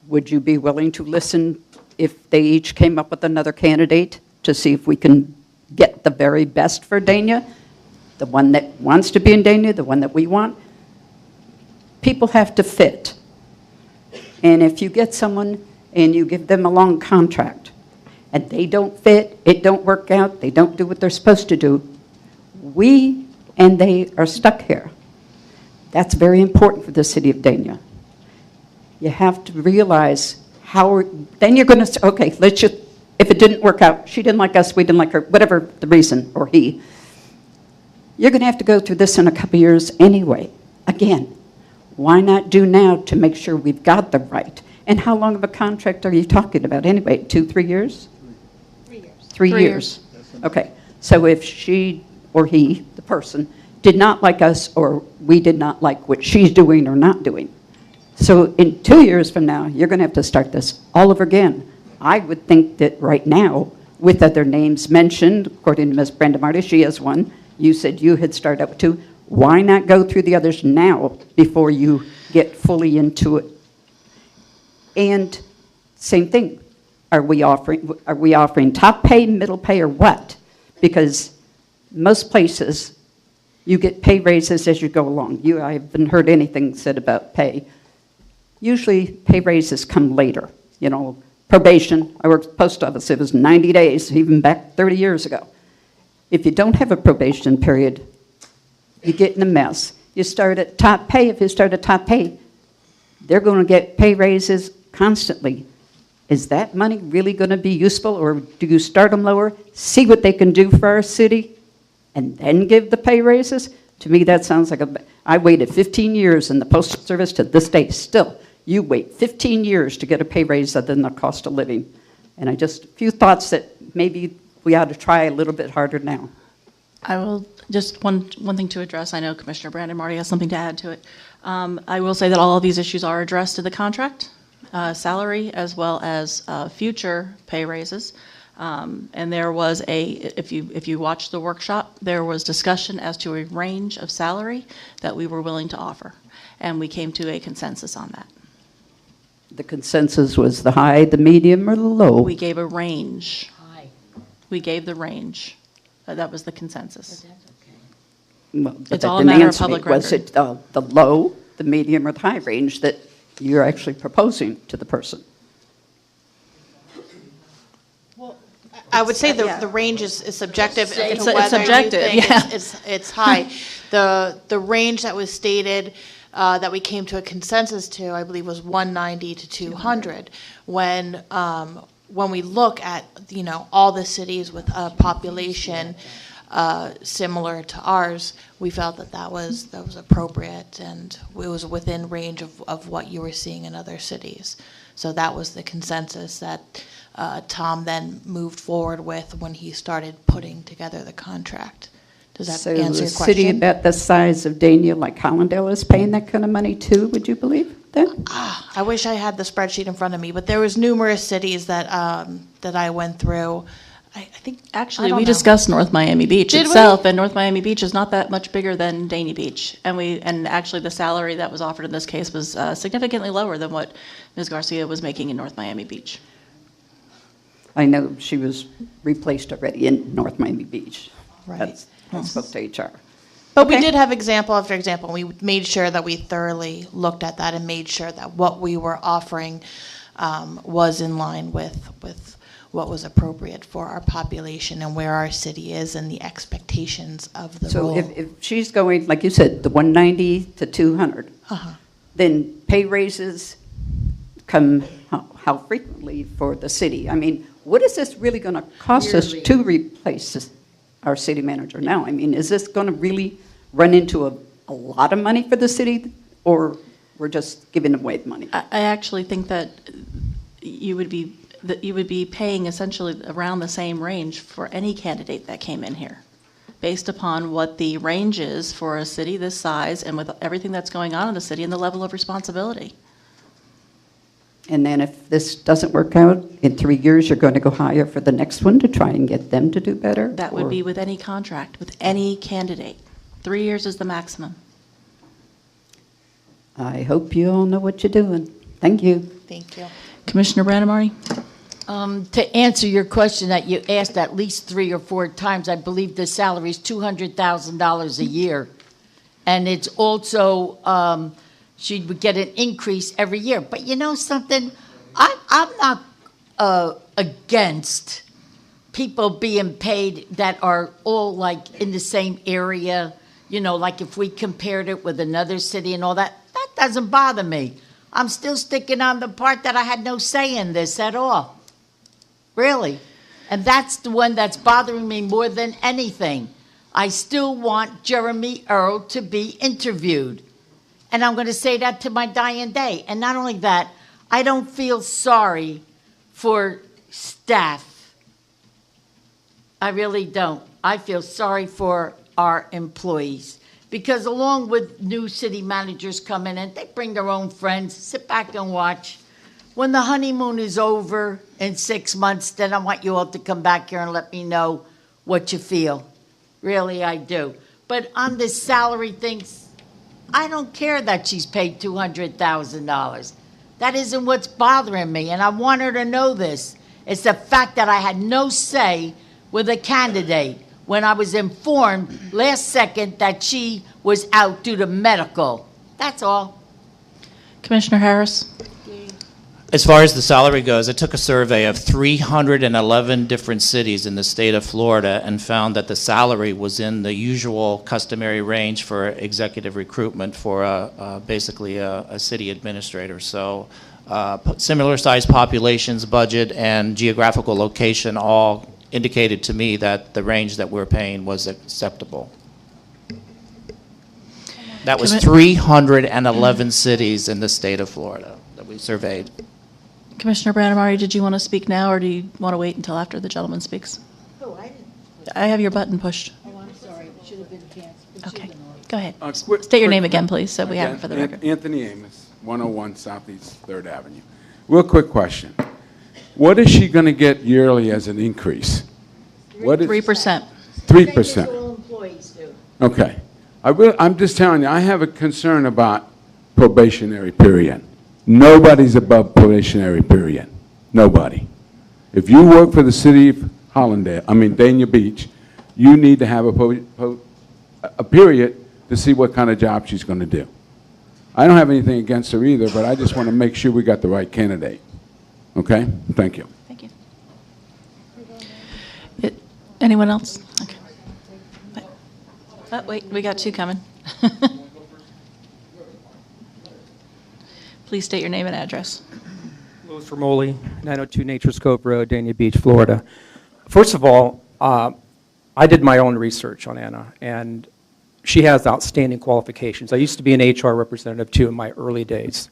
would you be willing to listen if they each came up with another candidate to see if we can get the very best for Dania? The one that wants to be in Dania, the one that we want? People have to fit. And if you get someone and you give them a long contract, and they don't fit, it don't work out, they don't do what they're supposed to do, we and they are stuck here. That's very important for the city of Dania. You have to realize how, then you're going to say, okay, let's just, if it didn't work out, she didn't like us, we didn't like her, whatever the reason, or he, you're going to have to go through this in a couple years anyway. Again, why not do now to make sure we've got the right? And how long of a contract are you talking about anyway? 2, 3 years? 3 years. 3 years. Okay. So if she or he, the person, did not like us or we did not like what she's doing or not doing. So in 2 years from now, you're going to have to start this all over again. I would think that right now, with other names mentioned, according to Ms. Brenda Marty, she has one. You said you had started up with 2. Why not go through the others now before you get fully into it? And same thing, are we offering top pay, middle pay, or what? Because most places, you get pay raises as you go along. I haven't heard anything said about pay. Usually, pay raises come later. You know, probation, I worked at the post office, it was 90 days, even back 30 years ago. If you don't have a probation period, you get in a mess. You start at top pay. If you start at top pay, they're going to get pay raises constantly. Is that money really going to be useful, or do you start them lower, see what they can do for our city, and then give the pay raises? To me, that sounds like I waited 15 years in the Postal Service to this day. Still, you wait 15 years to get a pay raise other than the cost of living. And a few thoughts that maybe we ought to try a little bit harder now. I will, just one thing to address. I know Commissioner Brandon Marty has something to add to it. I will say that all of these issues are addressed in the contract, salary as well as future pay raises. And there was if you watched the workshop, there was discussion as to a range of salary that we were willing to offer. And we came to a consensus on that. The consensus was the high, the medium, or the low? We gave a range. We gave the range. That was the consensus. Well, it's all a matter of public record. Was it the low, the medium, or the high range that you're actually proposing to the person? I would say the range is subjective. It's subjective, yeah. It's high. The range that was stated that we came to a consensus to, I believe, was 190 to 200. When we look at all the cities with a population similar to ours, we felt that was appropriate, and it was within range of what you were seeing in other cities. So that was the consensus that Tom then moved forward with when he started putting together the contract. Does that So answer a your city question? about the size of Dania, like Hollandale, is paying that kind of money too, would you believe then? I wish I had the spreadsheet in front of me, but there was numerous cities that that I went through. I think Actually, I don't we know. discussed North Miami Beach Did we? itself, and North Miami Beach is not that much bigger than Dania Beach. And actually, the salary that was offered in this case was significantly lower than what Ms. Garcia was making in North Miami Beach. I know she was replaced already in North Miami Beach. Right. I spoke to HR. But we did have example after example. We made sure that we thoroughly looked at that and made sure that what we were offering was in line with what was appropriate for our population and where our city is and the expectations of the So role. if she's going, like you said, the 190 to 200, then pay raises come how frequently for the city? I mean, what is this really going to cost us to replace our city manager now? I mean, is this going to really run into a lot of money for the city, or we're just giving away money? I actually think that you would be paying essentially around the same range for any candidate that came in here, based upon what the range is for a city this size and with everything that's going on in the city and the level of responsibility. And then if this doesn't work out, in 3 years, you're going to go higher for the next one to try and get them to do better? That would or- be with any contract, with any candidate. 3 years is the maximum. I hope you all know what you're doing. Thank you. Thank you. Commissioner Brandamari? To answer your question that you asked at least 3 or 4 times, I believe the salary is $200,000 a year. And it's also, she would get an increase every year. But you know something? I'm not against people being paid that are all like in the same area. You know, like if we compared it with another city and all that, that doesn't bother me. I'm still sticking on the part that I had no say in this at all. Really. And that's the one that's bothering me more than anything. I still want Jeremy Earl to be interviewed. And I'm going to say that to my dying day. And not only that, I don't feel sorry for staff. I really don't. I feel sorry for our employees. Because along with new city managers coming in, they bring their own friends, sit back and watch. When the honeymoon is over in 6 months, then I want you all to come back here and let me know what you feel. Really, I do. But on this salary thing, I don't care that she's paid $200,000. That isn't what's bothering me, and I want her to know this. It's the fact that I had no say with a candidate when I was informed last second that she was out due to medical. That's all. Commissioner Harris? As far as the salary goes, I took a survey of 311 different cities in the state of Florida and found that the salary was in the usual customary range for executive recruitment for basically a city administrator. So similar size populations, budget, and geographical location all indicated to me that the range that we're paying was acceptable. That was 311 cities in the state of Florida that we surveyed. Commissioner Brandamari, did you want to speak now, or do you want to wait until after the gentleman speaks? Oh, I didn't. I have your button pushed. Oh, I'm sorry. It should have been canceled. Okay, go ahead. Quick- State your quick- name again, please, so we have it for the Again, record. Anthony Amos, 101 Southeast 3rd Avenue. Real quick question. What is she going to get yearly as an increase? What is 3%. 3%? All employees do. Okay. I'm just telling you, I have a concern about probationary period. Nobody's above probationary period. Nobody. If you work for the city of Dania Beach, you need to have a period to see what kind of job she's going to do. I don't have anything against her either, but I just want to make sure we got the right candidate. Okay? Thank you. Thank you. Anyone else? Okay. Oh, wait, we got two coming. Please state your name and address. Louis Romoli, 902 Nature's Cove Road, Dania Beach, Florida. First of all, I did my own research on Anna, and she has outstanding qualifications. I used to be an HR representative, too, in my early days.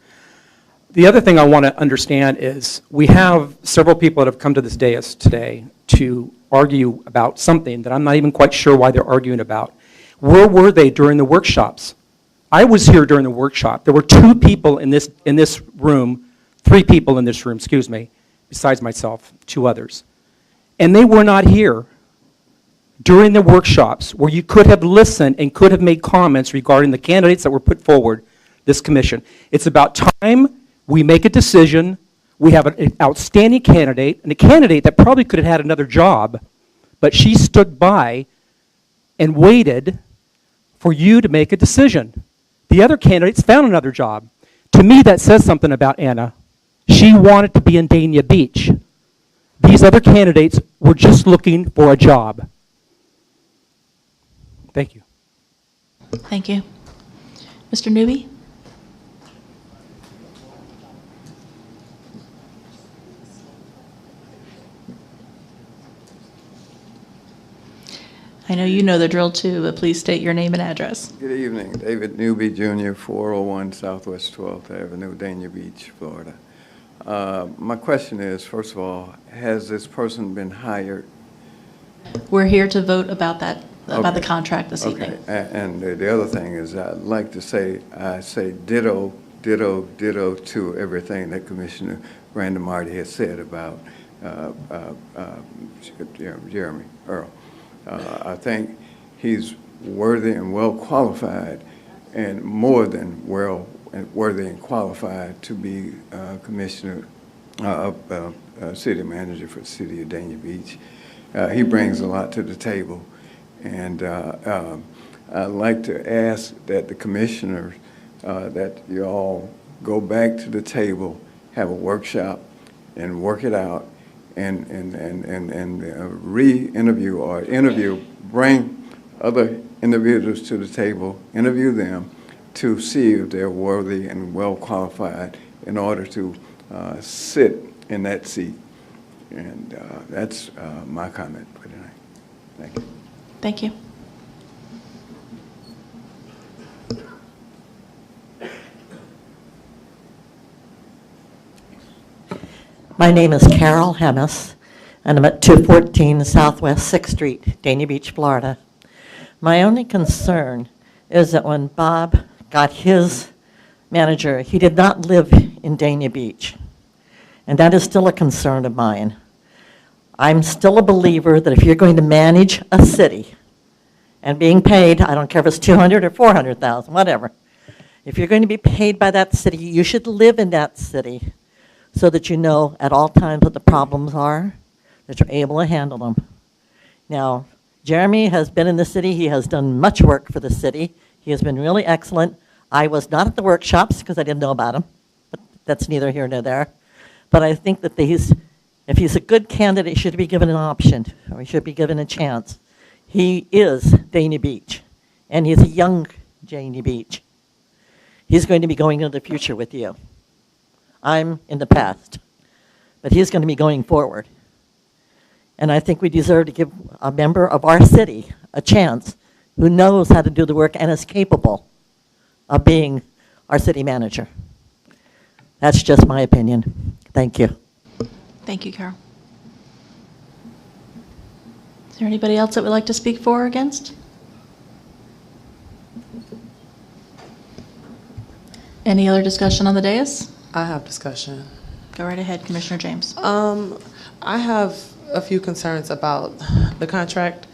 The other thing I want to understand is we have several people that have come to this dais today to argue about something that I'm not even quite sure why they're arguing about. Where were they during the workshops? I was here during the workshop. There were 2 people in this room, 3 people in this room, excuse me, besides myself, 2 others. And they were not here during the workshops where you could have listened and could have made comments regarding the candidates that were put forward, this commission. It's about time we make a decision. We have an outstanding candidate, and a candidate that probably could have had another job, but she stood by and waited for you to make a decision. The other candidates found another job. To me, that says something about Anna. She wanted to be in Dania Beach. These other candidates were just looking for a job. Thank you. Thank you. Mr. Newby? I know you know the drill too, but please state your name and address. Good evening. David Newby, Jr., 401 Southwest 12th Avenue, Dania Beach, Florida. My question is, first of all, has this person been hired? We're here to vote about that, about the Okay. contract this evening. And the other thing is, I'd like to say, I say ditto, ditto, ditto to everything that Commissioner Randall Marty has said about Jeremy Earl. I think he's worthy and well qualified, and more than worthy and qualified to be commissioner, city manager for the city of Dania Beach. He brings a lot to the table, and I'd like to ask that the commissioners, that you all go back to the table, have a workshop, and work it out, and re-interview or interview, bring other individuals to the table, interview them to see if they're worthy and well qualified in order to sit in that seat. And that's my comment for tonight. Thank you. Thank you. My name is Carol Hemis, and I'm at 214 Southwest 6th Street, Dania Beach, Florida. My only concern is that when Bob got his manager, he did not live in Dania Beach, and that is still a concern of mine. I'm still a believer that if you're going to manage a city and being paid, I don't care if it's $200,000 or $400,000, whatever, if you're going to be paid by that city, you should live in that city, so that you know at all times what the problems are, that you're able to handle them. Now, Jeremy has been in the city. He has done much work for the city. He has been really excellent. I was not at the workshops because I didn't know about him, but that's neither here nor there. But I think that if he's a good candidate, he should be given an option, or he should be given a chance. He is Dania Beach, and he's a young Dania Beach. He's going to be going into the future with you. I'm in the past, but he's going to be going forward. And I think we deserve to give a member of our city a chance who knows how to do the work and is capable of being our city manager. That's just my opinion. Thank you. Thank you, Carol. Is there anybody else that would like to speak for or against? Any other discussion on the dais? I have discussion. Go right ahead, Commissioner James. I have a few concerns about the contract,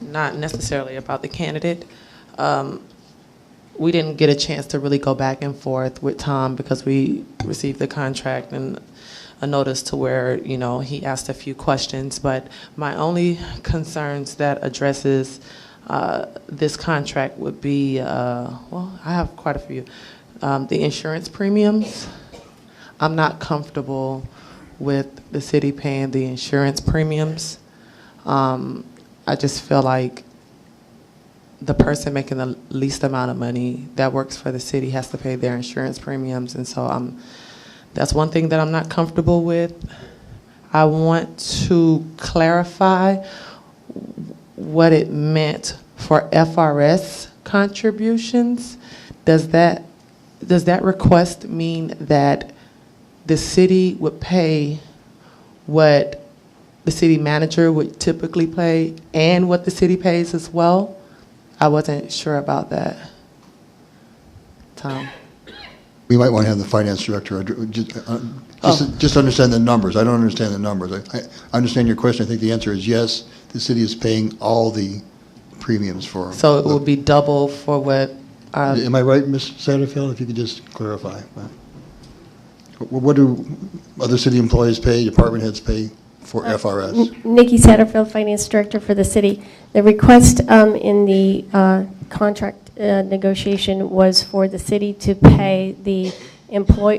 not necessarily about the candidate. We didn't get a chance to really go back and forth with Tom because we received the contract and a notice to where, you know, he asked a few questions. But my only concerns that addresses this contract would be, well, I have quite a few. The insurance premiums. I'm not comfortable with the city paying the insurance premiums. I just feel like the person making the least amount of money that works for the city has to pay their insurance premiums, and so that's one thing that I'm not comfortable with. I want to clarify what it meant for FRS contributions. Does that request mean that the city would pay what the city manager would typically pay and what the city pays as well. I wasn't sure about that. Tom? We might want to have the finance director, just understand the numbers. I don't understand the numbers. I understand your question. I think the answer is yes, the city is paying all the premiums for. So it will be double for what? Am I right, Ms. Satterfield? If you could just clarify. What do other city employees pay, department heads pay for FRS? Nikki Satterfield, Finance Director for the city. The request in the contract negotiation was for the city to pay the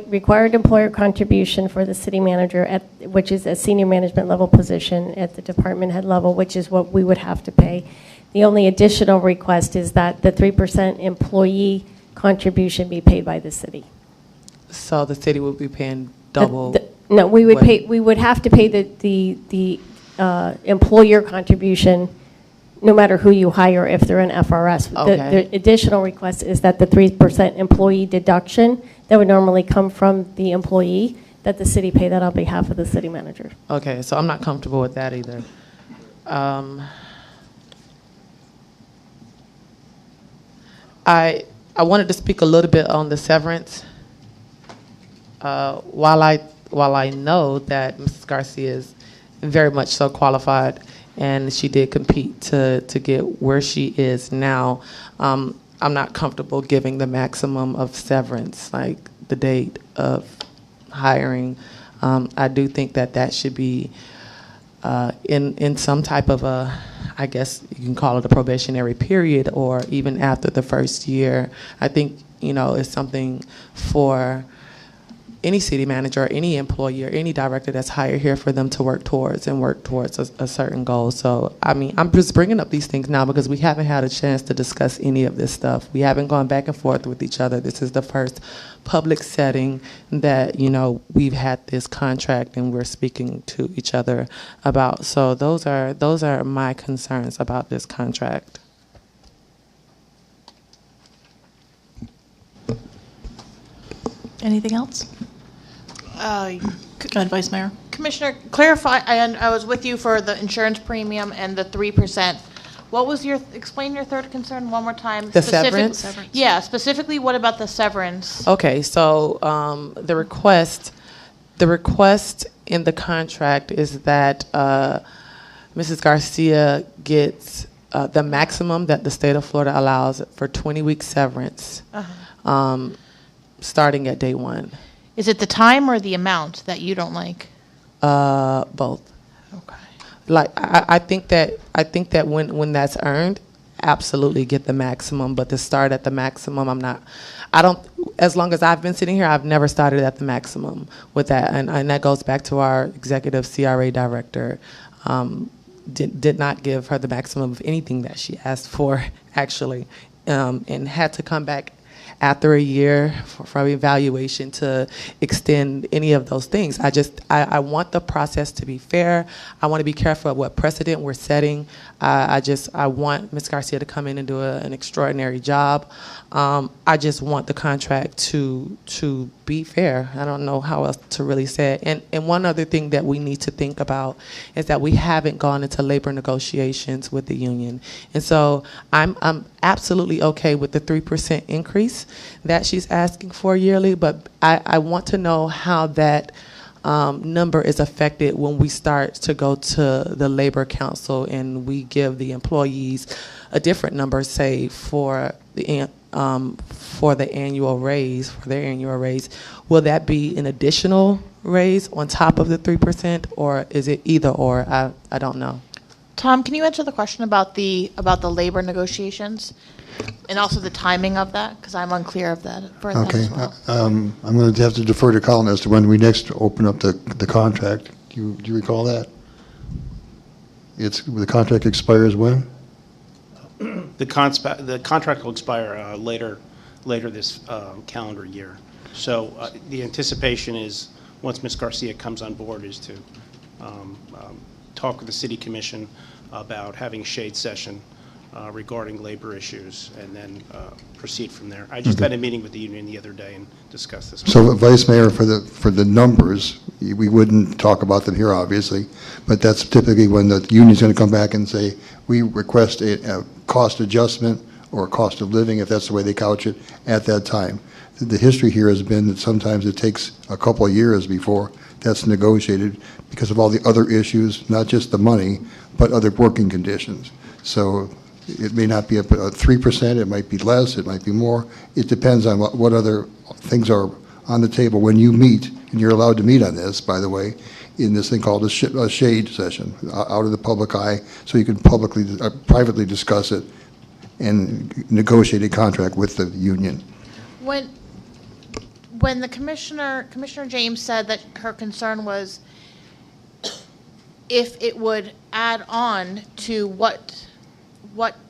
required employer contribution for the city manager, which is a senior management level position at the department head level, which is what we would have to pay. The only additional request is that the 3% employee contribution be paid by the city. So the city would be paying double? No, we would pay. We would have to pay the employer contribution, no matter who you hire if they're in FRS. Okay. The additional request is that the 3% employee deduction that would normally come from the employee, that the city pay that on behalf of the city manager. Okay, so I'm not comfortable with that either. I wanted to speak a little bit on the severance. While I know that Mrs. Garcia is very much so qualified and she did compete to get where she is now, I'm not comfortable giving the maximum of severance, like the date of hiring. I do think that should be in some type of a, I guess you can call it a probationary period, or even after the first year. I think, it's something for any city manager, or any employee, or any director that's hired here for them to work towards a certain goal. So, I'm just bringing up these things now because we haven't had a chance to discuss any of this stuff. We haven't gone back and forth with each other. This is the first public setting that, we've had this contract and we're speaking to each other about. So those are my concerns about this contract. Anything else? Go ahead, Vice Mayor. Commissioner, clarify, I was with you for the insurance premium and the 3%. What was explain your third concern one more time? The severance? Yeah, specifically, what about the severance? Okay, so the request in the contract is that Mrs. Garcia gets the maximum that the state of Florida allows for 20-week severance, starting at day one. Is it the time or the amount that you don't like? Both. Okay. Like I think that when that's earned, absolutely get the maximum. But to start at the maximum, as long as I've been sitting here, I've never started at the maximum with that. And that goes back to our executive CRA director. Did not give her the maximum of anything that she asked for, actually, and had to come back after a year for evaluation to extend any of those things. I want the process to be fair. I want to be careful of what precedent we're setting. I want Ms. Garcia to come in and do an extraordinary job. I just want the contract to be fair. I don't know how else to really say it. And one other thing that we need to think about is that we haven't gone into labor negotiations with the union. And so I'm absolutely okay with the 3% increase that she's asking for yearly, but I want to know how that number is affected when we start to go to the Labor Council and we give the employees a different number, say for the annual raise, for their annual raise. Will that be an additional raise on top of the 3%, or is it either or? I don't know. Tom, can you answer the question about the labor negotiations and also the timing of that? Because I'm unclear of that. Okay. As well. I'm going to have to defer to Colin as to when we next open up the contract. Do you recall that? The contract expires when? The contract will expire later this calendar year. So the anticipation is, once Ms. Garcia comes on board, is to talk with the City Commission about having a shade session regarding labor issues, and then proceed from there. I just had a meeting with the union the other day and discussed this. So, Vice Mayor, for the numbers, we wouldn't talk about them here, obviously, but that's typically when the union's going to come back and say, we request a cost adjustment or cost of living, if that's the way they couch it, at that time. The history here has been that sometimes it takes a couple of years before that's negotiated because of all the other issues, not just the money, but other working conditions. So it may not be up at 3%, it might be less, it might be more. It depends on what other things are on the table when you meet, and you're allowed to meet on this, by the way, in this thing called a shade session, out of the public eye, so you can privately discuss it and negotiate a contract with the union. When the Commissioner James said that her concern was if it would add on to what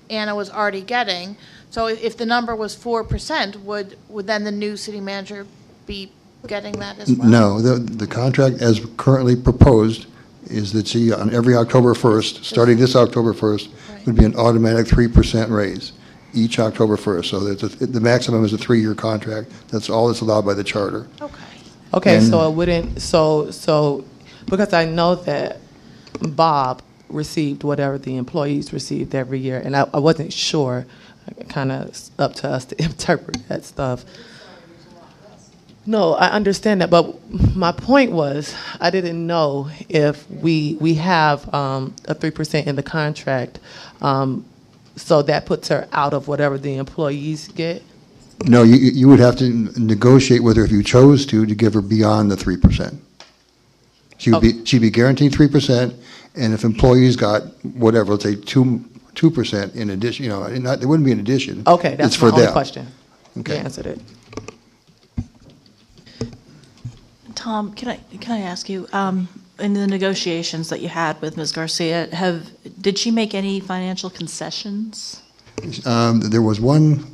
Anna was already getting, so if the number was 4%, would then the new city manager be getting that as well? No, the contract as currently proposed is that she, on every October 1st, starting this October 1st, would be an automatic 3% raise each October 1st. So that the maximum is a 3-year contract. That's all that's allowed by the charter. Okay, And- so it wouldn't, so, because I know that Bob received whatever the employees received every year, and I wasn't sure, kind of up to us to interpret that stuff. No, I understand that, but my point was, I didn't know if we have a 3% in the contract, so that puts her out of whatever the employees get? No, you would have to negotiate with her if you chose to give her beyond the 3%. She'd be guaranteed 3%, and if employees got whatever, let's say 2% in addition, it wouldn't be an addition. Okay, It's that's for my only them. question. Okay. You answered it. Tom, can I ask you, in the negotiations that you had with Ms. Garcia, did she make any financial concessions? There was one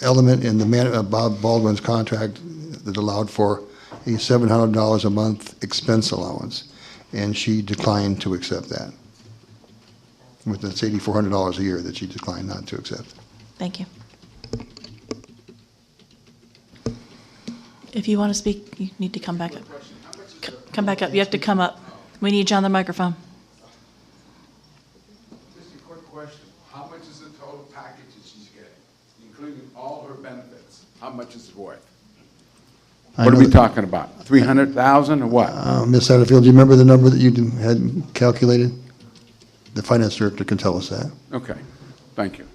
element in the Bob Baldwin's contract that allowed for a $700 a month expense allowance, and she declined to accept that. That's $8,400 a year that she declined not to accept. Thank you. If you want to speak, you need to come back up. Come back up. You have to come up. We need you on the microphone. Just a quick question. How much is the total package that she's getting, including all her benefits? How much is it worth? What are we talking about? 300,000 or what? Ms. Satterfield, do you remember the number that you had calculated? The finance director can tell us that. Okay, thank you.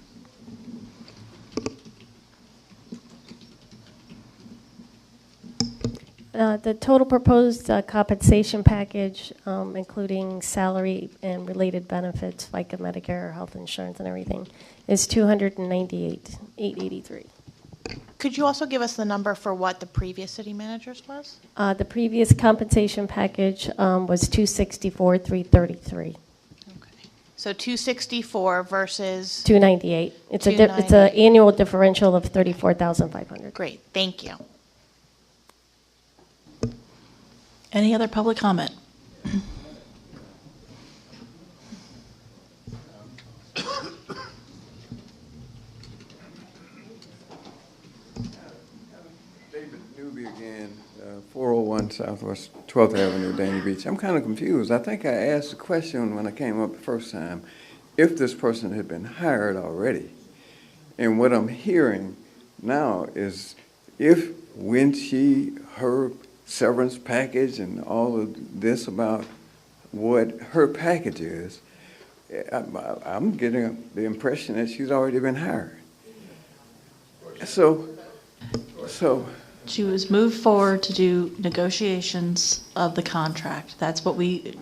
The total proposed compensation package, including salary and related benefits, FICA, Medicare, health insurance, and everything, is $298,883. Could you also give us the number for what the previous city managers was? The previous compensation package was $264,333. So 264 versus? 298. It's an 298. annual differential of $34,500. Great, thank you. Any other public comment? David Newby again, 401 Southwest 12th Avenue, Dania Beach. I'm kind of confused. I think I asked the question when I came up the first time, if this person had been hired already. And what I'm hearing now is when her severance package and all of this about what her package is, I'm getting the impression that she's already been hired. So She was moved forward to do negotiations of the contract. That's what we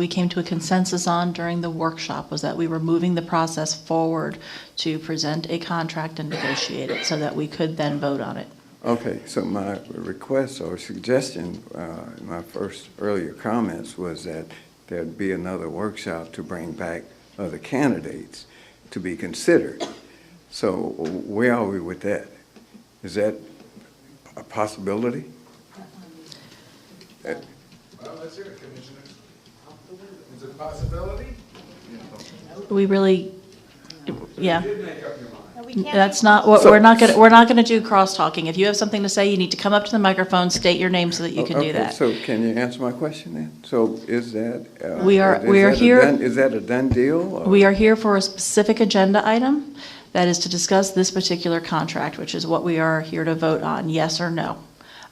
came to a consensus on during the workshop, was that we were moving the process forward to present a contract and negotiate it so that we could then vote on it. okay, so my request or suggestion in my first earlier comments was that there'd be another workshop to bring back other candidates to be considered. So where are we with that? Is that a possibility? Well, let's hear it, Commissioner. Is it a possibility? We really, Yeah. That's not what, we're not gonna do cross-talking. If you have something to say, you need to come up to the microphone, state your name so that you can do Okay, that. so can you answer my question then? So is that? We are here. Is that a done deal? or- We are here for a specific agenda item, that is to discuss this particular contract, which is what we are here to vote on, yes or no,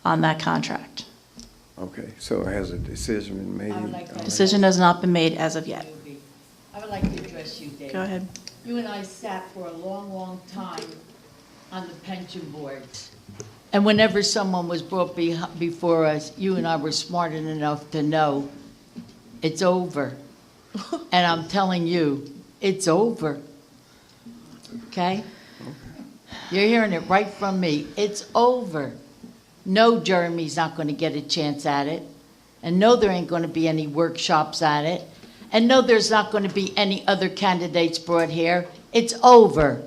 on that contract. Okay, so has a decision been made? Decision has not been made as of yet. I would like to address you, Dave. Go ahead. You and I sat for a long, long time on the pension boards. And whenever someone was brought before us, you and I were smart enough to know it's over. And I'm telling you, it's over. Okay? You're hearing it right from me. It's over. No, Jeremy's not going to get a chance at it. And no, there ain't going to be any workshops at it. And no, there's not going to be any other candidates brought here. It's over.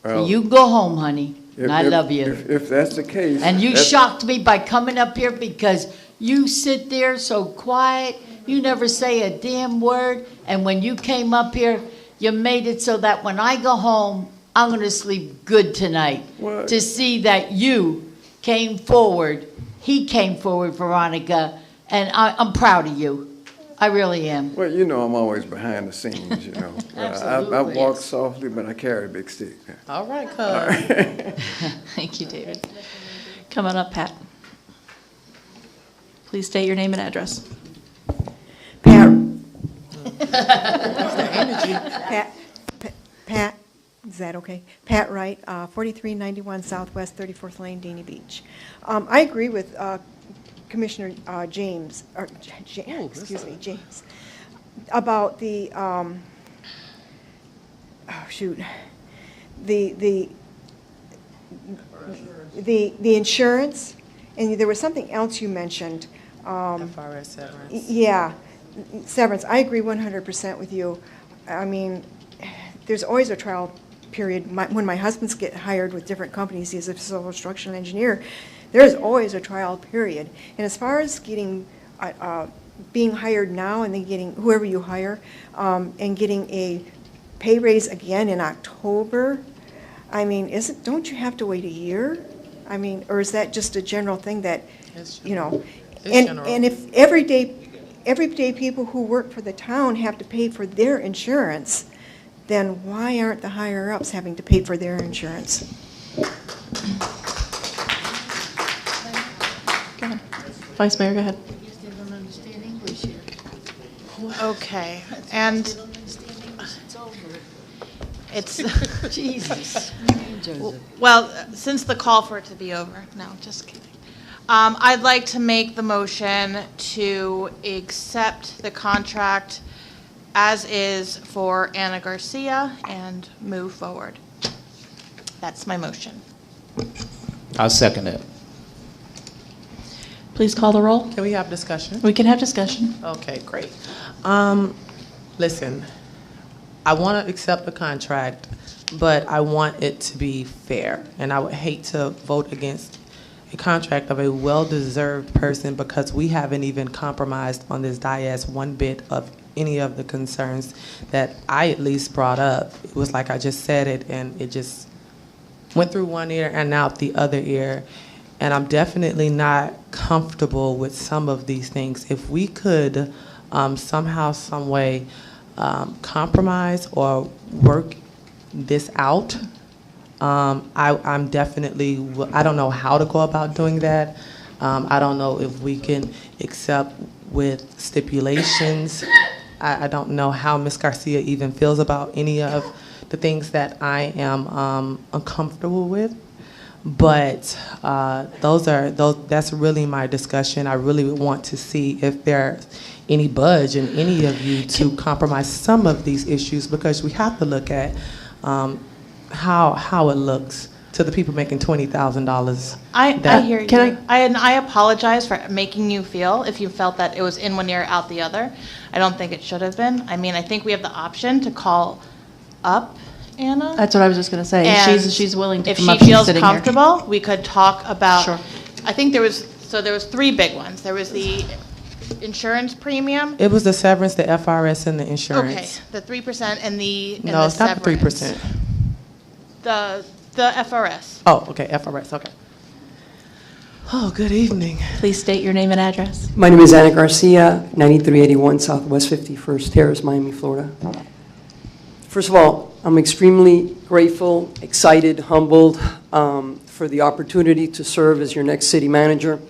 Well, You can go home, honey. And I love you. If that's the case. And you that's- shocked me by coming up here because you sit there so quiet. You never say a damn word. And when you came up here, you made it so that when I go home, I'm going to sleep good tonight. What? To see that you came forward. He came forward, Veronica. And I'm proud of you. I really am. Well, you know I'm always behind the scenes, you know. I walk softly, but I carry a big stick. All right, Thank you, David. Come on up, Pat. Please state your name and address. Pat, is that okay? Pat Wright, 4391 Southwest 34th Lane, Dania Beach. I agree with Commissioner James, James, about the, the insurance, and there was something else you mentioned. FRS severance. Yeah, severance. I agree 100% with you. I mean, there's always a trial period. When my husband's get hired with different companies, he's a civil structural engineer, there's always a trial period. And as far as getting, being hired now and then getting, whoever you hire, and getting a pay raise again in October, I mean, don't you have to wait a year? I mean, or is that just a general thing that, you know? And if everyday people who work for the town have to pay for their insurance, then why aren't the higher-ups having to pay for their insurance? Vice Mayor, go ahead. They don't understand English here. Okay, and It's over. it's, Jesus. well, since the call for it to be over, no, just kidding. I'd like to make the motion to accept the contract as is for Anna Garcia and move forward. That's my motion. I'll second it. Please call the roll. Can we have discussion? We can have discussion. Okay, great. Listen, I want to accept the contract, but I want it to be fair. And I would hate to vote against a contract of a well-deserved person because we haven't even compromised on this dais one bit of any of the concerns that I at least brought up. It was like I just said it and it just went through one ear and out the other ear. And I'm definitely not comfortable with some of these things. If we could somehow, some way compromise or work this out, I'm definitely, I don't know how to go about doing that. I don't know if we can accept with stipulations. I don't know how Ms. Garcia even feels about any of the things that I am uncomfortable with. But that's really my discussion. I really want to see if there's any budge in any of you to compromise some of these issues because we have to look at how it looks to the people making $20,000. I hear you. I apologize for making you feel, if you felt that it was in one ear, out the other. I don't think it should have been. I mean, I think we have the option to call up Anna. That's what I was just going to say. And She's willing to if come up. she She's feels sitting here. comfortable, we could talk about. Sure. I think there was 3 big ones. There was the insurance premium? It was the severance, the FRS, and the insurance. Okay, the 3% and the No, it's not the severance. 3%. The FRS. Oh, okay, FRS, okay. Oh, good evening. Please state your name and address. My name is Anna Garcia, 9381 Southwest 51st Terrace, Miami, Florida. First of all, I'm extremely grateful, excited, humbled for the opportunity to serve as your next city manager.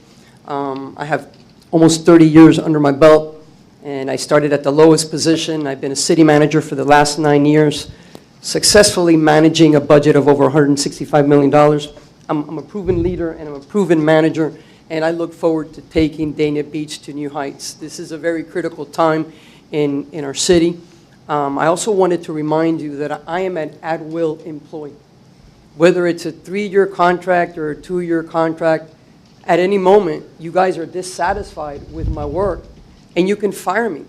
I have almost 30 years under my belt, and I started at the lowest position. I've been a city manager for the last 9 years, successfully managing a budget of over $165 million. I'm a proven leader and I'm a proven manager, and I look forward to taking Dania Beach to new heights. This is a very critical time in our city. I also wanted to remind you that I am an at-will employee. Whether it's a 3-year contract or a 2-year contract, at any moment, you guys are dissatisfied with my work, and you can fire me.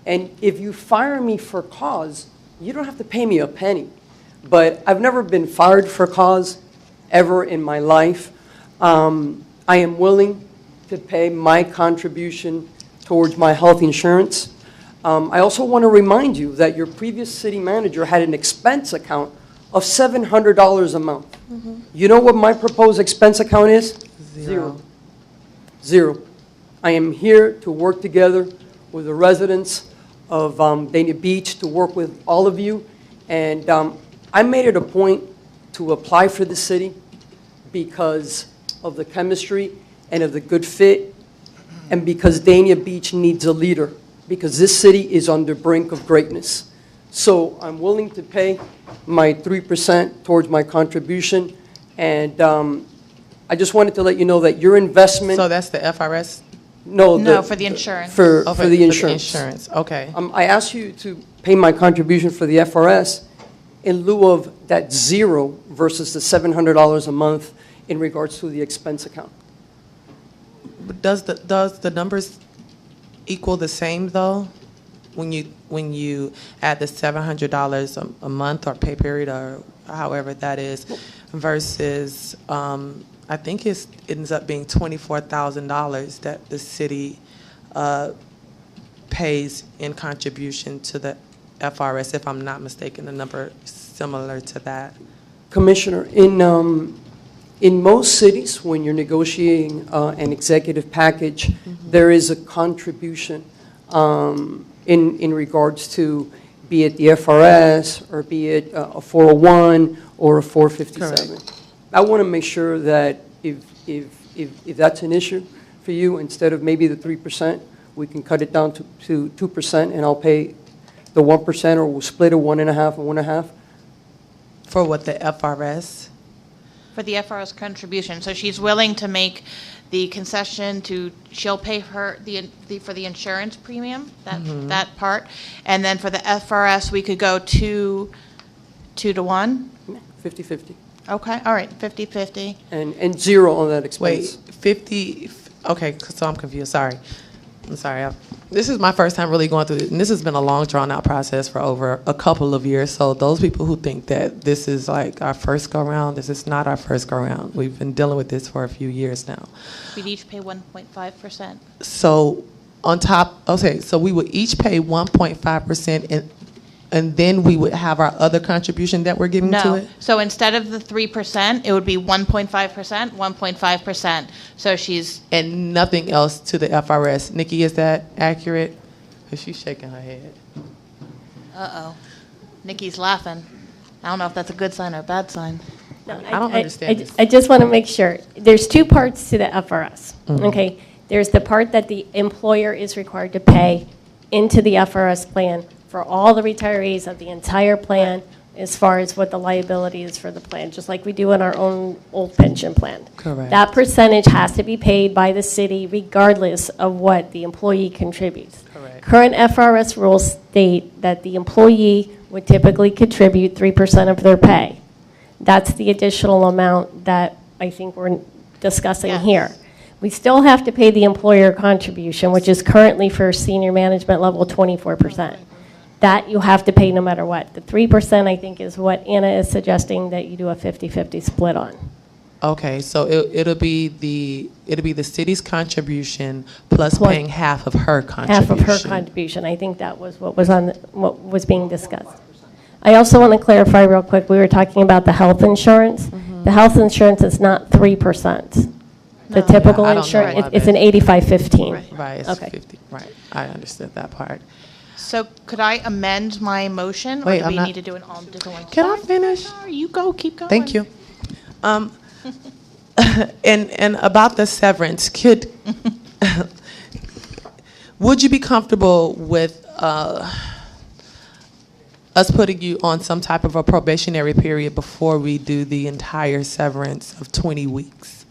And if you fire me for cause, you don't have to pay me a penny. But I've never been fired for cause ever in my life. I am willing to pay my contribution towards my health insurance. I also want to remind you that your previous city manager had an expense account of $700 a month. You know what my proposed expense account is? Zero. Zero. I am here to work together with the residents of Dania Beach, to work with all of you. And I made it a point to apply for the city because of the chemistry and of the good fit, and because Dania Beach needs a leader, because this city is on the brink of greatness. So I'm willing to pay my 3% towards my contribution, and I just wanted to let you know that your investment... So that's the FRS? No, for the insurance. For Oh, the insurance. For the insurance, okay. I asked you to pay my contribution for the FRS in lieu of that zero versus the $700 a month in regards to the expense account. But does the numbers equal the same, though? When you add the $700 a month or pay period or however that is, versus I think it ends up being $24,000 that the city pays in contribution to the FRS, if I'm not mistaken, the number similar to that. Commissioner, in most cities, when you're negotiating an executive package, there is a contribution in regards to, be it the FRS or be it a 401 or a 457. Correct. I want to make sure that if that's an issue for you, instead of maybe the 3%, we can cut it down to 2%, and I'll pay the 1%, or we'll split it 1.5 and 1.5. For what, the FRS? For the FRS contribution. So she's willing to make the concession she'll pay for the insurance premium, that part. And then for the FRS, we could go 2 to 1? 50-50. Okay, all right, 50-50. And zero on that expense. Wait, 50, okay, so I'm confused, sorry. I'm sorry. This is my first time really going through it, and this has been a long, drawn-out process for over a couple of years. So those people who think that this is like our first go-round, this is not our first go-round. We've been dealing with this for a few years now. We'd each pay 1.5%. So on top, okay, so we would each pay 1.5%, and then we would have our other contribution that we're giving to No, it? so instead of the 3%, it would be 1.5%, 1.5%. So she's... And nothing else to the FRS. Nikki, is that accurate? Because she's shaking her head. Uh-oh. Nikki's laughing. I don't know if that's a good sign or a bad sign. No, I don't understand this. I just want to make sure. There's two parts to the FRS, okay? There's the part that the employer is required to pay into the FRS plan for all the retirees of the entire plan, as far as what the liability is for the plan, just like we do in our own old pension plan. Correct. That percentage has to be paid by the city regardless of what the employee contributes. Correct. Current FRS rules state that the employee would typically contribute 3% of their pay. That's the additional amount that I think we're discussing here. We still have to pay the employer contribution, which is currently for senior management level 24%. That you have to pay no matter what. The 3%, I think, is what Anna is suggesting that you do a 50-50 split on. Okay, so it'll be the city's contribution plus Plus- paying half of her contribution. Half of her contribution. I think that was what was what was being discussed. I also want to clarify real quick, we were talking about the health insurance. The health insurance is not 3%. The typical I don't know insurance, why it's an that- 85-15. Right, it's Okay. 50, right. I understood that part. So could I amend my motion? Wait, or do I'm we not- need to do an all different one? Can I finish? Sorry, you go, keep going. Thank you. And about the severance, would you be comfortable with us putting you on some type of a probationary period before we do the entire severance of 20 weeks?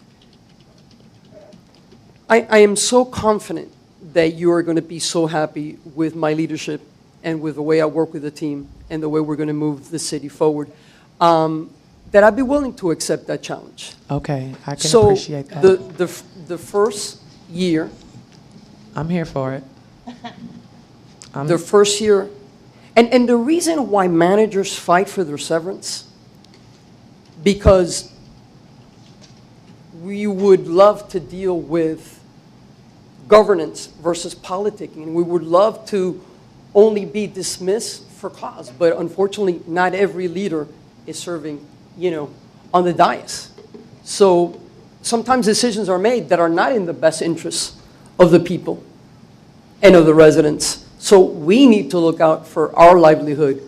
I am so confident that you are going to be so happy with my leadership and with the way I work with the team and the way we're going to move the city forward, that I'd be willing to accept that challenge. Okay, I can So appreciate that. the first year, I'm here for it. the first year, and the reason why managers fight for their severance, because we would love to deal with governance versus politicking, and we would love to only be dismissed for cause, but unfortunately, not every leader is serving, on the dais. So sometimes decisions are made that are not in the best interests of the people and of the residents. So we need to look out for our livelihood.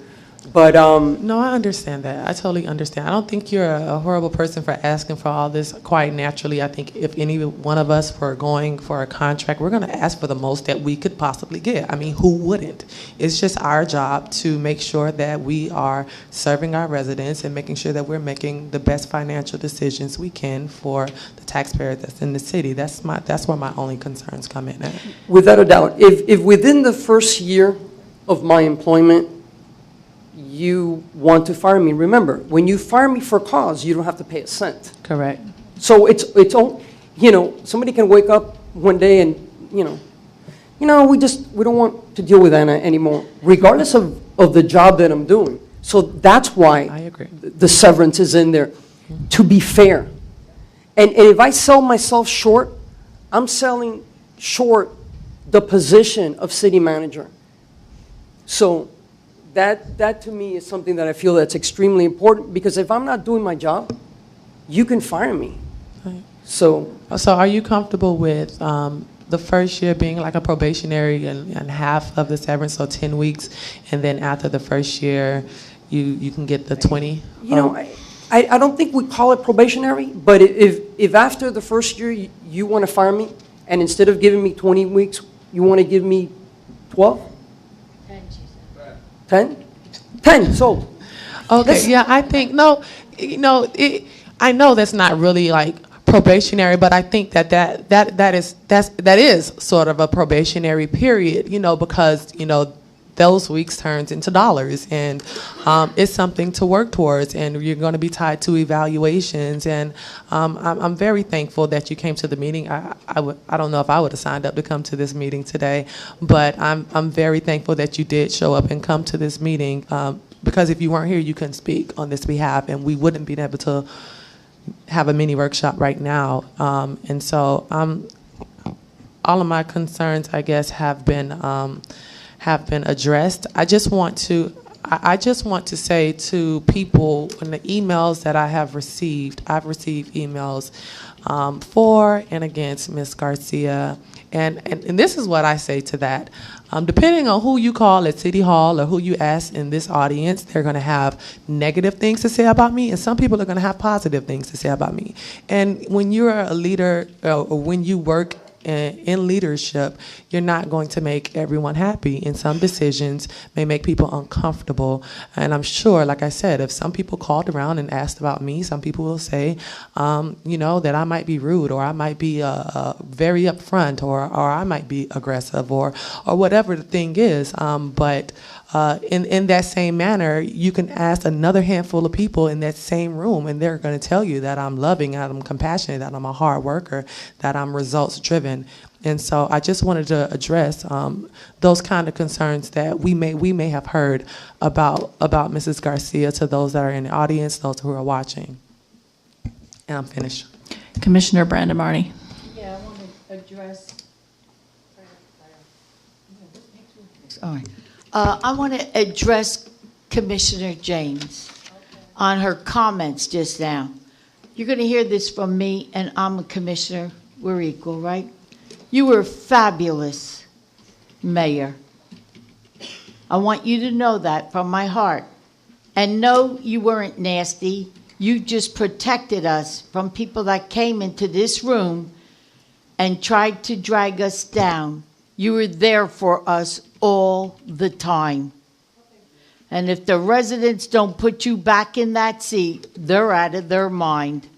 But No, I understand that. I totally understand. I don't think you're a horrible person for asking for all this quite naturally. I think if any one of us were going for a contract, we're going to ask for the most that we could possibly get. I mean, who wouldn't? It's just our job to make sure that we are serving our residents and making sure that we're making the best financial decisions we can for the taxpayer that's in the city. That's where my only concerns come in at. without a doubt, if within the first year of my employment, you want to fire me, remember, when you fire me for cause, you don't have to pay a cent. Correct. So it's all, somebody can wake up one day and, we don't want to deal with Anna anymore, regardless of the job that I'm doing. So that's why I agree. the severance is in there, to be fair. And if I sell myself short, I'm selling short the position of city manager. So that to me is something that I feel that's extremely important, because if I'm not doing my job, you can fire me. Right. So are you comfortable with the first year being like a probationary and half of the severance, so 10 weeks, and then after the first year, you can get the 20? I don't think we call it probationary, but if after the first year you want to fire me, and instead of giving me 20 weeks, you want to give me 12? 10? 10, sold. Okay, yeah, I think, I know that's not really like probationary, but I think that is sort of a probationary period, because, those weeks turns into dollars, and it's something to work towards, and you're going to be tied to evaluations, and I'm very thankful that you came to the meeting. I don't know if I would have signed up to come to this meeting today, but I'm very thankful that you did show up and come to this meeting, because if you weren't here, you couldn't speak on this behalf, and we wouldn't be able to have a mini workshop right now, and so all of my concerns, I guess, have been addressed. I just want to say to people, in the emails that I have received, I've received emails for and against Ms. Garcia, and this is what I say to that. Depending on who you call at City Hall or who you ask in this audience, they're going to have negative things to say about me, and some people are going to have positive things to say about me. And when you're a leader, or when you work in leadership, you're not going to make everyone happy, and some decisions may make people uncomfortable. And I'm sure, like I said, if some people called around and asked about me, some people will say, that I might be rude, or I might be very upfront, or I might be aggressive, or whatever the thing is. But in that same manner, you can ask another handful of people in that same room, and they're going to tell you that I'm loving, that I'm compassionate, that I'm a hard worker, that I'm results driven. And so I just wanted to address those kind of concerns that we may have heard about Mrs. Garcia, to those that are in the audience, those who are watching. And I'm finished. Commissioner Brandon Marnie. Yeah, I want to address. All right. I want to address Commissioner James on her comments just now. You're going to hear this from me, and I'm a commissioner. We're equal, right? You were fabulous, Mayor. I want you to know that from my heart. And no, you weren't nasty. You just protected us from people that came into this room and tried to drag us down. You were there for us all the time. And if the residents don't put you back in that seat, they're out of their mind.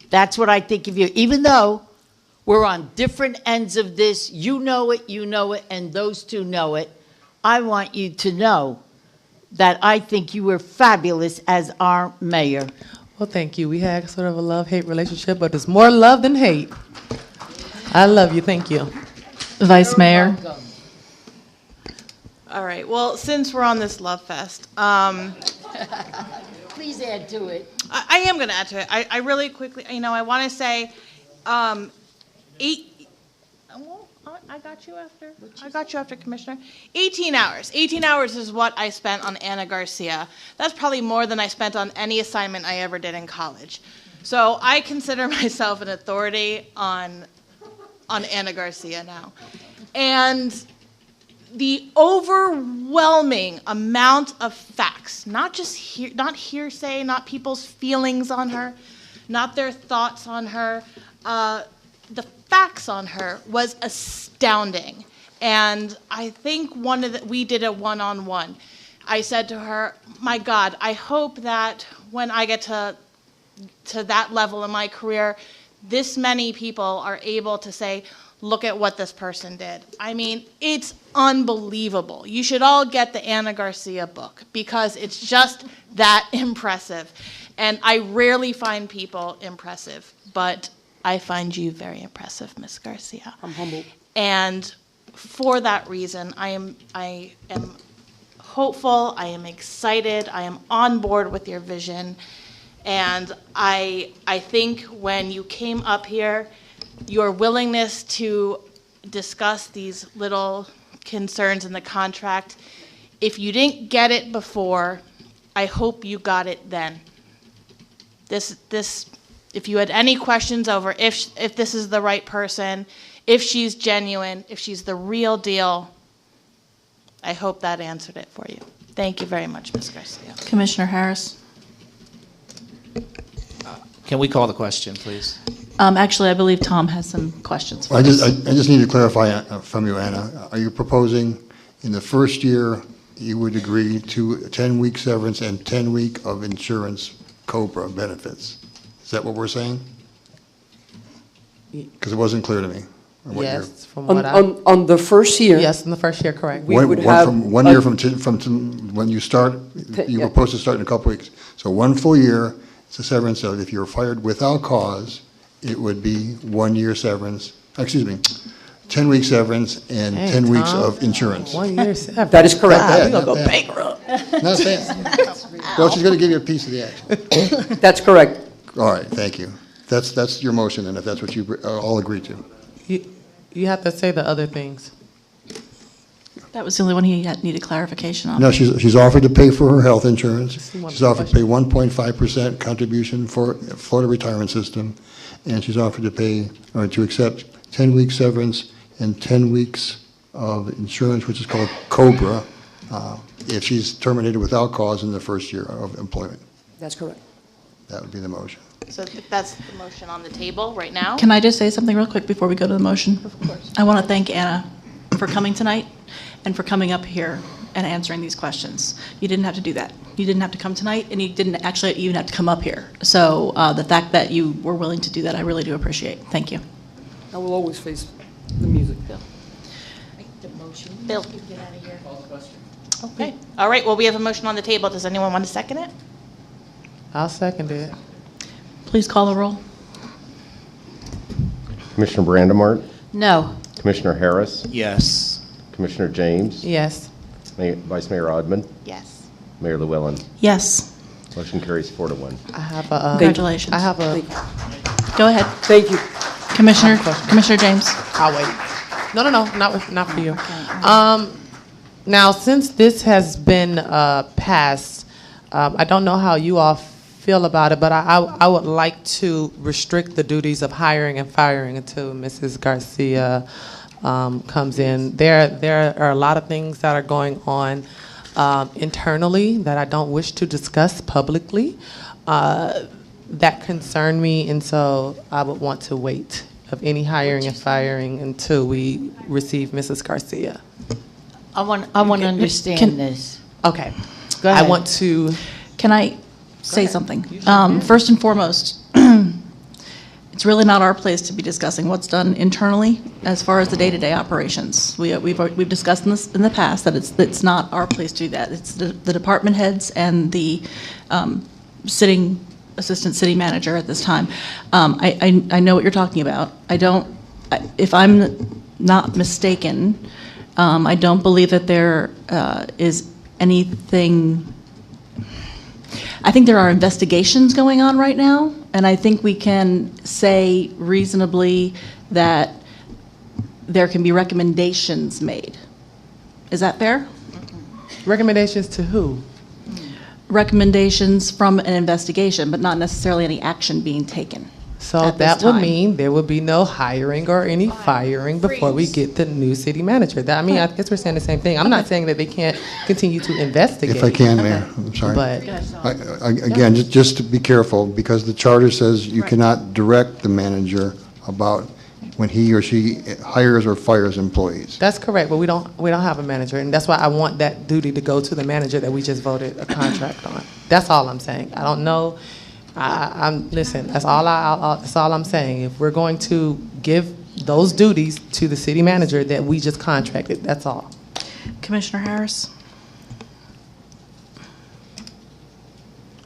That's what I think of you. Even though we're on different ends of this, you know it, and those two know it. I want you to know that I think you were fabulous as our mayor. Well, thank you. We had sort of a love-hate relationship, but it's more love than hate. I love you. Thank you. Vice Mayor. All right, well, since we're on this love fest, Please add to it. I am going to add to it. I really quickly, I want to say, I got you after. I got you after, Commissioner. 18 hours. 18 hours is what I spent on Ana Garcia. That's probably more than I spent on any assignment I ever did in college. So I consider myself an authority on Ana Garcia now. And the overwhelming amount of facts, not hearsay, not people's feelings on her, not their thoughts on her, the facts on her was astounding. And I think we did a one-on-one. I said to her, my God, I hope that when I get to that level in my career, this many people are able to say, look at what this person did. I mean, it's unbelievable. You should all get the Ana Garcia book because it's just that impressive. And I rarely find people impressive, but I find you very impressive, Ms. Garcia. I'm humbled. And for that reason, I am hopeful, I am excited, I am on board with your vision. And I think when you came up here, your willingness to discuss these little concerns in the contract, if you didn't get it before, I hope you got it then. If you had any questions over if this is the right person, if she's genuine, if she's the real deal, I hope that answered it for you. Thank you very much, Ms. Garcia. Commissioner Harris. Can we call the question, please? Actually, I believe Tom has some questions for I us. just need to clarify from you, Anna. Are you proposing in the first year you would agree to a 10-week severance and 10-week of insurance COBRA benefits? Is that what we're saying? Because it wasn't clear to me. Yes, from On, what I... on the first year. Yes, in the first year, correct. We would have from 1 year from when you start, you were supposed to start in a couple weeks. So 1 full year, it's a severance. So if you're fired without cause, it would be 1 year severance, 10-week severance and Hey, 10 weeks Tom. of insurance. 1 year severance. That is correct. Not We're going to go bad. bankrupt. Not bad. Well, she's going to give you a piece of the action. That's correct. All right, thank you. That's your motion, and if that's what you all agree to. You have to say the other things. That was the only one he needed clarification on. No, she's offered to pay for her health insurance. one She's offered to pay 1.5% contribution for Florida Retirement System, and she's offered to pay, or to accept 10-week severance and 10 weeks of insurance, which is called COBRA, if she's terminated without cause in the first year of employment. That's correct. That would be the motion. So that's the motion on the table right now. Can I just say something real quick before we go to the motion? Of course. I want to thank Anna for coming tonight and for coming up here and answering these questions. You didn't have to do that. You didn't have to come tonight, and you didn't actually even have to come up here. So the fact that you were willing to do that, I really do appreciate. Thank you. I will always face the music. Bill. Get out of here. Call the question. Okay. All right, well, we have a motion on the table. Does anyone want to second it? I'll second it. Please call the roll. Commissioner Brandemart, No. Commissioner Harris, Yes. Commissioner James, Yes. Vice Mayor Odman, Yes. Mayor Llewellyn. Yes. Motion carries 4-1. I have a. Congratulations. I have a. Go ahead. Thank you. Commissioner James. I'll wait. No, not for you. Now, since this has been passed, I don't know how you all feel about it, but I would like to restrict the duties of hiring and firing until Mrs. Garcia comes in. There are a lot of things that are going on internally that I don't wish to discuss publicly that concern me, and so I would want to wait of any hiring and firing until we receive Mrs. Garcia. I want to understand this. Okay. Go ahead. I want to. Can I say something? First and foremost, it's really not our place to be discussing what's done internally as far as the day-to-day operations. We've discussed this in the past that it's not our place to do that. It's the department heads and the sitting assistant city manager at this time. I know what you're talking about. If I'm not mistaken, I don't believe that there is anything. I think there are investigations going on right now, and I think we can say reasonably that there can be recommendations made. Is that fair? Recommendations to who? Recommendations from an investigation, but not necessarily any action being taken. So that would mean there would be no hiring or any firing before we get the new city manager. I guess we're saying the same thing. I'm not saying that they can't continue to investigate. If I can, Mayor, I'm sorry. But Again, just to be careful, because the charter says you cannot direct the manager about when he or she hires or fires employees. that's correct, but we don't have a manager, and that's why I want that duty to go to the manager that we just voted a contract on. That's all I'm saying. I don't know. Listen. That's all I'm saying. If we're going to give those duties to the city manager that we just contracted, that's all. Commissioner Harris?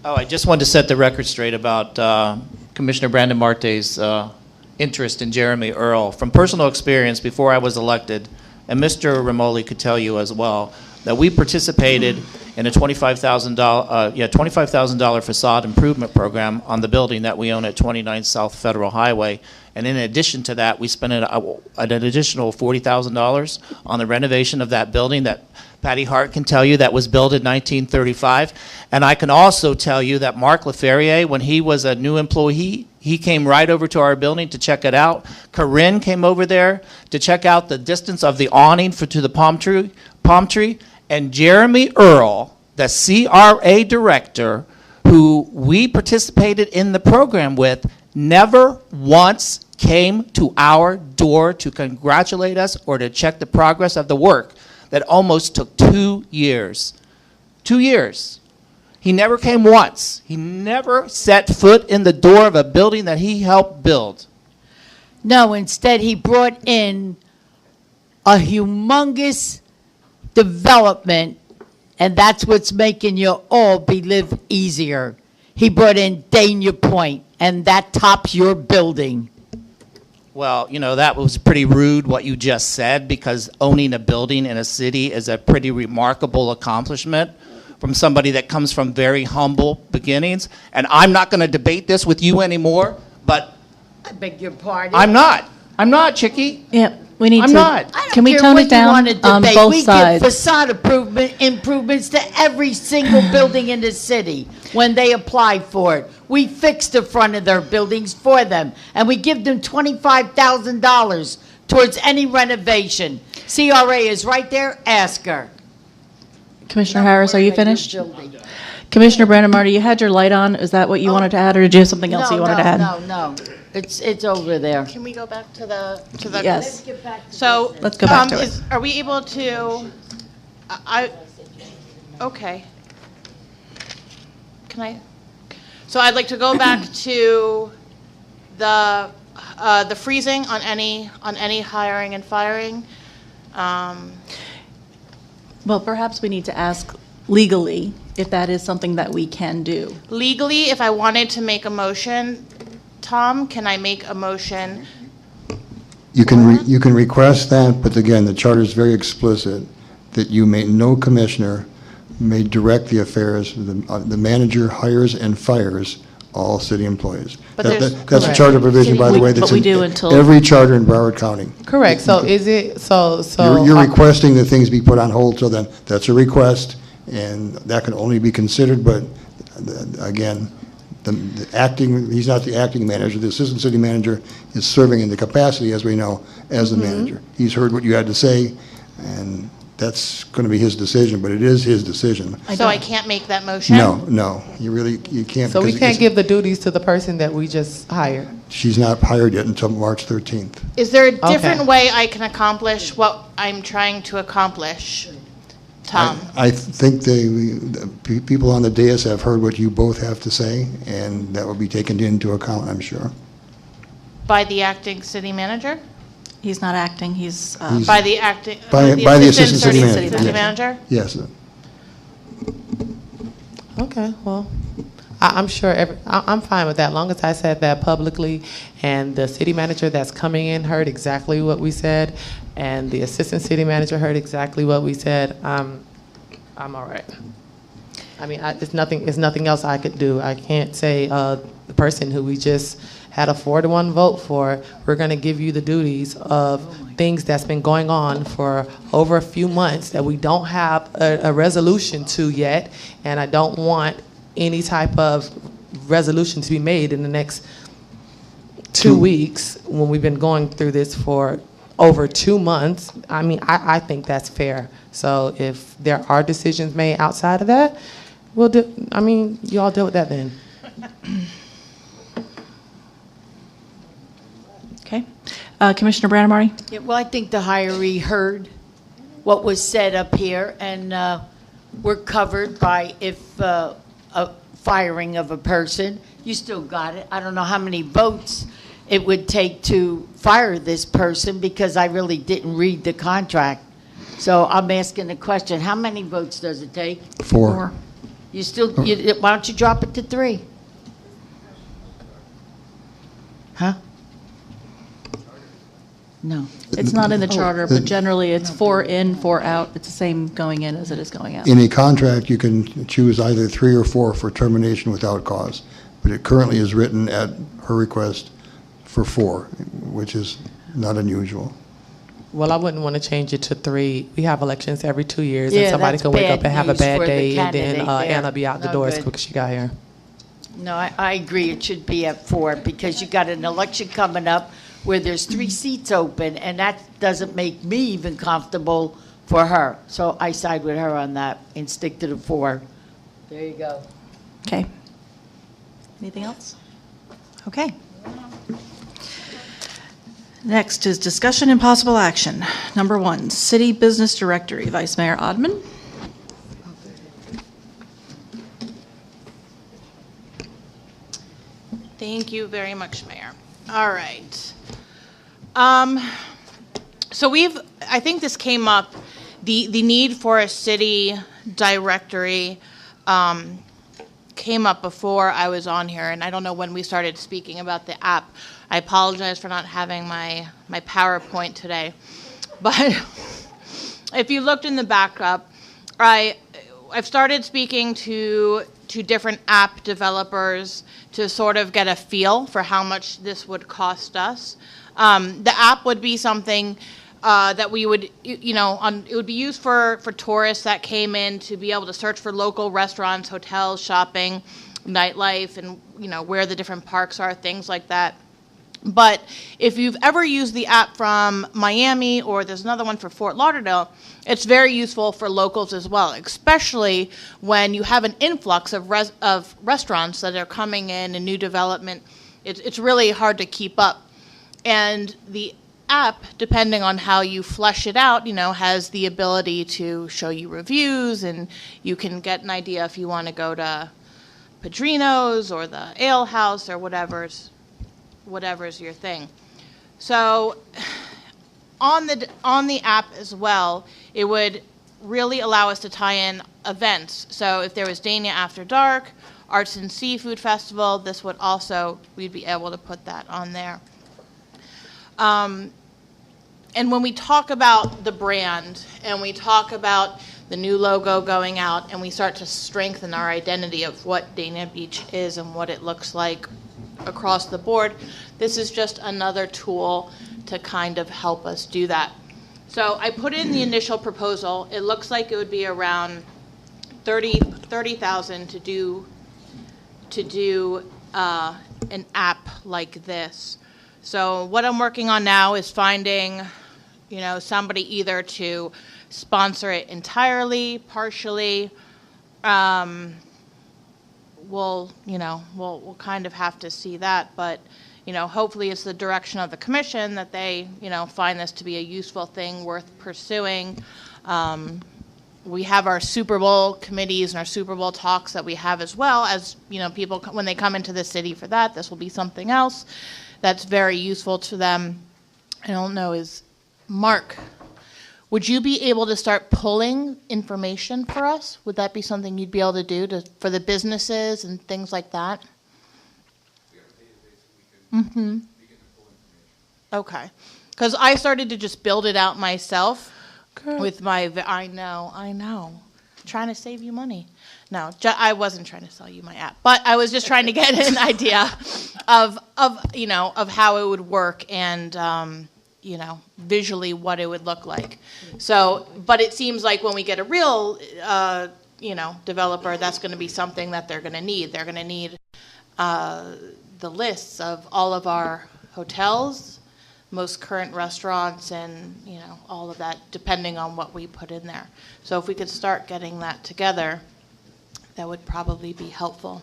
Oh, I just wanted to set the record straight about Commissioner Brandon Marte's interest in Jeremy Earl. From personal experience, before I was elected, and Mr. Ramoli could tell you as well, that we participated in a $25,000 facade improvement program on the building that we own at 29 South Federal Highway. And in addition to that, we spent an additional $40,000 on the renovation of that building that Patty Hart can tell you that was built in 1935. And I can also tell you that Mark LaFerrier, when he was a new employee, he came right over to our building to check it out. Corinne came over there to check out the distance of the awning to the palm tree. And Jeremy Earl, the CRA director, who we participated in the program with, never once came to our door to congratulate us or to check the progress of the work that almost took 2 years. 2 years. He never came once. He never set foot in the door of a building that he helped build. No, instead he brought in a humongous development, and that's what's making you all live easier. He brought in Dania Point, and that tops your building. Well, that was pretty rude what you just said, because owning a building in a city is a pretty remarkable accomplishment from somebody that comes from very humble beginnings. And I'm not going to debate this with you anymore, but I beg your pardon. I'm not, Chicky. Yeah, we need I'm to. not. Can we tone it down on both sides? We give facade improvements to every single building in the city when they apply for it. We fix the front of their buildings for them, and we give them $25,000 towards any renovation. CRA is right there. Ask her. Commissioner Harris, are you finished? Commissioner Brandon Marty, you had your light on. Is that what you wanted to add, or did you have something else you wanted to add? No. It's over there. Can we go back to the? Yes. So Let's go back to it. Are we able to? Okay. Can I? So I'd like to go back to the freezing on any hiring and firing. Well, perhaps we need to ask legally if that is something that we can do. Legally, if I wanted to make a motion, Tom, can I make a motion? You can request that, but again, the charter is very explicit that no commissioner may direct the affairs. The manager hires and fires all city employees. But there's- That's a Correct. charter provision, by the way, that's But we in do until- every charter in Broward County. Correct, so is it, so. You're requesting that things be put on hold till then. That's a request, and that can only be considered, but again, the acting, he's not the acting manager. The assistant city manager is serving in the capacity, as we know, as the manager. He's heard what you had to say, and that's going to be his decision, but it is his decision. So I can't make that motion? No, you can't. So we because can't it's- give the duties to the person that we just hired? She's not hired yet until March 13th. Is there a different Okay. way I can accomplish what I'm trying to accomplish, Tom? I think the people on the dais have heard what you both have to say, and that will be taken into account, I'm sure. By the acting city manager? He's not acting, he's, By the acting, By the assistant city manager. city yes. manager? Yes. Okay, well, I'm sure, I'm fine with that, long as I said that publicly, and the city manager that's coming in heard exactly what we said, and the assistant city manager heard exactly what we said, I'm all right. I mean, it's nothing else I could do. I can't say, the person who we just had a 4-1 vote for, we're gonna give you the duties of things that's been going on for over a few months that we don't have a resolution to yet, and I don't want any type of resolution to be made in the next 2 weeks when we've been going through this for over 2 months. I mean, I think that's fair. So if there are decisions made outside of that, you all deal with that then. okay. Commissioner Brandamari? Yeah, well, I think the hiree heard what was said up here, and we're covered by if a firing of a person, you still got it. I don't know how many votes it would take to fire this person because I really didn't read the contract. So I'm asking the question, how many votes does it take? 4. You still, why don't you drop it to 3? Huh? No. It's not in the charter, but generally it's 4 in, 4 out. It's the same going in as it is going out. In a contract, you can choose either 3 or 4 for termination without cause, but it currently is written at her request for 4, which is not unusual. Well, I wouldn't want to change it to 3. We have elections every 2 years, Yeah, and somebody that's could wake up bad and have a news bad for the day, and then candidate there. Anna be out the No door as good. quick as she got here. No, I agree, it should be at 4, because you got an election coming up where there's 3 seats open, and that doesn't make me even comfortable for her. So I side with her on that and stick to the 4. There you go. Okay. Anything else? Okay. Next is discussion and possible action. Number 1, City Business Directory, Vice Mayor Odman. Thank you very much, Mayor. All right. So I think this came up, the need for a city directory came up before I was on here, and I don't know when we started speaking about the app. I apologize for not having my PowerPoint today. But if you looked in the backup, I've started speaking to different app developers to sort of get a feel for how much this would cost us. The app would be something that we would, it would be used for tourists that came in to be able to search for local restaurants, hotels, shopping, nightlife, and, where the different parks are, things like that. But if you've ever used the app from Miami, or there's another one for Fort Lauderdale, it's very useful for locals as well, especially when you have an influx of restaurants that are coming in and new development. It's really hard to keep up. And the app, depending on how you flesh it out, has the ability to show you reviews, and you can get an idea if you want to go to Padrino's or the Ale House or whatever's your thing. So on the app as well, it would really allow us to tie in events. So if there was Dania After Dark, Arts and Seafood Festival, this would also, we'd be able to put that on there. And when we talk about the brand and we talk about the new logo going out, and we start to strengthen our identity of what Dana Beach is and what it looks like across the board. This is just another tool to kind of help us do that. So I put in the initial proposal. It looks like it would be around $30,000 to do an app like this. So what I'm working on now is finding, somebody either to sponsor it entirely, partially. We'll kind of have to see that, but hopefully it's the direction of the commission that they, find this to be a useful thing worth pursuing. We have our Super Bowl committees and our Super Bowl talks that we have as well as, people, when they come into the city for that, this will be something else that's very useful to them. I don't know, Mark, would you be able to start pulling information for us? Would that be something you'd be able to do for the businesses and things like that? Mm-hmm. Okay. Because I started to just build it out myself with my, I know. Trying to save you money. No, I wasn't trying to sell you my app, but I was just trying to get an idea of how it would work and, visually what it would look like. So, but it seems like when we get a real, developer, that's going to be something that they're going to need. They're going to need the lists of all of our hotels, most current restaurants, and all of that, depending on what we put in there. So if we could start getting that together, that would probably be helpful.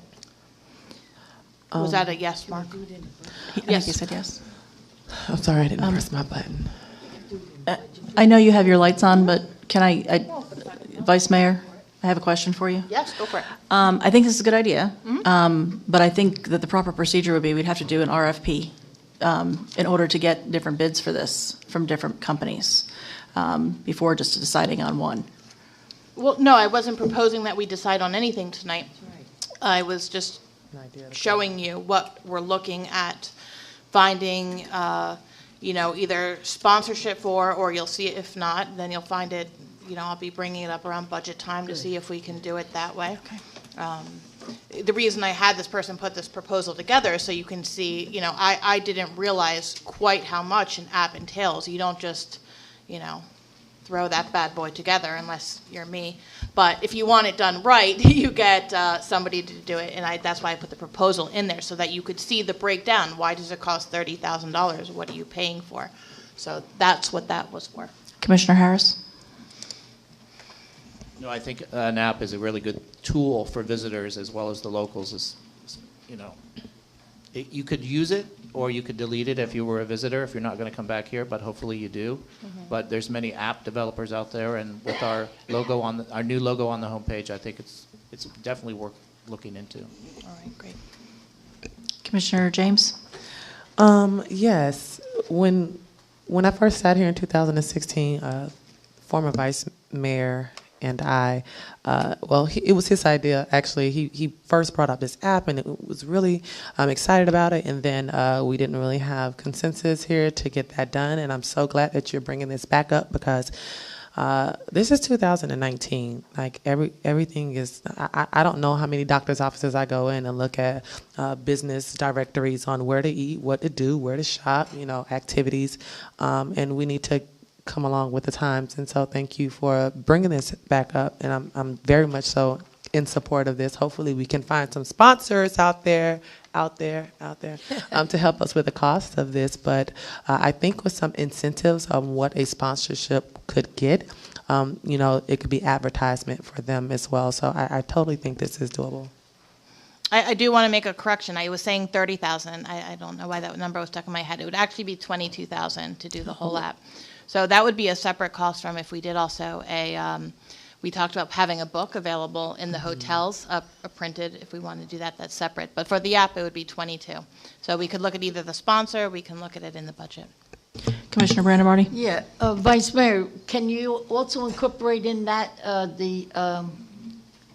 Was that a yes, Mark? I think you said yes. I'm sorry, I didn't press my button. I know you have your lights on, but can I Vice Mayor, I have a question for you. Yes, go for it. I think this is a good idea, but I think that the proper procedure would be we'd have to do an RFP in order to get different bids for this from different companies before just deciding on one. Well, no, I wasn't proposing that we decide on anything tonight. I was just showing you what we're looking at finding, either sponsorship for, or you'll see it. If not, then you'll find it, I'll be bringing it up around budget time to see if we can do it that way. Okay. The reason I had this person put this proposal together is so you can see, I didn't realize quite how much an app entails. You don't just, throw that bad boy together unless you're me. But if you want it done right, you get somebody to do it, and that's why I put the proposal in there, so that you could see the breakdown. Why does it cost $30,000? What are you paying for? So that's what that was for. Commissioner Harris? No, I think an app is a really good tool for visitors as well as the locals. You could use it or you could delete it if you were a visitor, if you're not going to come back here, but hopefully you do. Mm-hmm. But there's many app developers out there, and with our logo on our new logo on the homepage, I think it's definitely worth looking into. All right, great. Commissioner James? Yes. When I first sat here in 2016, former Vice Mayor and I, it was his idea, actually. He first brought up this app, and it was really excited about it, and then we didn't really have consensus here to get that done, and I'm so glad that you're bringing this back up, because this is 2019. Like, everything is, I don't know how many doctor's offices I go in and look at business directories on where to eat, what to do, where to shop, activities, and we need to come along with the times. And so thank you for bringing this back up, and I'm very much so in support of this. Hopefully we can find some sponsors out there to help us with the cost of this. But I think with some incentives on what a sponsorship could get, it could be advertisement for them as well. So I totally think this is doable. I do want to make a correction. I was saying 30,000. I don't know why that number was stuck in my head. It would actually be 22,000 to do the whole app. So that would be a separate cost from if we did also we talked about having a book available in the hotels, printed. If we want to do that, that's separate. But for the app, it would be 22. So we could look at either the sponsor, we can look at it in the budget. Commissioner Brandemarty? Yeah, Vice Mayor, can you also incorporate in that the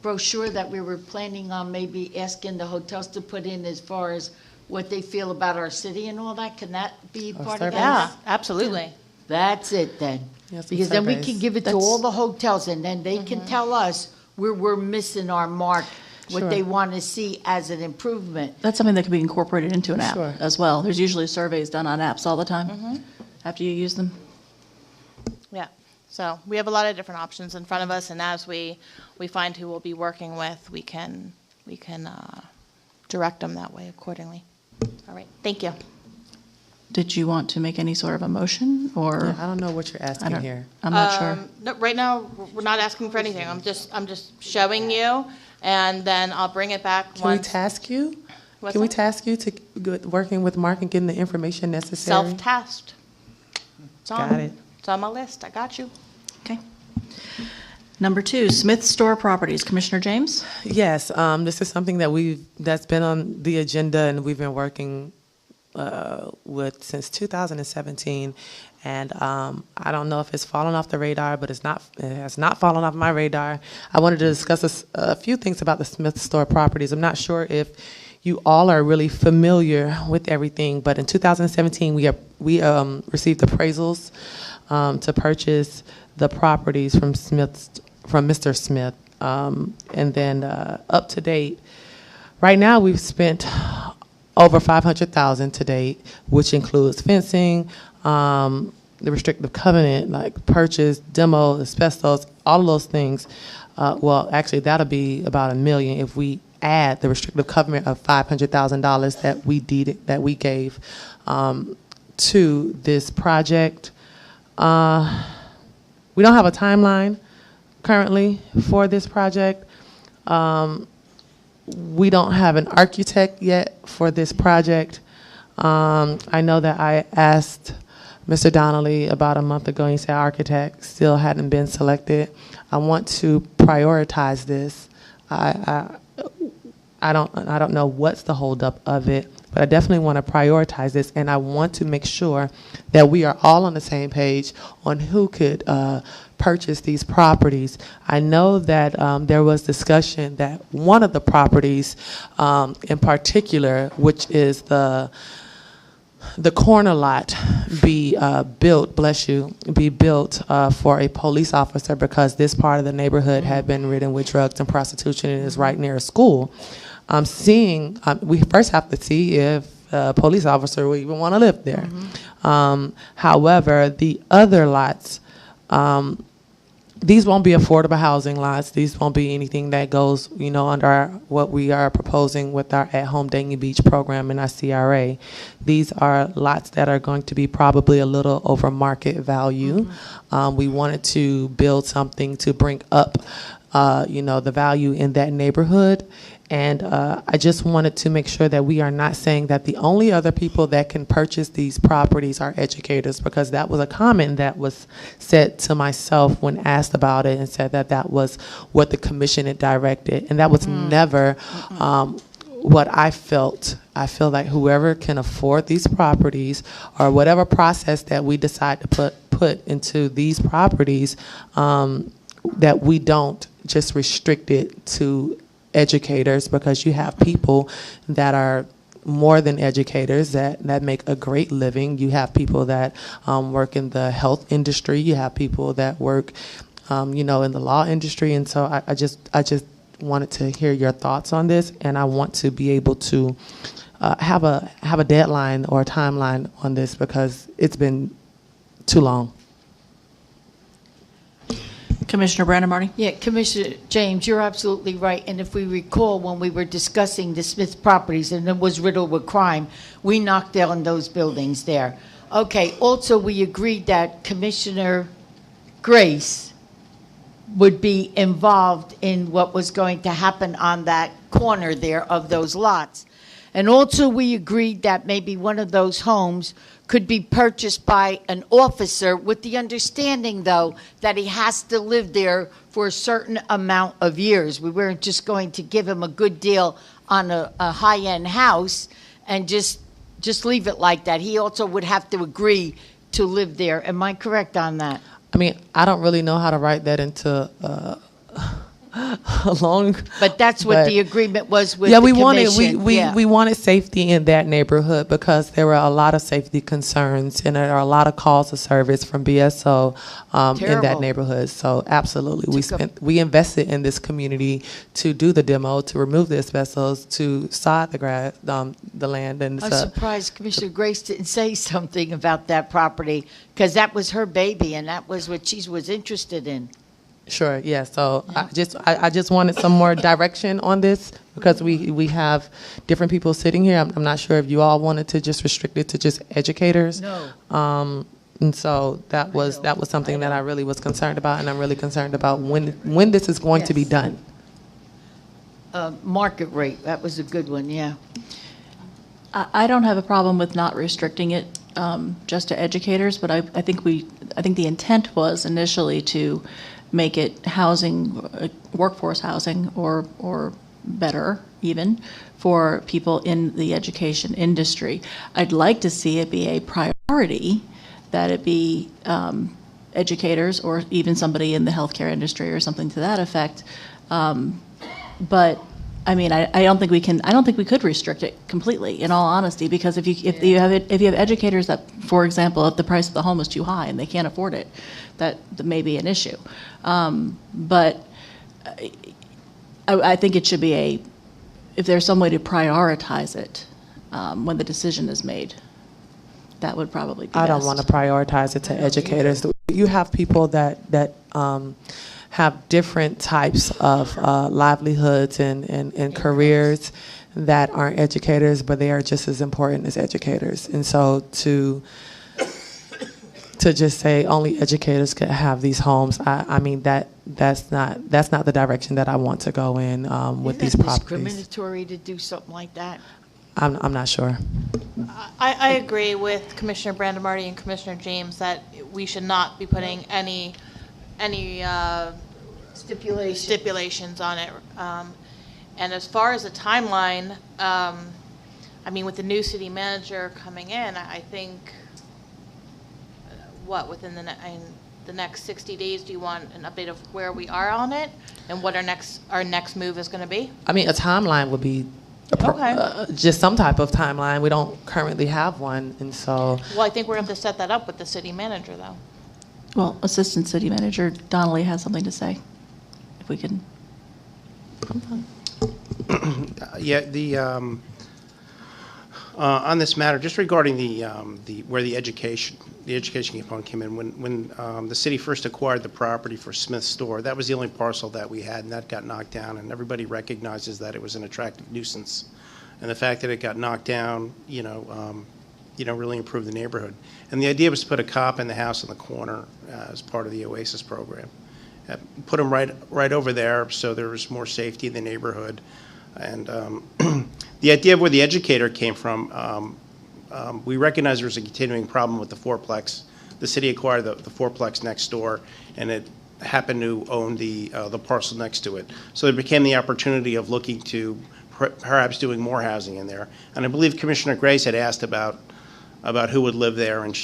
brochure that we were planning on maybe asking the hotels to put in as far as what they feel about our city and all that? Can that be part of that? Yeah, absolutely. That's it then. Yeah, some Because then we surveys. can give it to all the hotels, and then they can tell us where we're missing our mark, what Sure. they want to see as an improvement. That's something that could be incorporated into an app Sure. as well. There's usually surveys done on apps all the time Mhm. after you use them. Yeah, so we have a lot of different options in front of us, and as we find who we'll be working with, we can direct them that way accordingly. All right, thank you. Did you want to make any sort of a motion, or? Yeah, I don't know what you're asking I don't- here. I'm not sure. No, right now, we're not asking for anything. I'm just showing you, and then I'll bring it back Can we once. task you? What's Can we that? task you to working with Mark and getting the information necessary? Self-tasked. Got it. It's on my list. I got you. Okay. Number 2, Smith Store Properties. Commissioner James? Yes, this is something that's been on the agenda and we've been working with since 2017, and I don't know if it's fallen off the radar, but it has not fallen off my radar. I wanted to discuss a few things about the Smith Store Properties. I'm not sure if you all are really familiar with everything, but in 2017 we received appraisals to purchase the properties from Mr. Smith, and then up to date. Right now, we've spent over $500,000 to date, which includes fencing, the restrictive covenant, like purchase, demo, asbestos, all of those things. Well, actually, that'll be about $1 million if we add the restrictive covenant of $500,000 that we gave to this project. We don't have a timeline currently for this project. We don't have an architect yet for this project. I know that I asked Mr. Donnelly about a month ago, and he said architect still hadn't been selected. I want to prioritize this. I don't know what's the holdup of it, but I definitely want to prioritize this, and I want to make sure that we are all on the same page on who could purchase these properties. I know that there was discussion that one of the properties in particular, which is the corner lot, be built, bless you, be built for a police officer, because this part of the neighborhood had been ridden with drugs and prostitution and is right near a school. We first have to see if a police officer will even want to live there. However, the other lots, these won't be affordable housing lots. These won't be anything that goes, under what we are proposing with our at-home Dania Beach program and our CRA. These are lots that are going to be probably a little over market value. We wanted to build something to bring up, the value in that neighborhood. And I just wanted to make sure that we are not saying that the only other people that can purchase these properties are educators, because that was a comment that was said to myself when asked about it, and said that that was what the commission had directed. And that was never what I felt. I feel like whoever can afford these properties, or whatever process that we decide to put into these properties, that we don't just restrict it to educators, because you have people that are more than educators that make a great living. You have people that work in the health industry. You have people that work, in the law industry. And so I just wanted to hear your thoughts on this, and I want to be able to have a deadline or a timeline on this, because it's been too long. Commissioner Brandon Marty? Yeah, Commissioner James, you're absolutely right. And if we recall, when we were discussing the Smith properties and it was riddled with crime, we knocked down those buildings there. Okay, also we agreed that Commissioner Grace would be involved in what was going to happen on that corner there of those lots. And also we agreed that maybe one of those homes could be purchased by an officer, with the understanding, though, that he has to live there for a certain amount of years. We weren't just going to give him a good deal on a high-end house and just leave it like that. He also would have to agree to live there. Am I correct on that? I mean, I don't really know how to write that into along. But that's what but- the agreement was with Yeah, the we wanted, commission. Yeah. we wanted safety in that neighborhood because there were a lot of safety concerns and there are a lot of calls of service from BSO in that Terrible. neighborhood. So absolutely, we invested in this community to do the demo, to remove the asbestos, to sod the grass, the land, and I'm surprised Commissioner Grace didn't say something about that property, because that was her baby, and that was what she was interested in. Sure, yeah, so I just wanted some more direction on this because we have different people sitting here. I'm not sure if you all wanted to just restrict it to just educators. No. And so that was something that I really was concerned about, and I'm really concerned about when this is going to be done. Market rate, that was a good one, yeah. I don't have a problem with not restricting it just to educators, but I think the intent was initially to make it housing, workforce housing, or better even, for people in the education industry. I'd like to see it be a priority, that it be educators or even somebody in the healthcare industry or something to that effect. But I mean, I don't think we could restrict it completely, in all honesty, because if you have educators that, for example, if the price of the home is too high and they can't afford it, that may be an issue. But I think it should be if there's some way to prioritize it when the decision is made, that would probably be I don't best. want to prioritize it to educators. You have people that have different types of livelihoods and careers that aren't educators, but they are just as important as educators. And so to just say only educators could have these homes, I mean that's not the direction that I want to go in with these Isn't that properties. discriminatory to do something like that? I'm not sure. I agree with Commissioner Brandemarty and Commissioner James that we should not be putting any stipulations on it. And as far as the timeline, I mean, with the new city manager coming in, I think, within the next 60 days, do you want an update of where we are on it and what our next move is going to be? I mean, a timeline would be Okay. just some type of timeline. We don't currently have one, and so. Well, I think we're going to have to set that up with the city manager, though. Well, Assistant City Manager Donnelly has something to say, if we can. Yeah, on this matter, just regarding where the education component came in, when the city first acquired the property for Smith's store, that was the only parcel that we had, and that got knocked down, and everybody recognizes that it was an attractive nuisance. And the fact that it got knocked down, really improved the neighborhood. And the idea was to put a cop in the house in the corner as part of the Oasis program. Put them right over there so there was more safety in the neighborhood. And the idea of where the educator came from, we recognize there was a continuing problem with the fourplex. The city acquired the fourplex next door, and it happened to own the parcel next to it. So there became the opportunity of looking to perhaps doing more housing in there. And I believe Commissioner Grace had asked about who would live there, and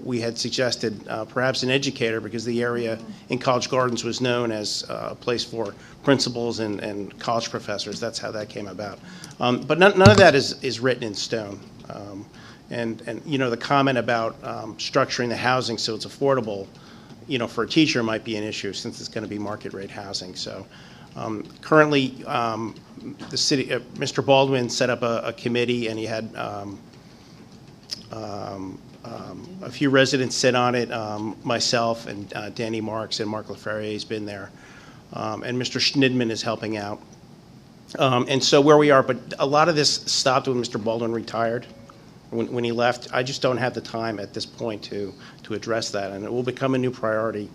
we had suggested perhaps an educator, because the area in College Gardens was known as a place for principals and college professors. That's how that came about. But none of that is written in stone. And the comment about structuring the housing so it's affordable, for a teacher might be an issue, since it's going to be market rate housing. So currently, the city, Mr. Baldwin set up a committee, and he had a few residents sit on it, myself and Danny Marks, and Mark LaFerrier has been there. And Mr. Schnidman is helping out. And so where we are, but a lot of this stopped when Mr. Baldwin retired. When he left, I just don't have the time at this point to address that, and it will become a new priority,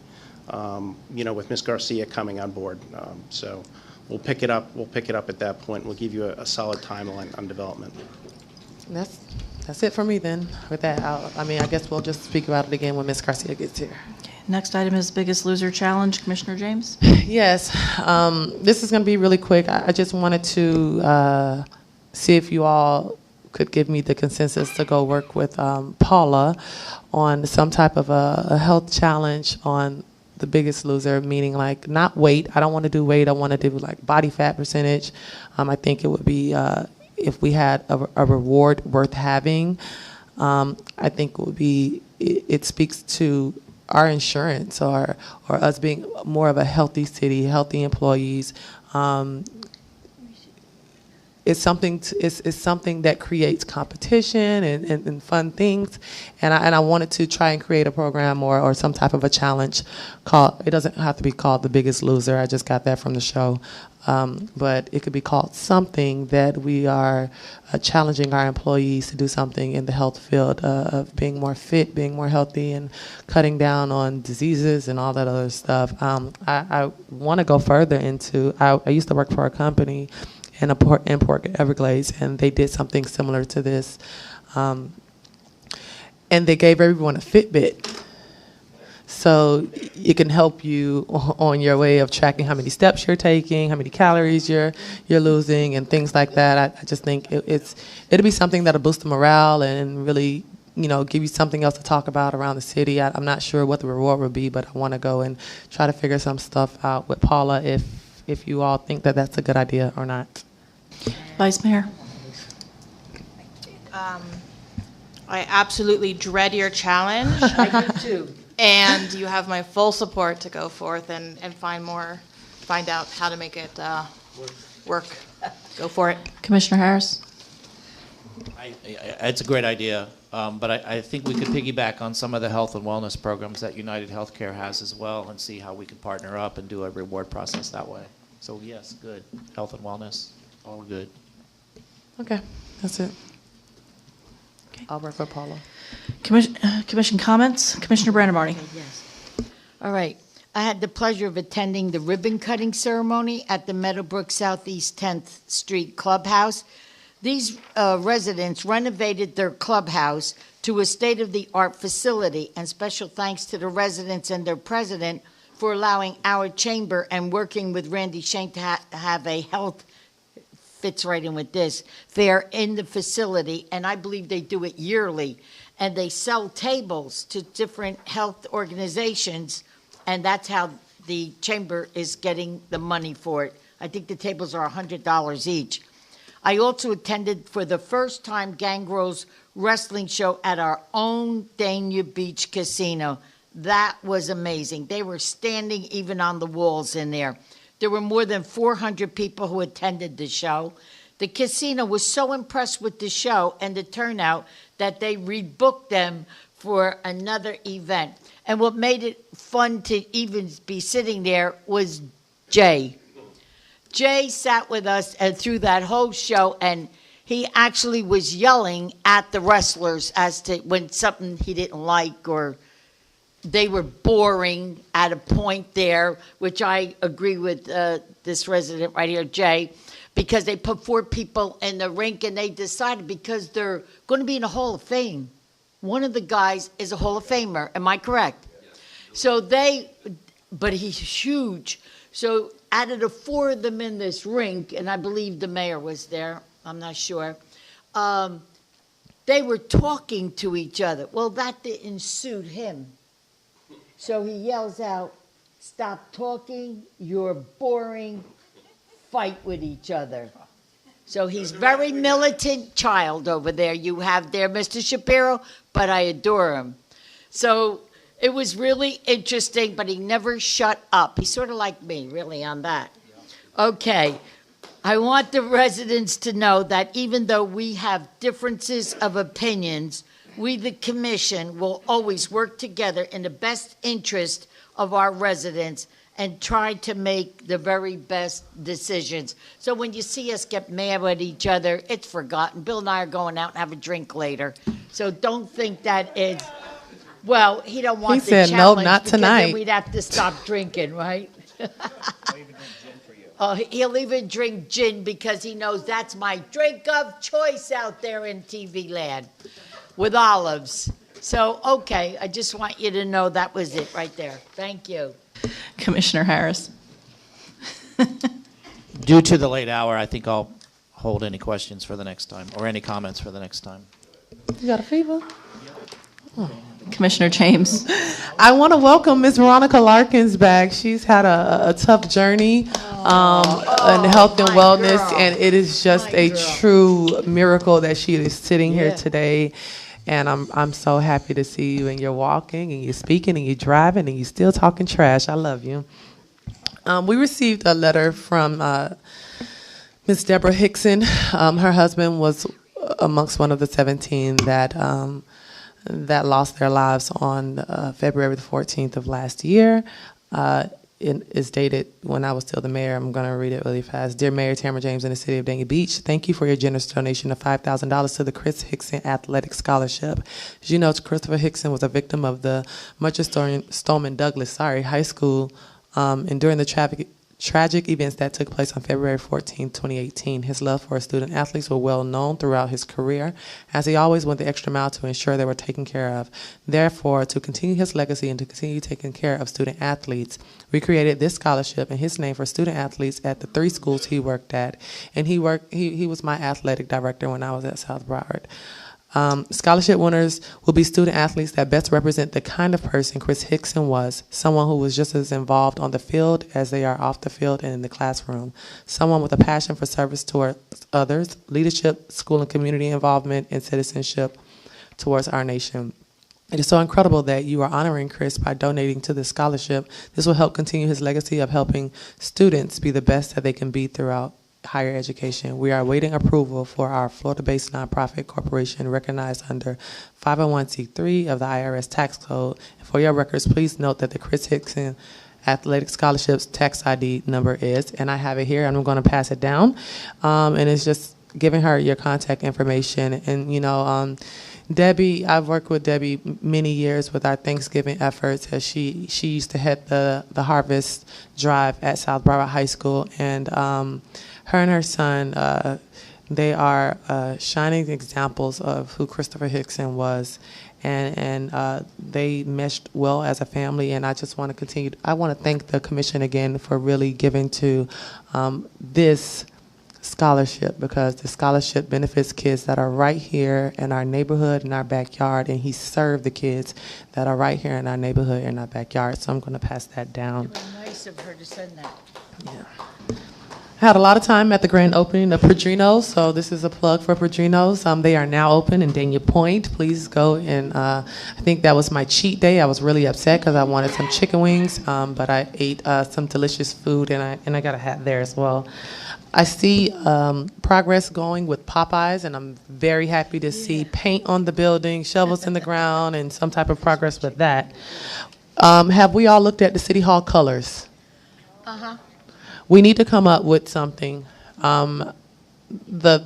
with Ms. Garcia coming on board. So we'll pick it up at that point. We'll give you a solid timeline on development. That's it for me then. With that, I guess we'll just speak about it again when Ms. Garcia gets here. Next item is Biggest Loser Challenge. Commissioner James? Yes. This is going to be really quick. I just wanted to see if you all could give me the consensus to go work with Paula on some type of a health challenge on the biggest loser, meaning like not weight. I don't want to do weight. I want to do like body fat percentage. I think it would be if we had a reward worth having. I think it would be. It speaks to our insurance or us being more of a healthy city, healthy employees. It's something that creates competition and fun things, and I wanted to try and create a program or some type of a challenge called. It doesn't have to be called The Biggest Loser. I just got that from the show, but it could be called something that we are challenging our employees to do something in the health field of being more fit, being more healthy, and cutting down on diseases and all that other stuff. I want to go further into. I used to work for a company in Port Everglades, and they did something similar to this. And they gave everyone a Fitbit. So it can help you on your way of tracking how many steps you're taking, how many calories you're losing, and things like that. I just think it'll be something that'll boost the morale and really, give you something else to talk about around the city. I'm not sure what the reward will be, but I want to go and try to figure some stuff out with Paula if you all think that that's a good idea or not. Vice Mayor? I absolutely dread your challenge. I do too. And you have my full support to go forth and find out how to make it work. Go for it. Commissioner Harris? It's a great idea, but I think we could piggyback on some of the health and wellness programs that United Healthcare has as well and see how we can partner up and do a reward process that way. So yes, good. Health and wellness, all good. Okay, that's it. Okay. I'll work with Paula. Commission comments? Commissioner Brandemarty? Yes. All right. I had the pleasure of attending the ribbon cutting ceremony at the Meadowbrook Southeast 10th Street Clubhouse. These residents renovated their clubhouse to a state-of-the-art facility, and special thanks to the residents and their president for allowing our chamber and working with Randy Shank to have a health, fits right in with this, fair in the facility, and I believe they do it yearly. And they sell tables to different health organizations, and that's how the chamber is getting the money for it. I think the tables are $100 each. I also attended for the first time Gangrel's wrestling show at our own Dania Beach Casino. That was amazing. They were standing even on the walls in there. There were more than 400 people who attended the show. The casino was so impressed with the show and the turnout that they rebooked them for another event. And what made it fun to even be sitting there was Jay. Jay sat with us through that whole show, and he actually was yelling at the wrestlers as to when something he didn't like or they were boring at a point there, which I agree with this resident right here, Jay, because they put 4 people in the rink and they decided because they're going to be in a Hall of Fame. One of the guys is a Hall of Famer. Am I correct? So but he's huge. So out of the 4 of them in this rink, and I believe the mayor was there, I'm not sure, they were talking to each other. Well, that didn't suit him. So he yells out, "Stop talking, you're boring, fight with each other." So he's very militant child over there you have there, Mr. Shapiro, but I adore him. So it was really interesting, but he never shut up. He's sort of like me, really, on that. Okay. I want the residents to know that even though we have differences of opinions, we, the commission, will always work together in the best interest of our residents and try to make the very best decisions. So when you see us get mad at each other, it's forgotten. Bill and I are going out and have a drink later. So don't think that it's, well, he don't want the challenge. He said, no, not because then tonight. we'd have to stop drinking, right? Oh, he'll even drink gin because he knows that's my drink of choice out there in TV land. With olives. So, okay, I just want you to know that was it right there. Thank you. Commissioner Harris? Due to the late hour, I think I'll hold any questions for the next time or any comments for the next time. You got a fever? Commissioner James. I want to welcome Ms. Veronica Larkins back. She's had a tough journey in health and wellness, and it is just a true miracle that she is sitting here today. And I'm so happy to see you, and you're walking, and you're speaking, and you're driving, and you're still talking trash. I love you. We received a letter from Ms. Deborah Hickson. Her husband was amongst one of the 17 that lost their lives on February the 14th of last year. It is dated when I was still the mayor. I'm going to read it really fast. Dear Mayor Tamara James in the city of Dania Beach, thank you for your generous donation of $5,000 to the Chris Hickson Athletic Scholarship. As you know, Christopher Hickson was a victim of the Stoneman Douglas High School, and during the tragic events that took place on February 14, 2018. His love for student athletes were well known throughout his career, as he always went the extra mile to ensure they were taken care of. Therefore, to continue his legacy and to continue taking care of student athletes, we created this scholarship in his name for student athletes at the 3 schools he worked at. And he was my athletic director when I was at South Broward. Scholarship winners will be student athletes that best represent the kind of person Chris Hickson was, someone who was just as involved on the field as they are off the field and in the classroom, someone with a passion for service towards others, leadership, school and community involvement, and citizenship towards our nation. It is so incredible that you are honoring Chris by donating to this scholarship. This will help continue his legacy of helping students be the best that they can be throughout higher education. We are awaiting approval for our Florida-based nonprofit corporation recognized under 501c3 of the IRS tax code. And for your records, please note that the Chris Hickson Athletic Scholarships tax ID number is, and I have it here, and I'm going to pass it down, and it's just giving her your contact information. And you know, Debbie, I've worked with Debbie many years with our Thanksgiving efforts, as she used to head the Harvest Drive at South Broward High School, and her and her son, they are shining examples of who Christopher Hickson was, and they meshed well as a family. And I just want to continue. I want to thank the commission again for really giving to this scholarship, because the scholarship benefits kids that are right here in our neighborhood, in our backyard, and he served the kids that are right here in our neighborhood, in our backyard. So I'm going to pass that down. It was nice of her to send that. I had a lot of time at the grand opening of Padrino's, so this is a plug for Padrino's. They are now open in Dania Point. Please go, and I think that was my cheat day. I was really upset because I wanted some chicken wings, but I ate some delicious food, and I got a hat there as well. I see progress going with Popeyes, and I'm very happy to see paint on the building, shovels in the ground, and some type of progress with that. Have we all looked at the City Hall colors? Uh-huh. We need to come up with something. The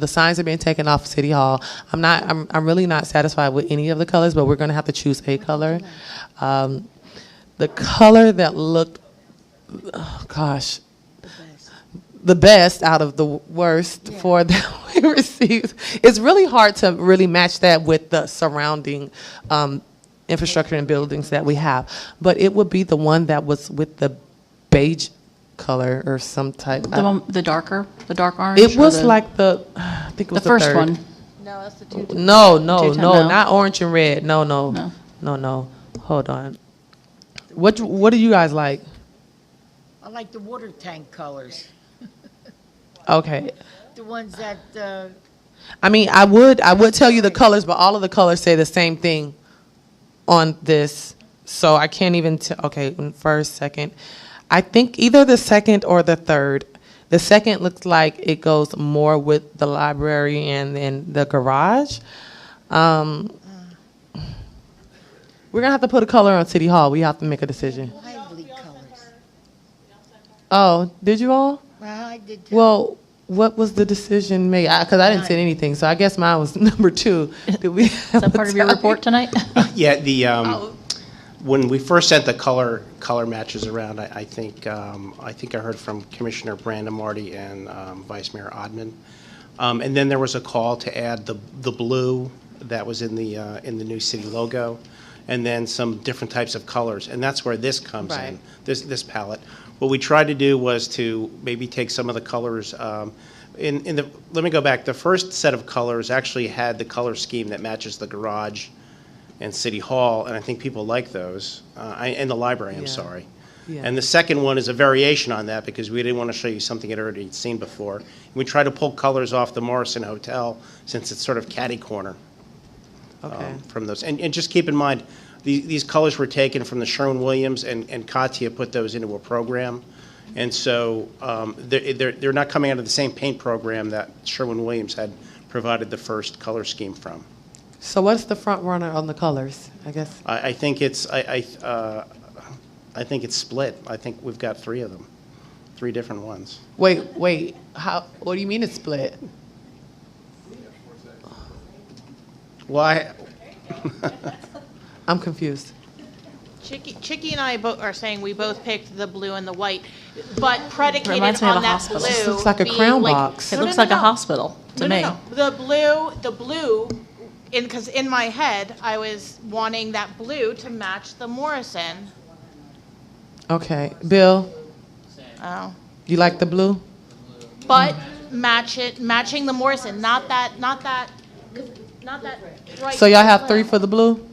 signs are being taken off City Hall. I'm really not satisfied with any of the colors, but we're going to have to choose a color. The color that looked, the best out of the worst for that we received. It's really hard to really match that with the surrounding infrastructure and buildings that we have. But it would be the one that was with the beige color or some type. The dark orange? It was like I think it was the first third one. No, that's the two. No, not orange and red. No. Hold on. What do you guys like? I like the water tank colors. Okay. The ones that, I mean, I would tell you the colors, but all of the colors say the same thing on this, so I can't even tell. Okay, first, second. I think either the second or the third. The second looks like it goes more with the library and then the garage. We're gonna have to put a color on City Hall. We have to make a decision. lively colors. Oh, did you all? Well, I did too. Well, what was the decision made? Because I didn't say anything, so I guess mine was number 2. Did we? Is that part of your report tonight? Yeah, when we first sent the color matches around, I think I heard from Commissioner Brandemarty and Vice Mayor Odman, and then there was a call to add the blue that was in the new city logo, and then some different types of colors, and that's where this comes in. This palette. What we tried to do was to maybe take some of the colors. Let me go back. The first set of colors actually had the color scheme that matches the garage and City Hall, and I think people like those, and the library, I'm Yeah. sorry. Yeah. And the second one is a variation on that because we didn't want to show you something you'd already seen before. We try to pull colors off the Morrison Hotel since it's sort of catty corner Okay. from those. And just keep in mind, these colors were taken from the Sherwin-Williams, and Katia put those into a program. And so they're not coming out of the same paint program that Sherwin-Williams had provided the first color scheme from. So what's the front runner on the colors, I guess? I think it's I think it's split. I think we've got 3 of them, 3 different ones. Wait, how, what do you mean it's split? Why? I'm confused. Chicky and I are saying we both picked the blue and the white, but predicated Reminds me of on a that hospital. blue. This looks like a being crown like- box. It No, looks no, like a no. hospital to me. No. The blue, because in my head, I was wanting that blue to match the Morrison. Okay, Bill, Oh. you like the blue? But matching the Morrison, not that bright. So y'all have blue. 3 for the blue?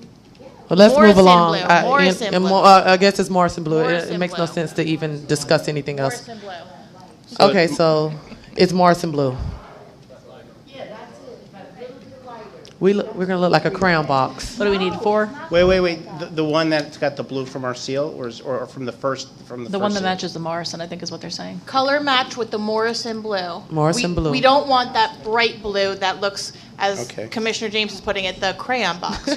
Well, let's Morrison move along. blue, Morrison blue. I guess it's Morrison blue. It Morrison makes no blue. sense to even discuss anything else. Morrison blue. Okay, so it's Morrison blue. We're gonna look like a crown box. What do we need, 4? Wait. The one that's got the blue from our seal, or from the first The one that matches the Morrison, I think is what they're saying. Color match with the Morrison blue. Morrison blue. We don't want that bright blue that looks, as Okay. Commissioner James is putting it, the crayon box.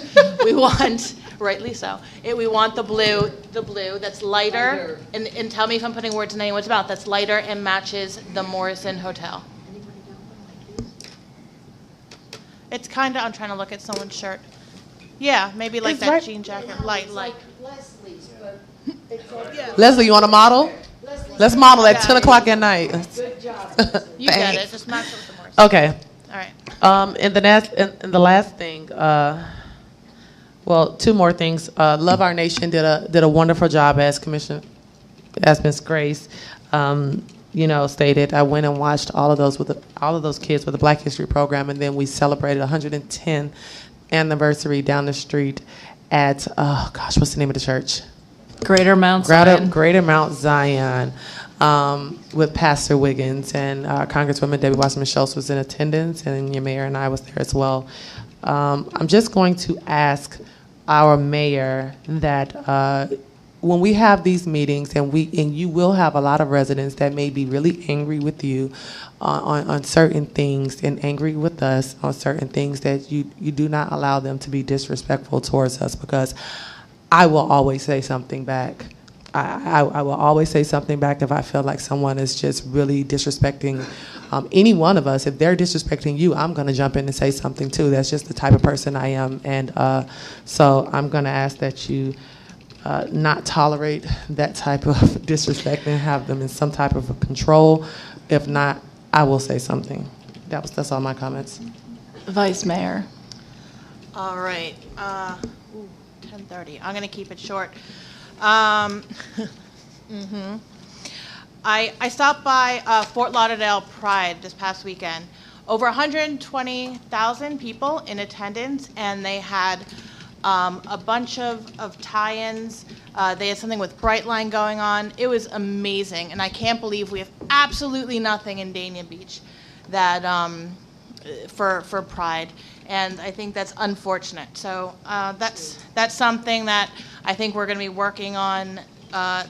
We want, rightly so, we want the blue that's lighter, and tell me if I'm putting words in anyone's mouth, that's lighter and matches the Morrison Hotel. It's kind of, I'm trying to look at someone's shirt. Yeah, maybe like It's that right- jean jacket, light. Leslie, you want to model? Let's model at 10 o'clock at night. You get Thanks. it, just match it with the Morrison. Okay. All right. And the last thing, well, 2 more things. Love Our Nation did a wonderful job as Ms. Grace, stated. I went and watched all of those kids with the Black History Program, and then we celebrated 110th anniversary down the street at what's the name of the church? Greater Mount Zion. Greater Mount Zion, with Pastor Wiggins, and Congresswoman Debbie Wasserman Schultz was in attendance, and your mayor and I was there as well. I'm just going to ask our mayor that when we have these meetings, and you will have a lot of residents that may be really angry with you on certain things, and angry with us on certain things, that you do not allow them to be disrespectful towards us, because I will always say something back. I will always say something back if I feel like someone is just really disrespecting any one of us. If they're disrespecting you, I'm going to jump in and say something too. That's just the type of person I am. And so I'm going to ask that you not tolerate that type of disrespect and have them in some type of control. If not, I will say something. That's all my comments. Vice Mayor. All right. 10:30. I'm going to keep it short. I stopped by Fort Lauderdale Pride this past weekend. Over 120,000 people in attendance, and they had a bunch of tie-ins. They had something with Brightline going on. It was amazing, and I can't believe we have absolutely nothing in Dania Beach that for Pride, and I think that's unfortunate. So that's something that I think we're going to be working on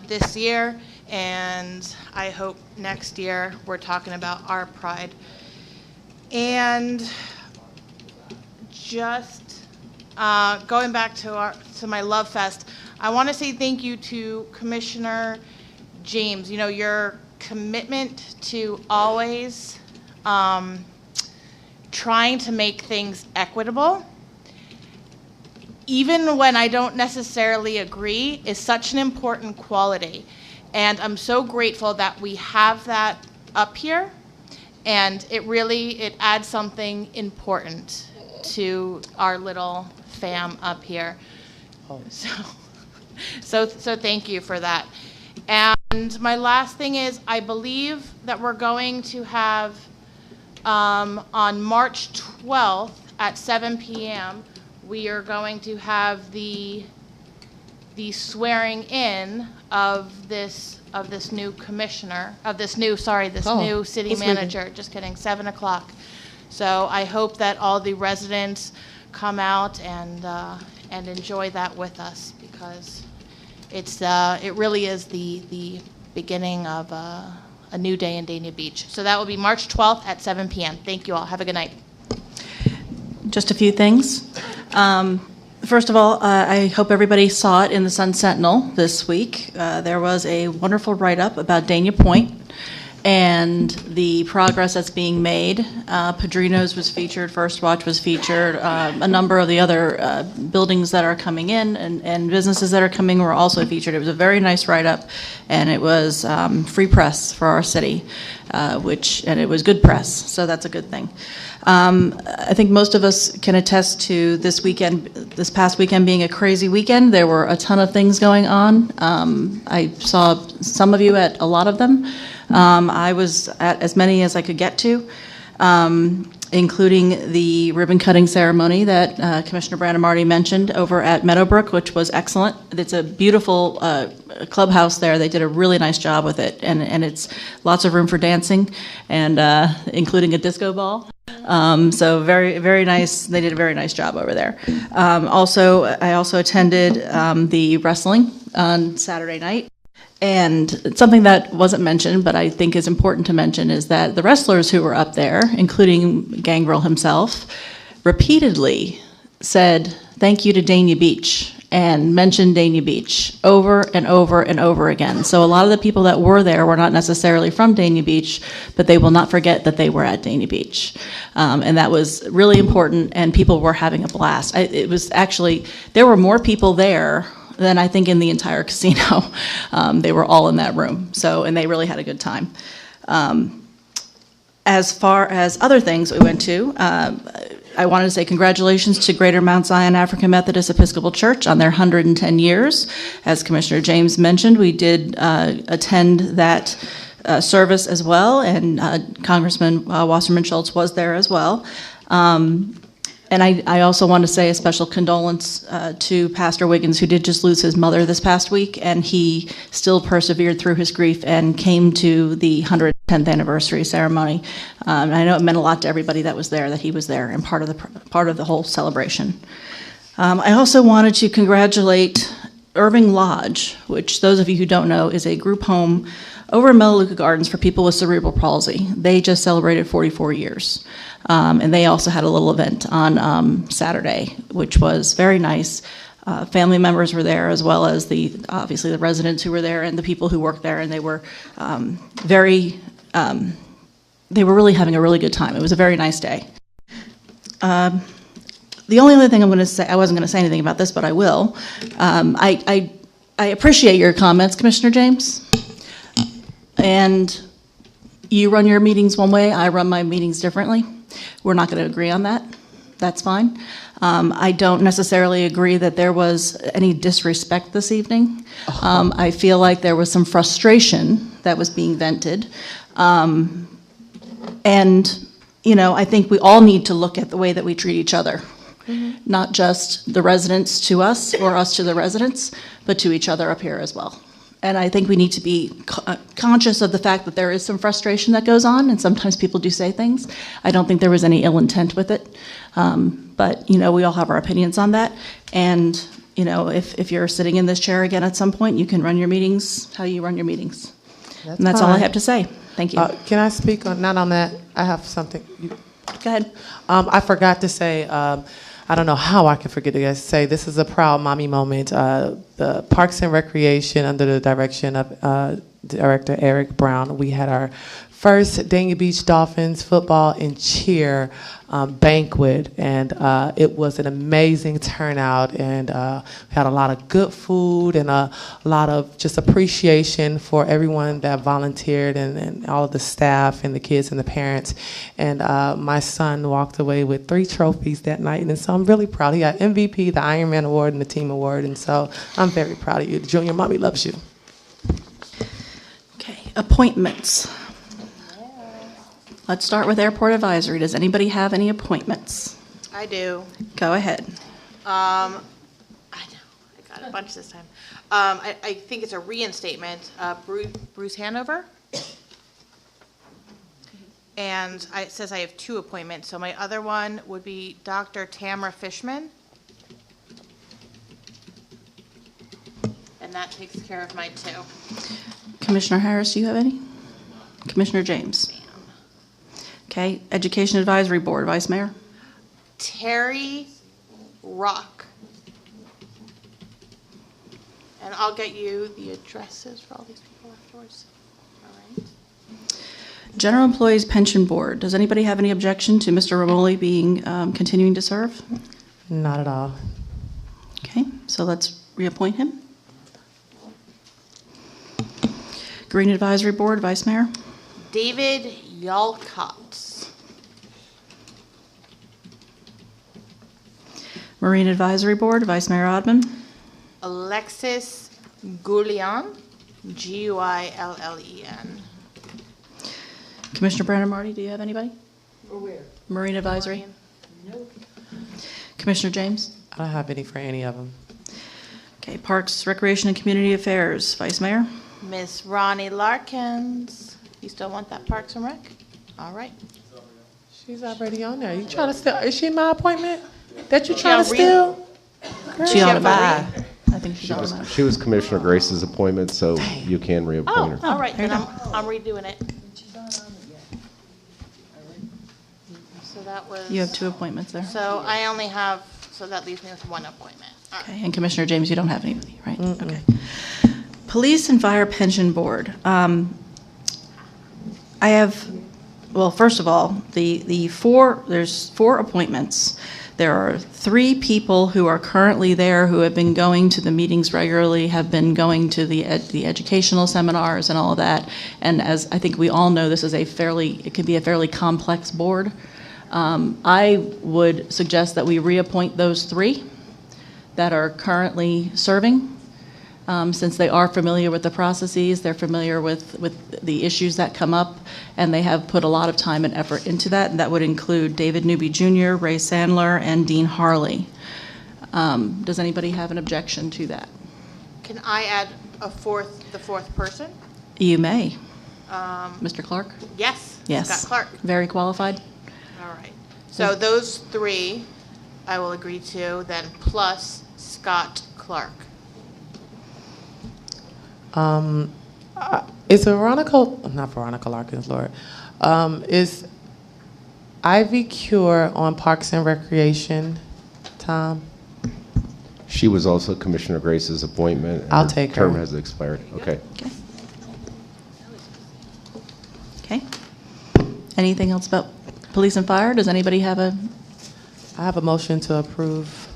this year, and I hope next year we're talking about our Pride. And just going back to my Love Fest, I want to say thank you to Commissioner James. You know, your commitment to always trying to make things equitable, even when I don't necessarily agree, is such an important quality. And I'm so grateful that we have that up here, and it adds something important to our little fam up here. So thank you for that. And my last thing is, I believe that we're going to have on March 12th at 7 p.m., we are going to have the swearing in of this new commissioner, this new city manager. Just kidding, 7 o'clock. So I hope that all the residents come out and enjoy that with us, because it really is the beginning of a new day in Dania Beach. So that will be March 12th at 7 p.m. Thank you all. Have a good night. Just a few things. First of all, I hope everybody saw it in the Sun Sentinel this week. There was a wonderful write-up about Dania Point and the progress that's being made. Padrinos was featured, First Watch was featured, a number of the other buildings that are coming in and businesses that are coming were also featured. It was a very nice write-up, and it was free press for our city, and it was good press, so that's a good thing. I think most of us can attest to this past weekend being a crazy weekend. There were a ton of things going on. I saw some of you at a lot of them. I was at as many as I could get to, including the ribbon cutting ceremony that Commissioner Brandemarty mentioned over at Meadowbrook, which was excellent. It's a beautiful clubhouse there. They did a really nice job with it, and it's lots of room for dancing, and including a disco ball. So very, very nice. They did a very nice job over there. I also attended the wrestling on Saturday night. And something that wasn't mentioned, but I think is important to mention, is that the wrestlers who were up there, including Gangrel himself, repeatedly said thank you to Dania Beach and mentioned Dania Beach over and over and over again. So a lot of the people that were there were not necessarily from Dania Beach, but they will not forget that they were at Dania Beach. And that was really important, and people were having a blast. It was actually, there were more people there than I think in the entire casino. They were all in that room, and they really had a good time. As far as other things we went to, I wanted to say congratulations to Greater Mount Zion African Methodist Episcopal Church on their 110 years. As Commissioner James mentioned, we did attend that service as well, and Congressman Wasserman Schultz was there as well. And I also want to say a special condolence to Pastor Wiggins, who did just lose his mother this past week, and he still persevered through his grief and came to the 110th anniversary ceremony. I know it meant a lot to everybody that was there, that he was there and part of the whole celebration. I also wanted to congratulate Irving Lodge, which those of you who don't know is a group home over in Melaleuca Gardens for people with cerebral palsy. They just celebrated 44 years. And they also had a little event on Saturday, which was very nice. Family members were there, as well as obviously the residents who were there and the people who worked there, and they were they were really having a really good time. It was a very nice day. The only other thing I'm going to say, I wasn't going to say anything about this, but I will. I appreciate your comments, Commissioner James. And you run your meetings one way, I run my meetings differently. We're not going to agree on that. That's fine. I don't necessarily agree that there was any disrespect this evening. I feel like there was some frustration that was being vented. And, I think we all need to look at the way that we treat each other. Mm-hmm. Not just the residents to us or us to the residents, but to each other up here as well. And I think we need to be conscious of the fact that there is some frustration that goes on, and sometimes people do say things. I don't think there was any ill intent with it. But, we all have our opinions on that. And, if you're sitting in this chair again at some point, you can run your meetings how you run your meetings. And that's all I have to say. Thank you. Can I speak not on that? I have something. Go ahead. I forgot to say, I don't know how I can forget to say, this is a proud mommy moment. The Parks and Recreation, under the direction of Director Eric Brown, we had our first Dania Beach Dolphins football and cheer banquet, and it was an amazing turnout, and we had a lot of good food and a lot of just appreciation for everyone that volunteered, and all of the staff and the kids and the parents. And my son walked away with 3 trophies that night, and so I'm really proud. He got MVP, the Ironman Award, and the Team Award, and so I'm very proud of you. Junior Mommy loves you. Okay, appointments. Let's start with Airport Advisory. Does anybody have any appointments? I do. Go ahead. I know, I got a bunch this time. I think it's a reinstatement. Bruce Hanover. And it says I have 2 appointments. So my other one would be Dr. Tamara Fishman. And that takes care of my 2. Commissioner Harris, do you have any? Commissioner James? Okay, Education Advisory Board, Vice Mayor? Terry Rock. And I'll get you the addresses for all these people afterwards. All right. General Employees Pension Board, does anybody have any objection to Mr. Romoli being, continuing to serve? Not at all. Okay, so let's reappoint him. Green Advisory Board, Vice Mayor? David Yalcott. Marine Advisory Board, Vice Mayor Odman? Alexis Guillen, Guillen. Commissioner Brandon Marty, do you have anybody? For where? Marine Advisory? Nope. Commissioner James? I don't have any for any of them. Okay, Parks, Recreation, and Community Affairs, Vice Mayor? Miss Ronnie Larkins. You still want that Parks and Rec? All right. She's already on there. You trying to steal? Is she my appointment? That you trying to steal? She on a bye. I think she's on a bye. She was Commissioner Grace's appointment, so you can reappoint her. All right, there then you I'm redoing it. So that was. You have 2 appointments there. So I only have, so that leaves me with 1 appointment. All right. Okay, and Commissioner James, you don't have anybody, right? Okay. Police and Fire Pension Board. I have, well, first of all, there's 4 appointments. There are 3 people who are currently there who have been going to the meetings regularly, have been going to the educational seminars and all of that. And as I think we all know, this is it can be a fairly complex board. I would suggest that we reappoint those 3 that are currently serving. Since they are familiar with the processes, they're familiar with the issues that come up, and they have put a lot of time and effort into that. And that would include David Newby Jr., Ray Sandler, and Dean Harley. Does anybody have an objection to that? Can I add the 4th person? You may. Mr. Clark? Yes. Yes. Scott Clark. Very qualified. All right. So those 3 I will agree to, then plus Scott Clark. Is not Veronica Larkins, Lord. Is Ivy Cure on Parks and Recreation, Tom? She was also Commissioner Grace's appointment. and I'll take her. Term has expired. Okay. Okay. Anything else about police and fire? Does anybody have a? I have a motion to approve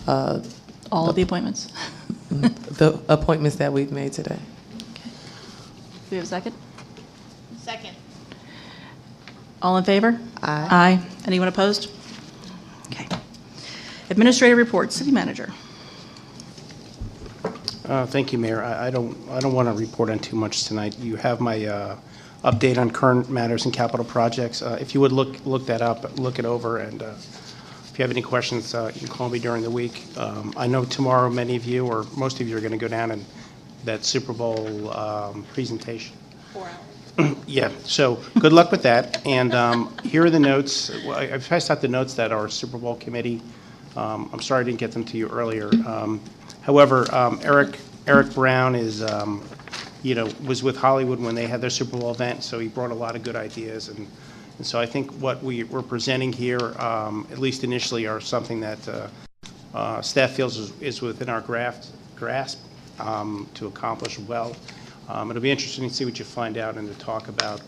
all of the appointments. the appointments that we've made today. Do we have a second? Second. All in favor? Aye. Aye. Anyone opposed? Okay. Administrative report, City Manager. Thank you, Mayor. I don't want to report on too much tonight. You have my update on current matters and capital projects. If you would look that up, look it over, and if you have any questions, you can call me during the week. I know tomorrow many of you, or most of you, are going to go down and that Super Bowl presentation. 4 hours. Yeah, so good luck with that. And here are the notes. I've passed out the notes that our Super Bowl committee, I'm sorry I didn't get them to you earlier. However, Eric Brown is, was with Hollywood when they had their Super Bowl event, so he brought a lot of good ideas. And so I think what we're presenting here, at least initially, are something that staff feels is within our grasp to accomplish well. It'll be interesting to see what you find out and to talk about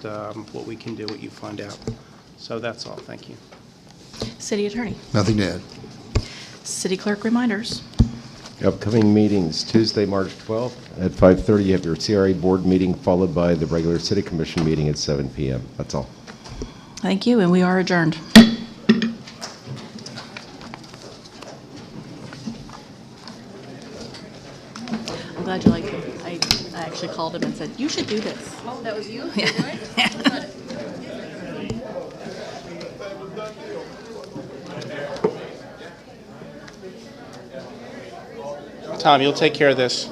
what we can do, what you find out. So that's all. Thank you. City Attorney. Nothing to add. City Clerk reminders. Upcoming meetings, Tuesday, March 12th at 5:30, you have your CRA board meeting, followed by the regular City Commission meeting at 7 p.m. That's all. Thank you, and we are adjourned. I'm glad you liked him. I actually called him and said, you should do this. Oh, that was you? Yeah. Tom, you'll take care of this.